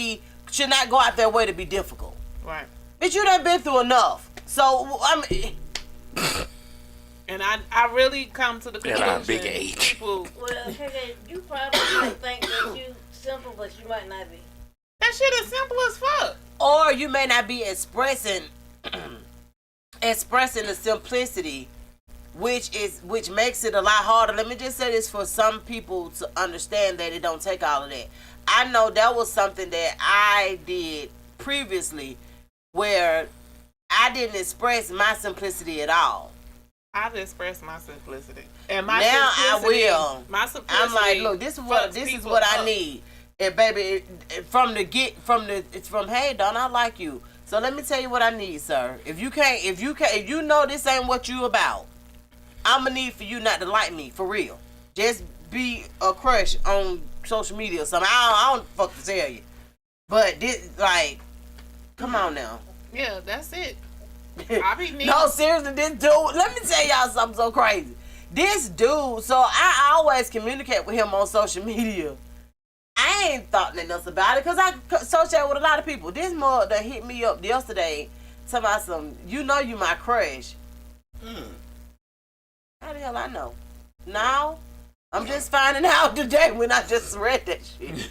go out their way to be difficult. Right. But you done been through enough. So I mean. And I really come to the conclusion. At our big age. People, Well, you probably might think that you simple, but you might not be. that shit is simple as fuck. Or you may not be expressing the simplicity, which makes it a lot harder. Let me just say this for some people to understand that it don't take all of that. I know that was something that I did previously where I didn't express my simplicity at all. I've expressed my simplicity, and my now simplicity, I will. My simplicity. I'm like, look, this is what I need. And baby, from hey, Don, I like you. So let me tell you what I need, sir. If you know this ain't what you about, I'ma need for you not to like me for real. Just be a crush on social media or something. I don't fuck to tell you, but this, like, come on now. Yeah, that's it. I be needing. No, seriously, this dude. Let me tell y'all something so crazy. This dude, so I always communicate with him on social media. I ain't thought nothing else about it because I associate with a lot of people. This mug that hit me up yesterday talking about some, you know you my crush. How the hell I know? Now, I'm just finding out today when I just read that shit.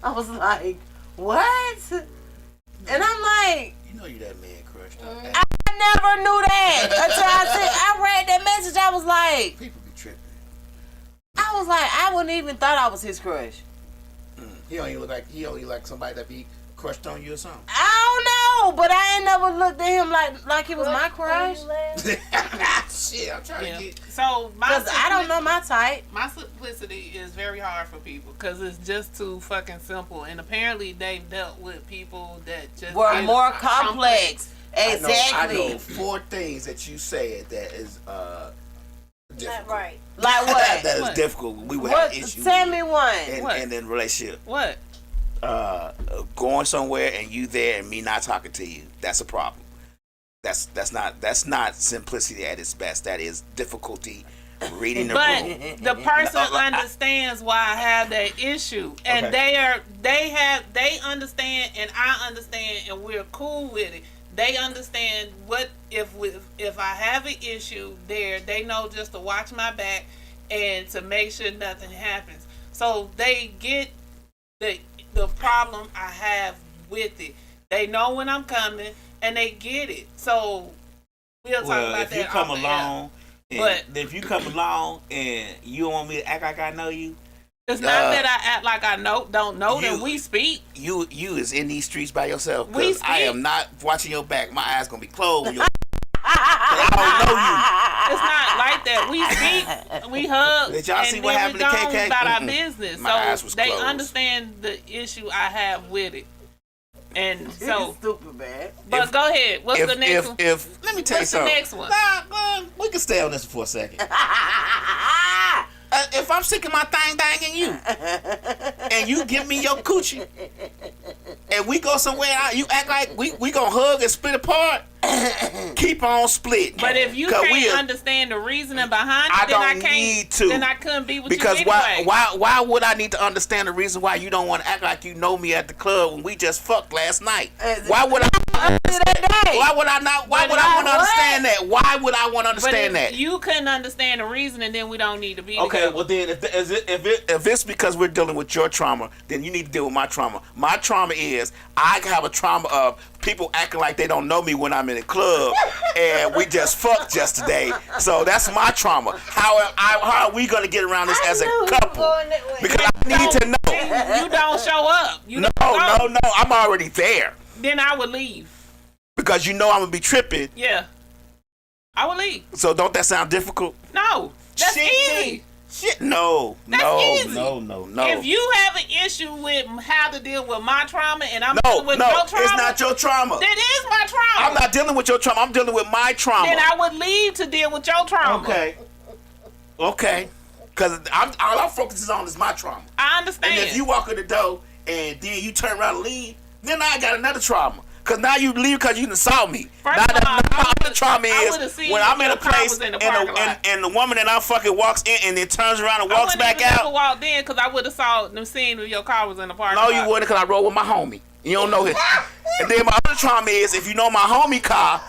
I was like, what? And I'm like, You know you that man crush. I never knew that until I read that message. I was like, People be tripping. I wouldn't even thought I was his crush. He don't even look like somebody that be crushed on you or something. I don't know, but I ain't never looked at him like he was my crush. Shit, I'm trying to get. So Because I don't know my type. My simplicity is very hard for people because it's just too fucking simple. And apparently they've dealt with people that just Were more complex. Exactly. I know 4 things that you said that is difficult. Not right. Like what? That is What? difficult. We would What? have issues. Tell me one. And in relationship, What? going somewhere and you there and me not talking to you, that's a problem. That's not simplicity at its best. That is difficulty reading the But room. the person understands why I have that issue, and Okay. they understand, and I understand, and we're cool with it. They understand what if I have an issue there, they know just to watch my back and to make sure nothing happens. So they get the problem I have with it. They know when I'm coming, and they get it. So we'll talk about if that. you come off the along, But- if you come along and you don't want me to act like I know you, It's not that I act like I don't know them. We speak. you is in these streets by yourself. We 'Cause I speak. am not watching your back. My eyes gonna be closed. When I It's not like that. We speak, we hug, Did y'all and see then what happened we to go KK? about our Mm-mm. business. My eyes was So they closed. understand the issue I have with it. And This is so, stupid, man. but go ahead. What's the next one? Let me tell you What's the something. next one? Nah, we can stay on this for a second. If I'm sticking my thing in you, and you give me your coochie, and we go somewhere, you act like we gonna hug and split apart, keep on splitting. But if you 'Cause can't understand the reasoning behind it, I then I don't can't. need to. Then I couldn't be with because you anyway. why would I need to understand the reason why you don't want to act like you know me at the club when we just fucked last night? Why would I? Why would I not? Why But would I want to what? understand that? Why would I want to But understand if that? you couldn't understand the reasoning, then we don't need to be Okay, together. well then, if it's because we're dealing with your trauma, then you need to deal with my trauma. My trauma is I have a trauma of people acting like they don't know me when I'm in the club, and we just fucked yesterday. So that's my trauma. How are we gonna get around this as a couple? Going that way. Because I need to know. You don't show up. You No, don't go. no, I'm already there. Then I would leave. Because you know I'm gonna be tripping. Yeah. I would leave. So don't that sound difficult? No. That's Shit, easy. Shit, no, That's no, easy. no. If you have an issue with how to deal with my trauma and I'm no, dealing with your trauma, it's not your trauma. that is my trauma. I'm not dealing with your trauma. I'm dealing with my trauma. Then I would leave to deal with your trauma. Okay. Because all I'm focusing on is my trauma. I understand. And if you walk in the door and then you turn around and leave, then I got another trauma. Because now you leave because you done saw me. First Now of all, my I other would've- trauma I is would've seen when I'm in your a car place was in the and, parking lot. and the woman that I fucking walks in and then turns around and walks back I out. wouldn't walked in because I would have seen when your car was in the parking No, lot. you wouldn't, because I rode with my homie. You don't know his. And then my other trauma is if you know my homie car,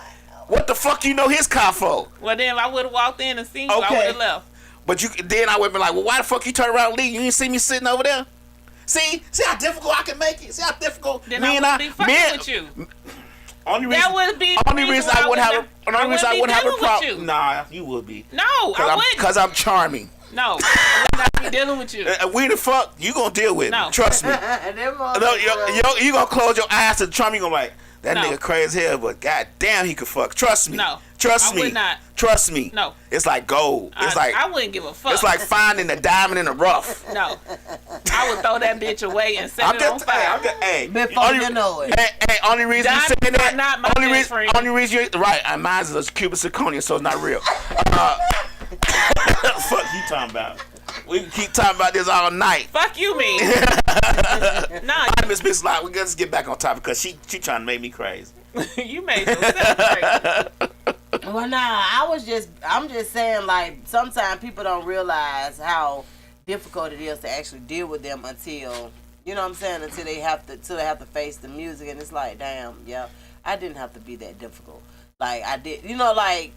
what the fuck you know his car for? Well, then if I would have walked in and seen you, I Okay. would have left. But then I would be like, well, why the fuck you turn around and leave? You didn't see me sitting over there? See how difficult I can make it? See how difficult Then me I and wouldn't be fucking with you. Only reason, That would be the only reason I wouldn't have a problem. You. Nah, you would be. No, I wouldn't. Because I'm charming. No, I would not be dealing with you. We the fuck, you gonna deal with No. me. Trust me. No, you gonna close your eyes to the charm. You gonna like, that No. nigga crazy as hell, but goddamn, he could fuck. Trust me. No. Trust I me. would not. Trust me. No. It's like gold. It's like I wouldn't give a fuck. it's like finding a diamond in the rough. No, I would throw that bitch away and set I'm it on just, fire. hey, Before you know it. Hey, only reason you Diamonds saying that, are not my only best reason, friend. only reason you, right, and mine's is a cubic zirconia, so it's not real. Fuck you talking about? We can keep talking about this all night. Fuck you, me. Nah, Miss Miss Lott, we gotta get back on topic because she trying to make me crazy. you made yourself crazy. Well, nah, I'm just saying, like, sometimes people don't realize how difficult it is to actually deal with them until, you know what I'm saying, until they have to face the music, and it's like, damn, yeah, I didn't have to be that difficult. Like, I did, you know, like,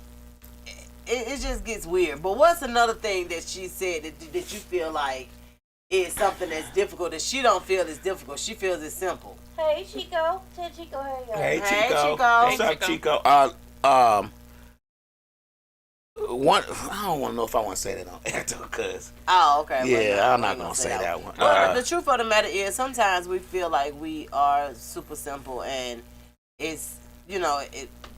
it just gets weird. But what's another thing that she said that you feel like is something that's difficult that she don't feel is difficult? She feels it's simple. Hey, Chico. Tell Chico, Hey, hey, Chico. Chico. What's up, Chico? One, I don't want to know if I want to say that on air, because Oh, okay. yeah, Well, no, I'm not I ain't gonna say that one. Well, the truth of the matter is, sometimes we feel like we are super simple, and it's, you know,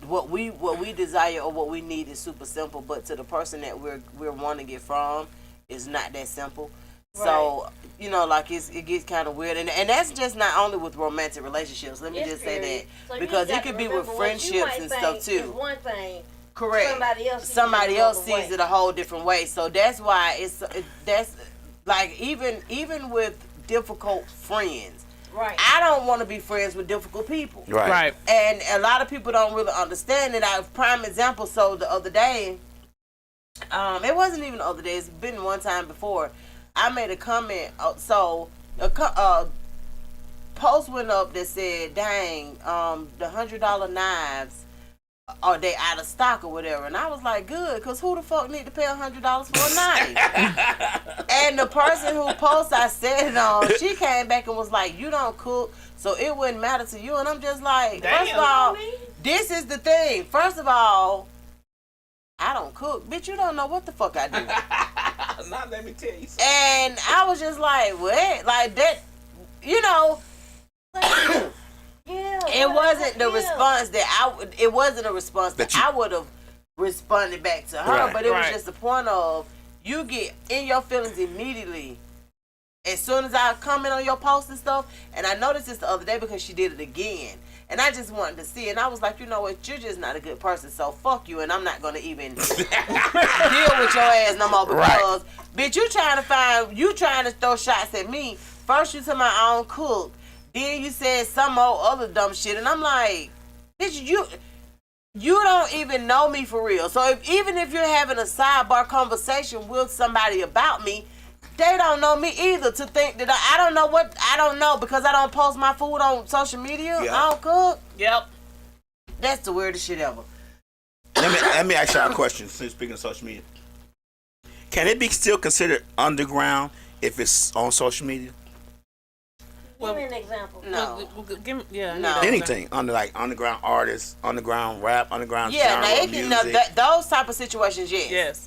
what we desire or what we need is super simple, but to the person that we're wanting it from, is not that simple. Right. So, you know, like, it gets kind of weird, and that's just not only with romantic relationships. Let me just say that, So you because got it to could be remember with what you friendships might and think stuff is too. one thing. Correct. Somebody else sees it a whole different way. So that's why that's like, even with difficult friends. Right. I don't want to be friends with difficult people. Right. And a lot of people don't really understand it. Prime example. So the other day, it wasn't even the other day. It's been one time before. I made a comment. So a post went up that said, "Dang, the $100 knives, are they out of stock or whatever?" And I was like, good, because who the fuck need to pay $100 for a knife? And the person who posted, I said it on, she came back and was like, you don't cook, so it wouldn't matter to you. And I'm just like, Damn. first of all, this is the thing. First of all, I don't cook. Bitch, you don't know what the fuck I do. Now let me tell you something. And I was just like, what? Like, that, you know, Yeah. it wasn't the response that I would have responded back to her, Right. but it was Right. just the point of, you get in your feelings immediately as soon as I comment on your post and stuff. And I noticed this the other day because she did it again, and I just wanted to see it. And I was like, you know what, you're just not a good person, so fuck you, and I'm not gonna even deal with your ass no more, because bitch, you trying to throw shots at me. First you to my own cook, then you said some old other dumb shit, and I'm like, bitch, you don't even know me for real. So even if you're having a sidebar conversation with somebody about me, they don't know me either, to think that I don't know because I don't post my food on social media. Yeah. I don't cook. Yep. That's the weirdest shit ever. Let me ask y'all a question. Since speaking of social media, can it be still considered underground if it's on social media? Give me an example. No. Give me, yeah. I need No. that. Anything underground artists, underground rap, underground Yeah, genre now it of can, music. those type of situations, yes. Yes.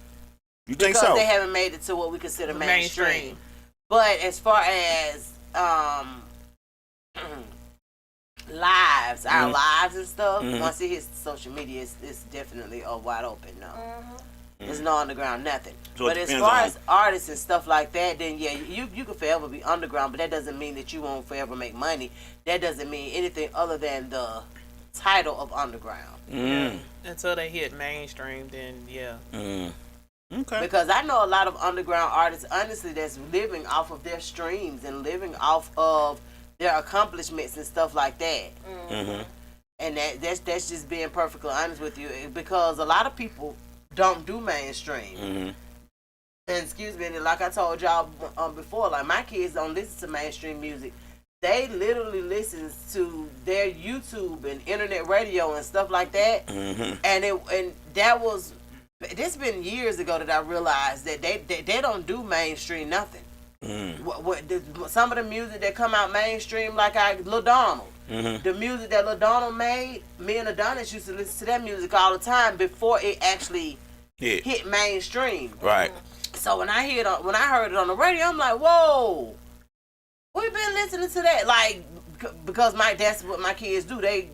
You think Because so? they haven't made it to what we consider mainstream. Mainstream. But as far as lives, our lives and stuff, once it hits social media, it's definitely wide open. No, there's no underground, nothing. So it but as depends far on- as artists and stuff like that, then yeah, you could forever be underground, but that doesn't mean that you won't forever make money. That doesn't mean anything other than the title of underground. Until they hit mainstream, then yeah. Okay. Because I know a lot of underground artists, honestly, that's living off of their streams and living off of their accomplishments and stuff like that. And that's just being perfectly honest with you, because a lot of people don't do mainstream. And excuse me, and like I told y'all before, like, my kids don't listen to mainstream music. They literally listen to their YouTube and internet radio and stuff like that. And that was. This been years ago that I realized that they don't do mainstream nothing. Some of the music that come out mainstream, like Lil Donald, the music that Lil Donald made, me and Adonis used to listen to that music all the time before it actually hit mainstream. Right. So when I heard it on the radio, I'm like, whoa, we've been listening to that, like, because that's what my kids do. They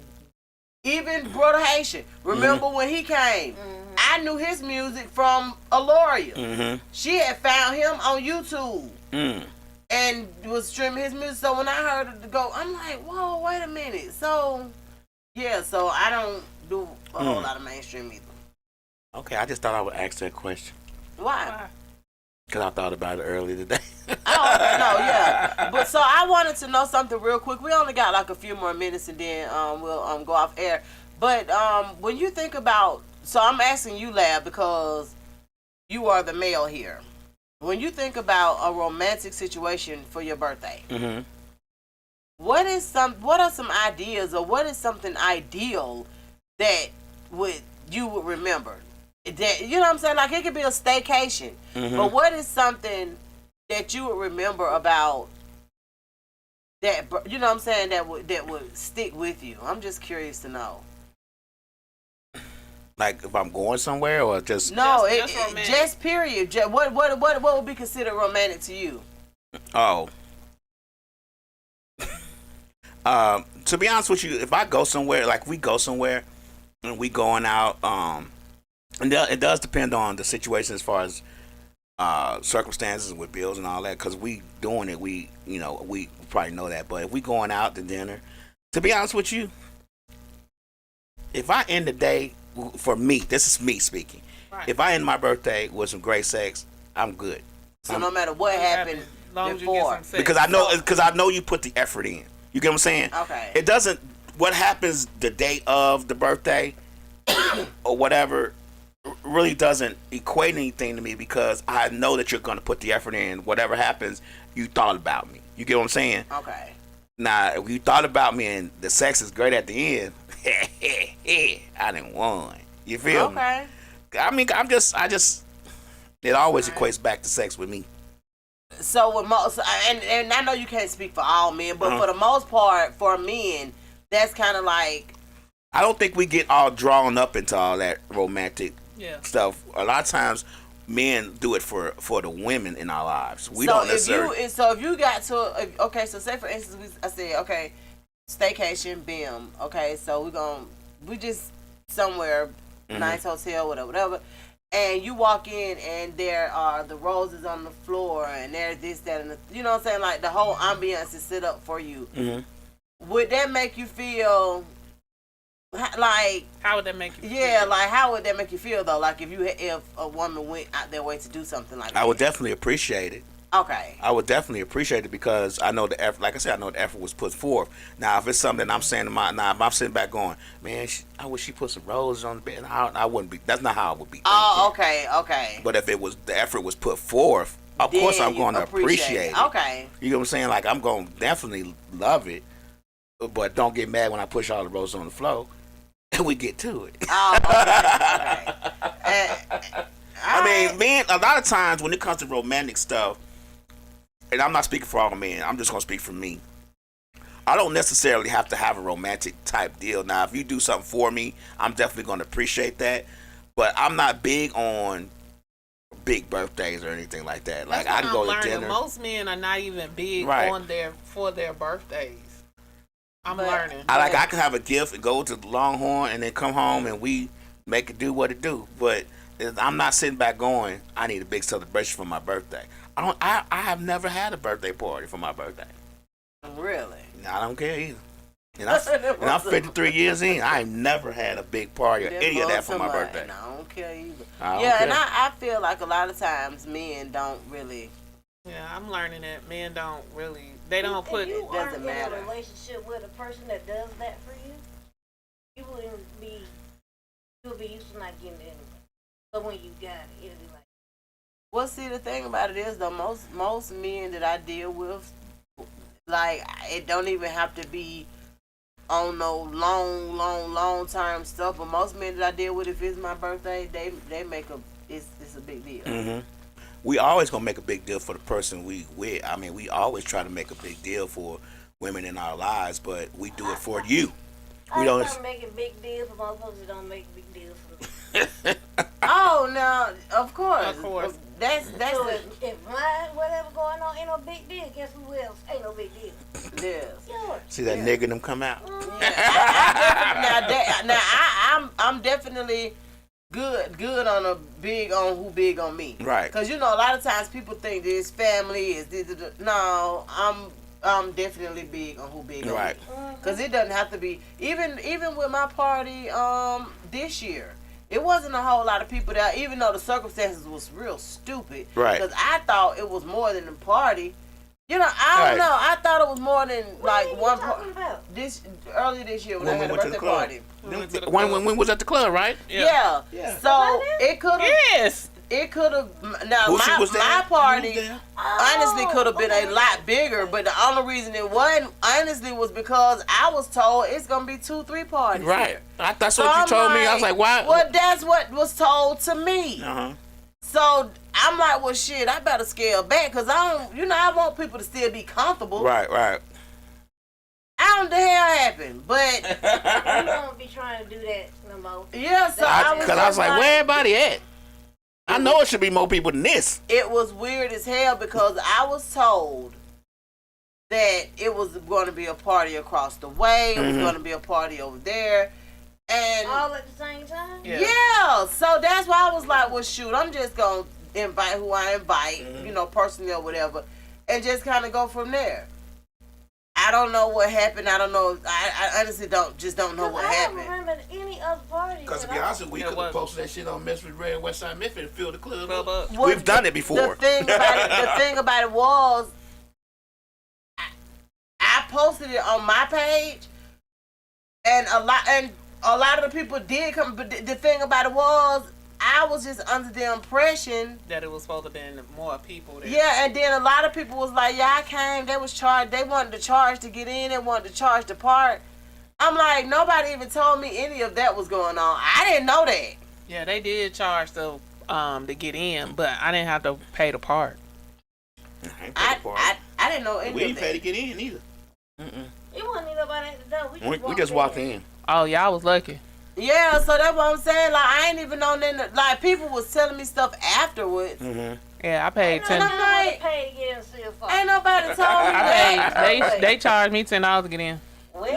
even Brother Haitian. Remember when he came? I knew his music from Aloria. She had found him on YouTube and was streaming his music. So when I heard it go, I'm like, whoa, wait a minute. So yeah, so I don't do a whole lot of mainstream either. Okay, I just thought I would ask that question Why? because I thought about it earlier today. Oh, okay, no, yeah. But so I wanted to know something real quick. We only got like a few more minutes, and then we'll go off air. But when you think about So I'm asking you, Lab, because you are the male here. When you think about a romantic situation for your birthday, Mm-hmm. what are some ideas, or what is something ideal that you would remember? That, you know what I'm saying? Like, it could be a staycation, but what is something that you would remember about that? You know what I'm saying? That would stick with you. I'm just curious to know. Like if I'm going somewhere or just No, just period. What would be considered romantic to you? oh. To be honest with you, if I go somewhere, like we go somewhere and we going out, and it does depend on the situation as far as circumstances with bills and all that. Because we doing it, we probably know that. But if we going out to dinner, to be honest with you, if I end the day, for me, this is me speaking. Right. If I end my birthday with some great sex, I'm good. So no matter what happened As long as you get before, some sex. Because I know you put the effort in. You get what I'm saying? Okay. It doesn't. What happens the day of the birthday or whatever really doesn't equate anything to me, because I know that you're going to put the effort in. Whatever happens, you thought about me. You get what I'm saying? Okay. Now, if you thought about me and the sex is great at the end, I didn't won. You feel me? Okay. I mean, I just. It always equates back to sex with me. So with most, and I know you can't speak for all men, but for the most part, for men, that's kind of like. I don't think we get all drawn up into all that romantic stuff. A lot of times, men do it for the women in our lives. We don't necessarily. So if you got to, okay, so say for instance, I said, okay, staycation, bim. Okay, so we just somewhere, nice hotel, whatever. And you walk in and there are the roses on the floor and there's this, that, and you know what I'm saying? Like the whole ambiance is set up for you. Mm-hmm. Would that make you feel like? How would that make you feel? Yeah, like how would that make you feel though? Like if a woman went out their way to do something like that. I would definitely appreciate it. Okay. I would definitely appreciate it because I know the effort. Like I said, I know the effort was put forth. Now, if it's something that I'm saying to if I'm sitting back going, man, I wish she put some roses on the bed. I wouldn't be. That's not how I would be. Oh, okay. But if the effort was put forth, of course I'm going to appreciate it. Okay. You know what I'm saying? Like I'm going to definitely love it, but don't get mad when I push all the roses on the floor and we get to it. Oh, okay. I mean, man, a lot of times when it comes to romantic stuff. And I'm not speaking for all men. I'm just going to speak for me. I don't necessarily have to have a romantic type deal. Now, if you do something for me, I'm definitely going to appreciate that. But I'm not big on big birthdays or anything like that. Like I can go to dinner. Most men are not even big for their birthdays. I'm learning. I can have a gift and go to the Longhorn and then come home and we make it do what it do. But I'm not sitting back going, I need a big celebration for my birthday. I have never had a birthday party for my birthday. Really? I don't care either. And I'm 53 years in. I ain't never had a big party or any of that for my birthday. And I don't care either. And I feel like a lot of times men don't really. Yeah, I'm learning that men don't really. They don't put. If you doesn't aren't matter. in a relationship with a person that does that for you, you would be used to not getting it anyway. But when you got it, it'll be like. Well, see, the thing about it is, though, most men that I deal with, like, it don't even have to be on no long term stuff. But most men that I deal with, if it's my birthday, they make it's a big deal. Mm-hmm. We always gonna make a big deal for the person we with. I mean, we always try to make a big deal for women in our lives, but we do it for you. We don't make a big deal for motherfuckers that don't make a big deal for me. Oh no, of course. Of course. That's so if mine, whatever going on, ain't no big deal, guess who else ain't no big deal? yes. Yours. See that nigga them come out. I'm definitely good on who big on me. Right. Because a lot of times people think this family is this. No, I'm definitely big on who big on me. Because it doesn't have to be even with my party this year. It wasn't a whole lot of people there, even though the circumstances was real stupid. Right. Because I thought it was more than a party. You know, I don't Right. know. I thought it was more than like What are one you talking about? earlier this year when I When we had a went to the birthday club. party. When we was at the club, right? Yeah. Yeah. So Was I there? it could have. Yes. It could have. Now Boosie was there. my You party was there. honestly could have been okay. a lot bigger, but the only reason it wasn't honestly was because I was told it's gonna be 2-3 parties. Right. here. That's So what you I'm told me. I was like, why? Well, that's what was told to me. Uh-huh. So I'm like, well, shit, I better scale back because I don't, I want people to still be comfortable. Right. I don't know the hell happened, but We won't be trying to do that no more. yeah. So I was Because I was just like, where everybody at? I know it should be more people than this. It was weird as hell because I was told that it was going to be a party across the way. It was going to be a party over there. And All at the same time? yeah, so that's why I was like, well, shoot, I'm just going to invite who I invite, personally or whatever, and just kind of go from there. I don't know what happened. I don't know. I honestly don't know what I happened. don't remember any other parties. Because to that be I- honest, we Yeah, could what? have posted that shit on Misfits Radio Westside Memphis and filled the club up. Well, We've done it before. The thing about it was, I posted it on my page, and a lot of the people did come. But the thing about it was, I was just under the impression That it was supposed to be more people there. yeah, and then a lot of people was like, yeah, I came. They was charged. They wanted to charge to get in. They wanted to charge to park. I'm like, nobody even told me any of that was going on. I didn't know that. Yeah, they did charge to get in, but I didn't have to pay to park. I didn't know any We of didn't pay to that. get in either. It wasn't even nobody at the door. We just walked in. Oh, y'all was lucky. Yeah, so that's what I'm saying. Like, I ain't even known that. Like, people was telling me stuff afterwards. Yeah, I paid And $10. I'm like, Pay to get in still for. ain't nobody told me I that. paid. They charged me $10 to get in.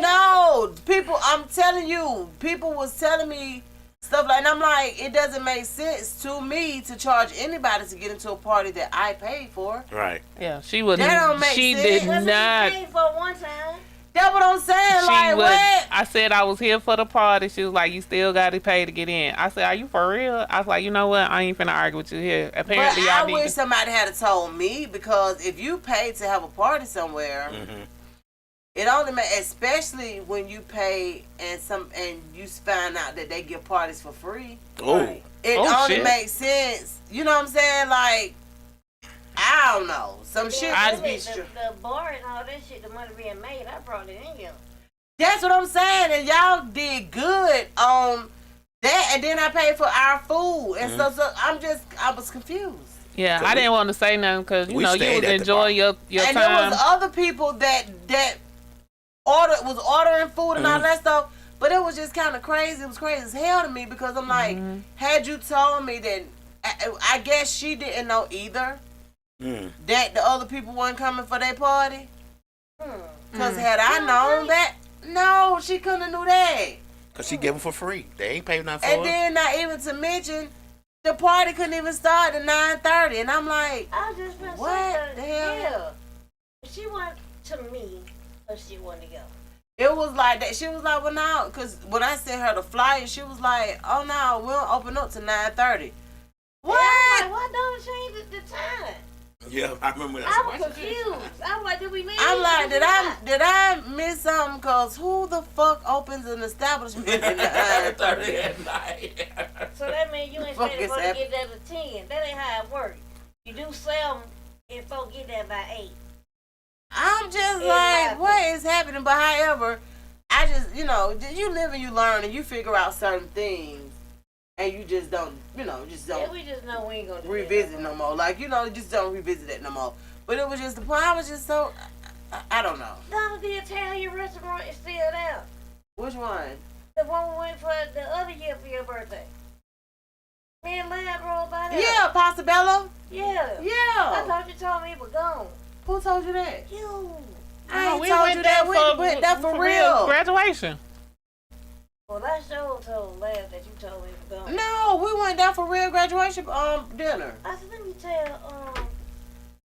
No, people, I'm telling you, people was telling me stuff like, and I'm like, it doesn't make sense to me to charge anybody to get into a party that I paid for. Right. Yeah, she wouldn't. That don't make She sense. did That's what not. you paid for one time. That's what I'm saying. She Like, was. what? I said I was here for the party. She was like, "You still got to pay to get in." I said, "Are you for real?" I was like, "You know what? I ain't finna argue with you here." But Apparently, I y'all need. wish somebody had told me, because if you pay to have a party somewhere, it only makes, especially when you pay and you find out that they give parties for free. Oh. Right. It Oh, only shit. makes sense. You know what I'm saying? Like, I don't know. Some shit I- just be The bar and all that shit, the money being made, I brought it in here. That's what I'm saying. And y'all did good on that. And then I paid for our food. And so I was confused. Yeah, So I we- didn't want to say nothing because you we know you stayed was at the enjoying your And time. there was other people that was ordering food and all that stuff. But it was just kind of crazy. It was crazy as hell to me, because I'm like, had you told me that, I guess she didn't know either that the other people weren't coming for their party. Because had I known that, no, she couldn't have knew that. Because she gave them for free. They ain't paying nothing for And it. then not even to mention, the party couldn't even start at 9:30. And I'm like, I was just gonna What say, the hell? yeah. She wanted to me, or she wanted to go. it was like that. She was like, well, no, because when I sent her the flyer, she was like, oh, no, we don't open up to 9:30. What? I'm like, why don't change the time? Yeah, I remember that. I was confused. I was like, did we leave? I'm like, we not? did I miss something? Because who the fuck opens an establishment at 9:30 at night? So that means you ain't Fuck supposed is to happening? get there to 10. That ain't how it works. You do sell them and folks get there by 8. I'm just Yeah, like, yeah. what is happening? But however, I just, you live and you learn and you figure out certain things, and you just don't, just Yeah, don't we just know we ain't gonna do that revisit no more. Like, just don't revisit that no more. But it was just the point. I was just so, I don't know. Donna, the Italian restaurant is still there. Which one? The one we went for the other year for your birthday. Me and Lab rolled by there. Yeah, Pasta Bella. Yeah. I Yeah. thought you told me it was gone. Who told you that? You. I No, ain't we told went you there that. We for- went there for real. graduation. Well, I sure told Lab that you told me it was gone. No, we went down for real graduation dinner. I said, let me tell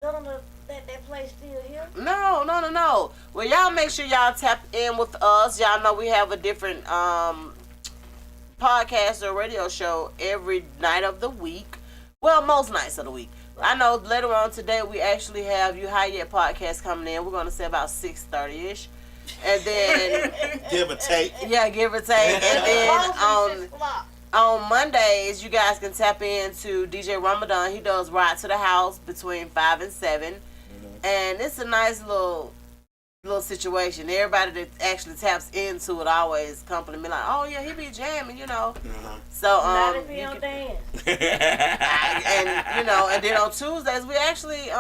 Donna that place still here. No. Well, y'all make sure y'all tap in with us. Y'all know we have a different podcast or radio show every night of the week. Well, most nights of the week. I know later on today we actually have You High Yet podcast coming in. We're going to say about 6:30ish. And then... give or take. Yeah, give or take. And then on Mondays, you guys can tap into DJ Ramadan. He does Ride to the House between 5 and 7. And it's a nice little situation. Everybody that actually taps into it always compliment me like, oh yeah, he be jamming, So Not if he don't dance. and then on Tuesdays we actually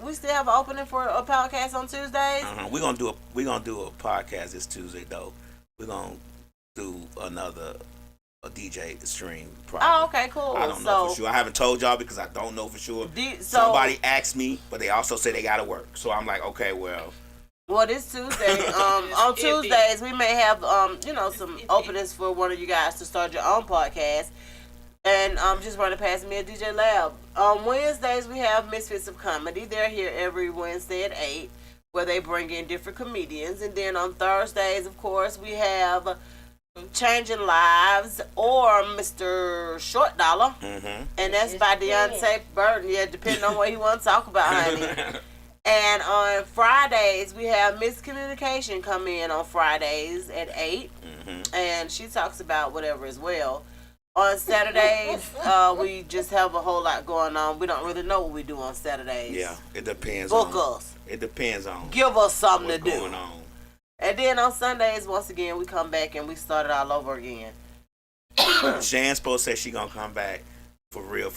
we still have an opening for a podcast on Tuesdays. We're gonna do a podcast this Tuesday though. We're gonna do a DJ stream. Probably. Oh, okay, cool. I don't know for sure. I haven't told y'all because I don't know for sure. Somebody asked me, but they also say they gotta work. So I'm like, okay, well. Well, this Tuesday, on Tuesdays, we may have, some openings for one of you guys to start your own podcast. And just run it past me at DJ Lab. On Wednesdays, we have Misfits of Comedy. They're here every Wednesday at 8, where they bring in different comedians. And then on Thursdays, of course, we have Changing Lives or Mr. Short Dollar. Mm-hmm. And that's by Deontay Burton. Yeah, depending on what he wants to talk about, honey. And on Fridays, we have Miscommunication come in on Fridays at 8. Mm-hmm. And she talks about whatever as well. On Saturdays, we just have a whole lot going on. We don't really know what we do on Saturdays. Yeah, it depends. Book us. It depends on. Give us something to do. What's going on. And then on Sundays, once again, we come back and we start it all over again. Shan's supposed to say she gonna come back for real.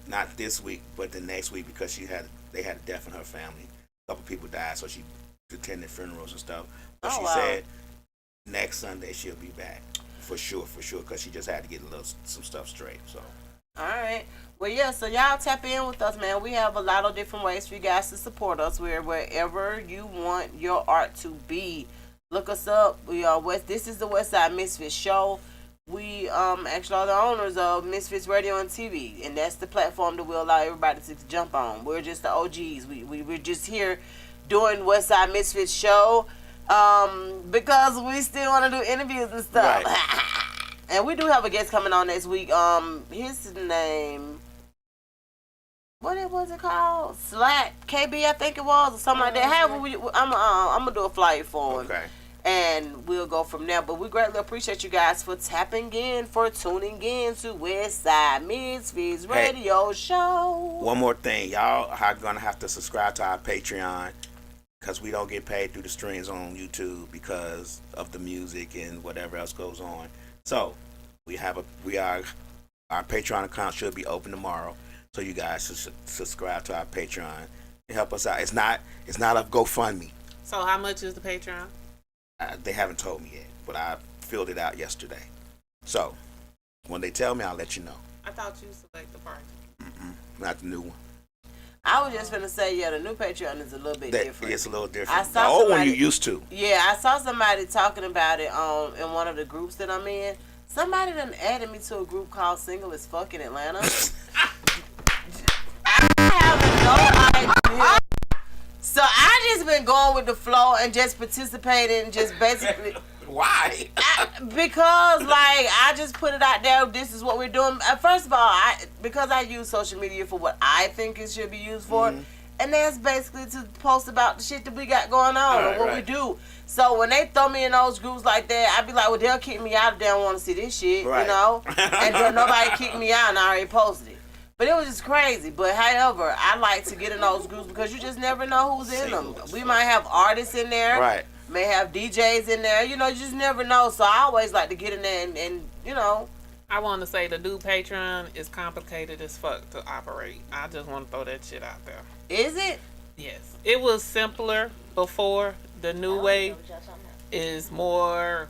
Not this week, but the next week because they had a death in her family. A couple people died, so she attended funerals and stuff. But she said next Sunday she'll be back for sure, because she just had to get some stuff straight. So. All right. Well, yeah. So y'all tap in with us, man. We have a lot of different ways for you guys to support us. We're wherever you want your art to be. Look us up. We are This is the Westside Misfits show. We actually are the owners of Misfits Radio and TV, and that's the platform that we allow everybody to jump on. We're just the OGs. We're just here doing Westside Misfits show because we still want to do interviews and stuff. Right. And we do have a guest coming on next week. His name, what was it called? Slack KB, I think it was, or something like that. However, I'm gonna do a flyer for him. Okay. And we'll go from there. But we greatly appreciate you guys for tapping in, for tuning in to Westside Misfits Radio Show. One more thing. Y'all are going to have to subscribe to our Patreon because we don't get paid through the streams on YouTube because of the music and whatever else goes on. So, our Patreon account should be open tomorrow. So you guys should subscribe to our Patreon and help us out. It's not a GoFundMe. So how much is the Patreon? They haven't told me yet, but I filled it out yesterday. So, when they tell me, I'll let you know. I thought you select the price. Not the new one. I was just gonna say, the new Patreon is a little bit different. It's a little different. The old one you used to. Yeah, I saw somebody talking about it in one of the groups that I'm in. Somebody done added me to a group called Single as Fuck in Atlanta. I have no idea. So I just been going with the flow and just participating, just basically. Why? Because I just put it out there. This is what we're doing. First of all, because I use social media for what I think it should be used for, and that's basically to post about the shit that we got going on and what we do. So when they throw me in those groups like that, I be like, well, they'll kick me out if they don't want to see this shit, And then nobody kicked me out, and I already posted it. But it was just crazy. But however, I like to get in those groups because you just never know who's in them. We might have artists in there. Right. May have DJs in there. You just never know. So I always like to get in there and I want to say the new Patreon is complicated as fuck to operate. I just want to throw that shit out there. Is it? Yes. It was simpler before. The new way is more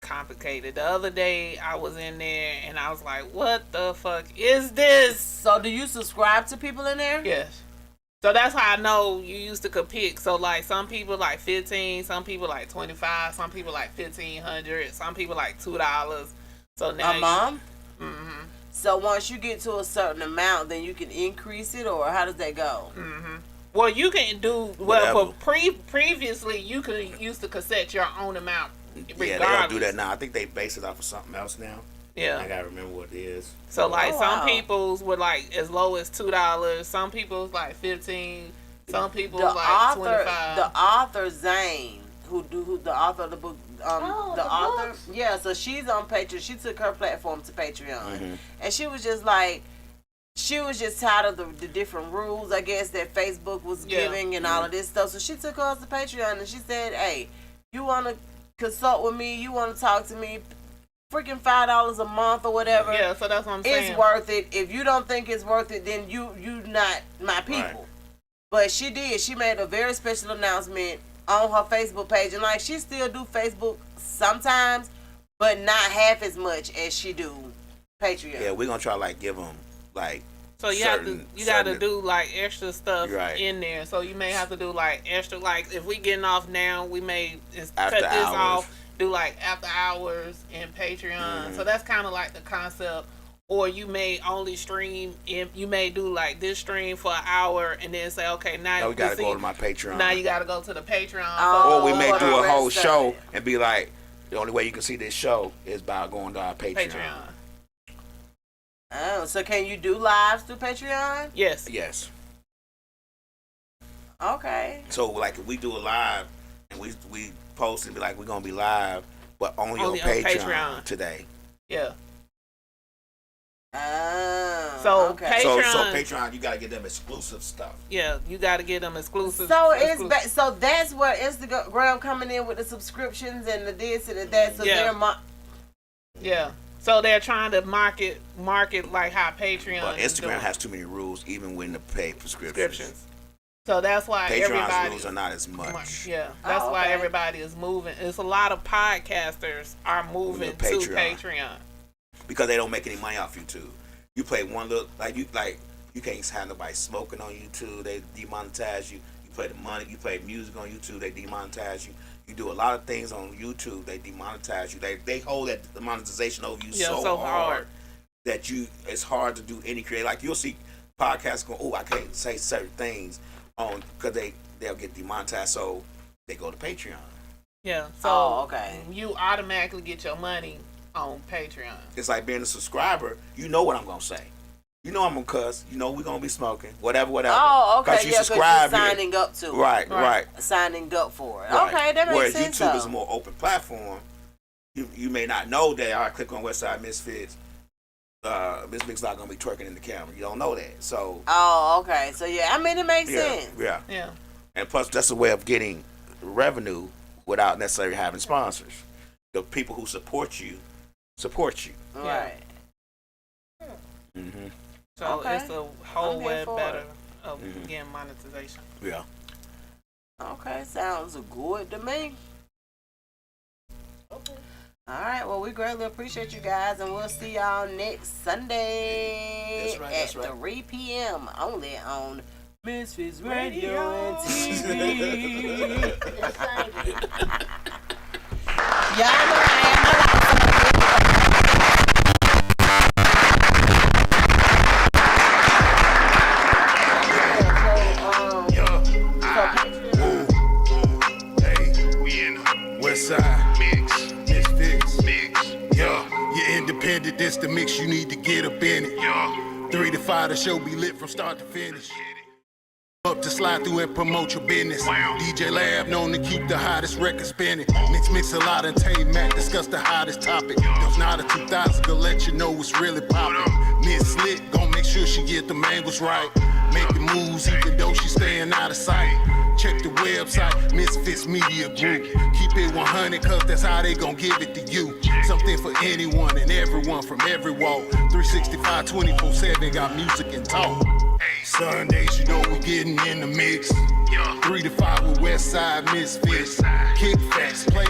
complicated. The other day I was in there and I was like, what the fuck is this? So do you subscribe to people in there? Yes. So that's how I know you used to pick. So some people like 15, some people like 25, some people like 1,500, some people like $2. So now a month? Mm-hmm. So once you get to a certain amount, then you can increase it, or how does that go? Mm-hmm. Well, you can do previously you could use to cassette your own amount. Yeah, they don't do that now. I think they base it off of something else now. Yeah. I gotta remember what it is. So like Oh, some wow. people's were like as low as $2. Some people's like 15. Some people's The like author, 25. the author Zane, who the author of the book, the author, books? yeah. So she's on Patreon. She took her platform to Patreon, Mm-hmm. and she was just like, she was just tired of the different rules, I guess, that Facebook was Yeah. giving and all of this stuff. So she took hers to Patreon, and she said, "Hey, you want to consult with me? You want to talk to me? Freaking $5 a month or whatever. Yeah, so that's what I'm saying. It's worth it. If you don't think it's worth it, then you not my people." Right. But she did. She made a very special announcement on her Facebook page, and like she still do Facebook sometimes, but not half as much as she do Patreon. Yeah, we're gonna try to like give them like. So you certain, got to do like extra stuff Right. in there. So you may have to do like extra, like if we getting off now, we may cut After this hours. off, do like after hours in Patreon. Mm-hmm. So that's kind of like the concept. Or you may only stream, you may do like this stream for an hour and then say, okay, now No, we gotta see, go to my Patreon. Now you got to go to the Patreon. Oh. Or we may Oh, do a the whole rest of show it. and be like, the only way you can see this show is by going to our Patreon. Patreon. Oh, so can you do lives through Patreon? Yes. Yes. Okay. So like if we do a live and we post and be like, we're gonna be live, but only on Patreon today. Yeah. Oh. So okay. So Patreon. Patreon, you gotta get them exclusive stuff. Yeah, you got to get them exclusive. So it's exclusive. so that's where Instagram coming in with the subscriptions and the this and the that. So Yeah. they're Yeah. So they're trying to market like how Patreon But is Instagram doing. has too many rules, even when the paid prescriptions. Subscriptions. So that's why Patreon's everybody. rules are not as much. Yeah, that's Oh, why okay. everybody is moving. It's a lot of podcasters are moving to Patreon. Patreon. Because they don't make any money off YouTube. You play one little you can't have nobody smoking on YouTube. They demonetize you. You play the money. You play music on YouTube. They demonetize you. You do a lot of things on YouTube. They demonetize you. They hold that monetization over you Yeah, so so hard hard. that it's hard to do any creative. Like you'll see podcasts going, oh, I can't say certain things on because they'll get demonetized. So they go to Patreon. Yeah. So Oh, okay. you automatically get your money on Patreon. It's like being a subscriber. You know what I'm gonna say. You know I'm gonna cuss. You know we're gonna be smoking. Whatever. Oh, okay. You Yeah, because subscribe you're here. signing up to it. Right. Signing up for it. Right. Okay, that makes Whereas sense. YouTube though. is a more open platform. You may not know that. I click on Westside Misfits. Miss Mix not gonna be twerking in the camera. You don't know that. So Oh, okay. So yeah, I mean it makes sense. yeah. Yeah. And plus, that's a way of getting revenue without necessarily having sponsors. The people who support you. Right. Mm-hmm. So Okay. it's a whole I'm here way for better it. of Mhm. getting monetization. Yeah. Okay, sounds good to me. Okay. All right, well, we greatly appreciate you guys, and we'll see y'all next Sunday That's right, at that's right. 3 p.m. only on Misfits Radio and TV. Just saying. Y'all know I am Hey, we in Westside Misfits. Yeah, you're independent. This the mix. You need to get up in it. Yeah, 3 to 5, the show be lit from start to finish. Up to slide through and promote your business. DJ Lab known to keep the hottest record spinning. Mix a lot and Tay Mac discuss the hottest topic. There's not a 2000 gonna let you know what's really poppin'. Miss Lit gon' make sure she get the angles right. Making moves even though she staying out of sight. Check the website, Misfits Media Group. Keep it 100 cause that's how they gon' give it to you. Something for anyone and everyone from every walk. 365, 24/7, got music and talk. Sundays, you know we getting in the mix. 3 to 5 with Westside Misfits. Kick facts, play